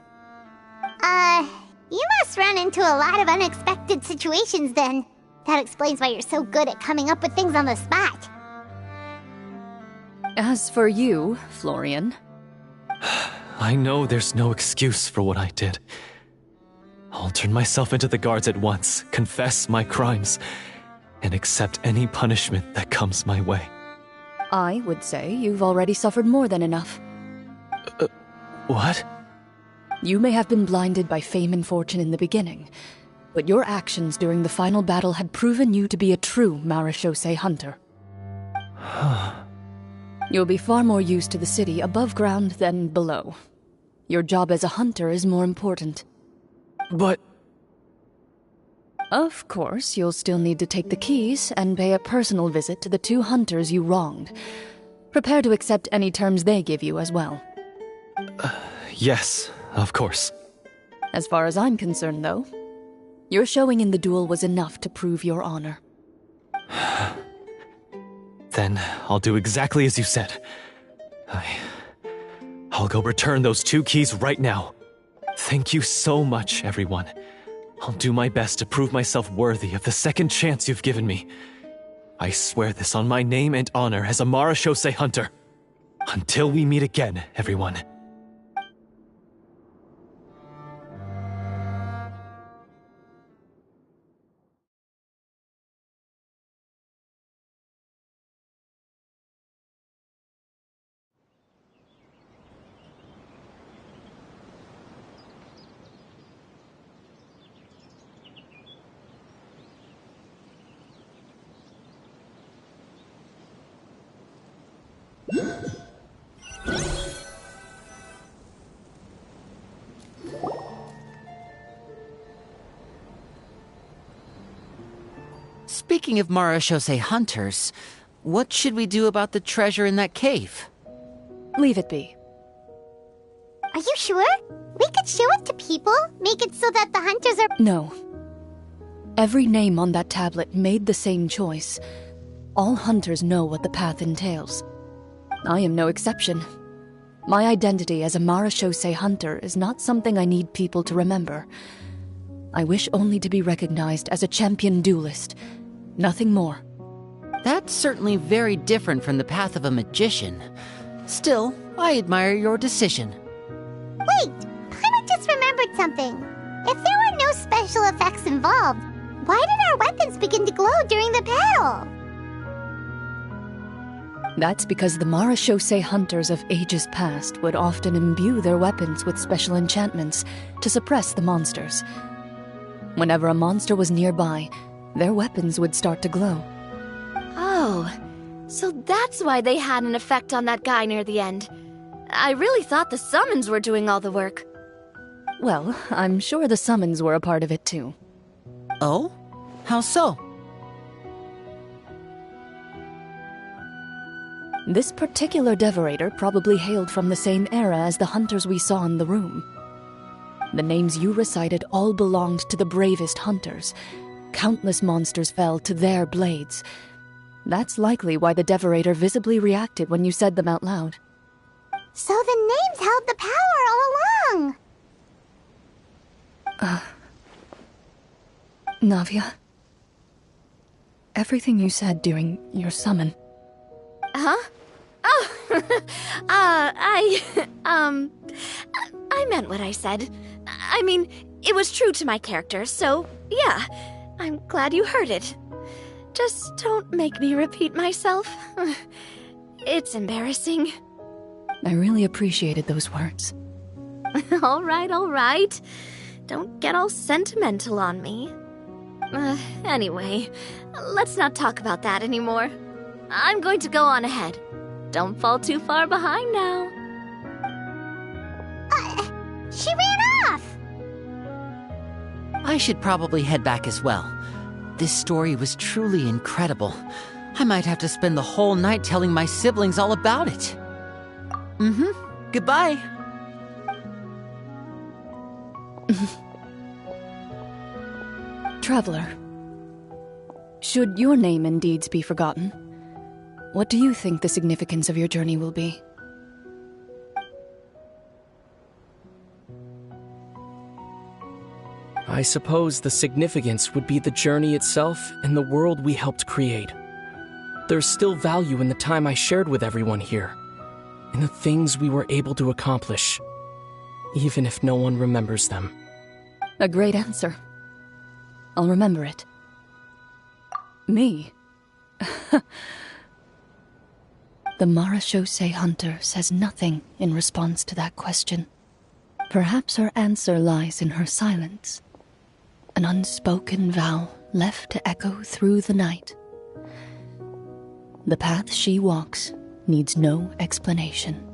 You must run into a lot of unexpected situations then. That explains why you're so good at coming up with things on the spot. As for you, Florian, I know there's no excuse for what I did. I'll turn myself into the guards at once, confess my crimes, and accept any punishment that comes my way. I would say you've already suffered more than enough. What? You may have been blinded by fame and fortune in the beginning, but your actions during the final battle had proven you to be a true Marechaussee hunter. You'll be far more used to the city above ground than below. Your job as a hunter is more important. But... Of course, you'll still need to take the keys and pay a personal visit to the 2 hunters you wronged. Prepare to accept any terms they give you as well. Yes, of course. As far as I'm concerned, though, your showing in the duel was enough to prove your honor. Then I'll do exactly as you said. I'll go return those 2 keys right now. Thank you so much, everyone. I'll do my best to prove myself worthy of the second chance you've given me. I swear this on my name and honor as a Marechaussee hunter. Until we meet again, everyone. Speaking of Marechaussee hunters, what should we do about the treasure in that cave? Leave it be. Are you sure? We could show it to people, make it so that the hunters are... No. Every name on that tablet made the same choice. All hunters know what the path entails. I am no exception. My identity as a Marechaussee hunter is not something I need people to remember. I wish only to be recognized as a champion duelist. Nothing more. That's certainly very different from the path of a magician. Still, I admire your decision. Wait! Paimon just remembered something. If there were no special effects involved, why did our weapons begin to glow during the battle? That's because the Marechaussee hunters of ages past would often imbue their weapons with special enchantments to suppress the monsters. Whenever a monster was nearby, their weapons would start to glow. Oh, so that's why they had an effect on that guy near the end. I really thought the summons were doing all the work. Well, I'm sure the summons were a part of it too. Oh? How so? This particular devorator probably hailed from the same era as the hunters we saw in the room. The names you recited all belonged to the bravest hunters. Countless monsters fell to their blades. That's likely why the devorator visibly reacted when you said them out loud. So the names held the power all along! Navia, everything you said during your summon... Huh? Oh, I meant what I said. I mean, it was true to my character, so yeah, I'm glad you heard it. Just don't make me repeat myself. It's embarrassing. I really appreciated those words. All right. Don't get all sentimental on me. Anyway, let's not talk about that anymore. I'm going to go on ahead. Don't fall too far behind now. She ran off! I should probably head back as well. This story was truly incredible. I might have to spend the whole night telling my siblings all about it. Goodbye. Traveler, should your name and deeds be forgotten, what do you think the significance of your journey will be? I suppose the significance would be the journey itself and the world we helped create. There's still value in the time I shared with everyone here, in the things we were able to accomplish, even if no one remembers them. A great answer. I'll remember it. Me? The Marechaussee hunter says nothing in response to that question. Perhaps her answer lies in her silence. An unspoken vow left to echo through the night. The path she walks needs no explanation.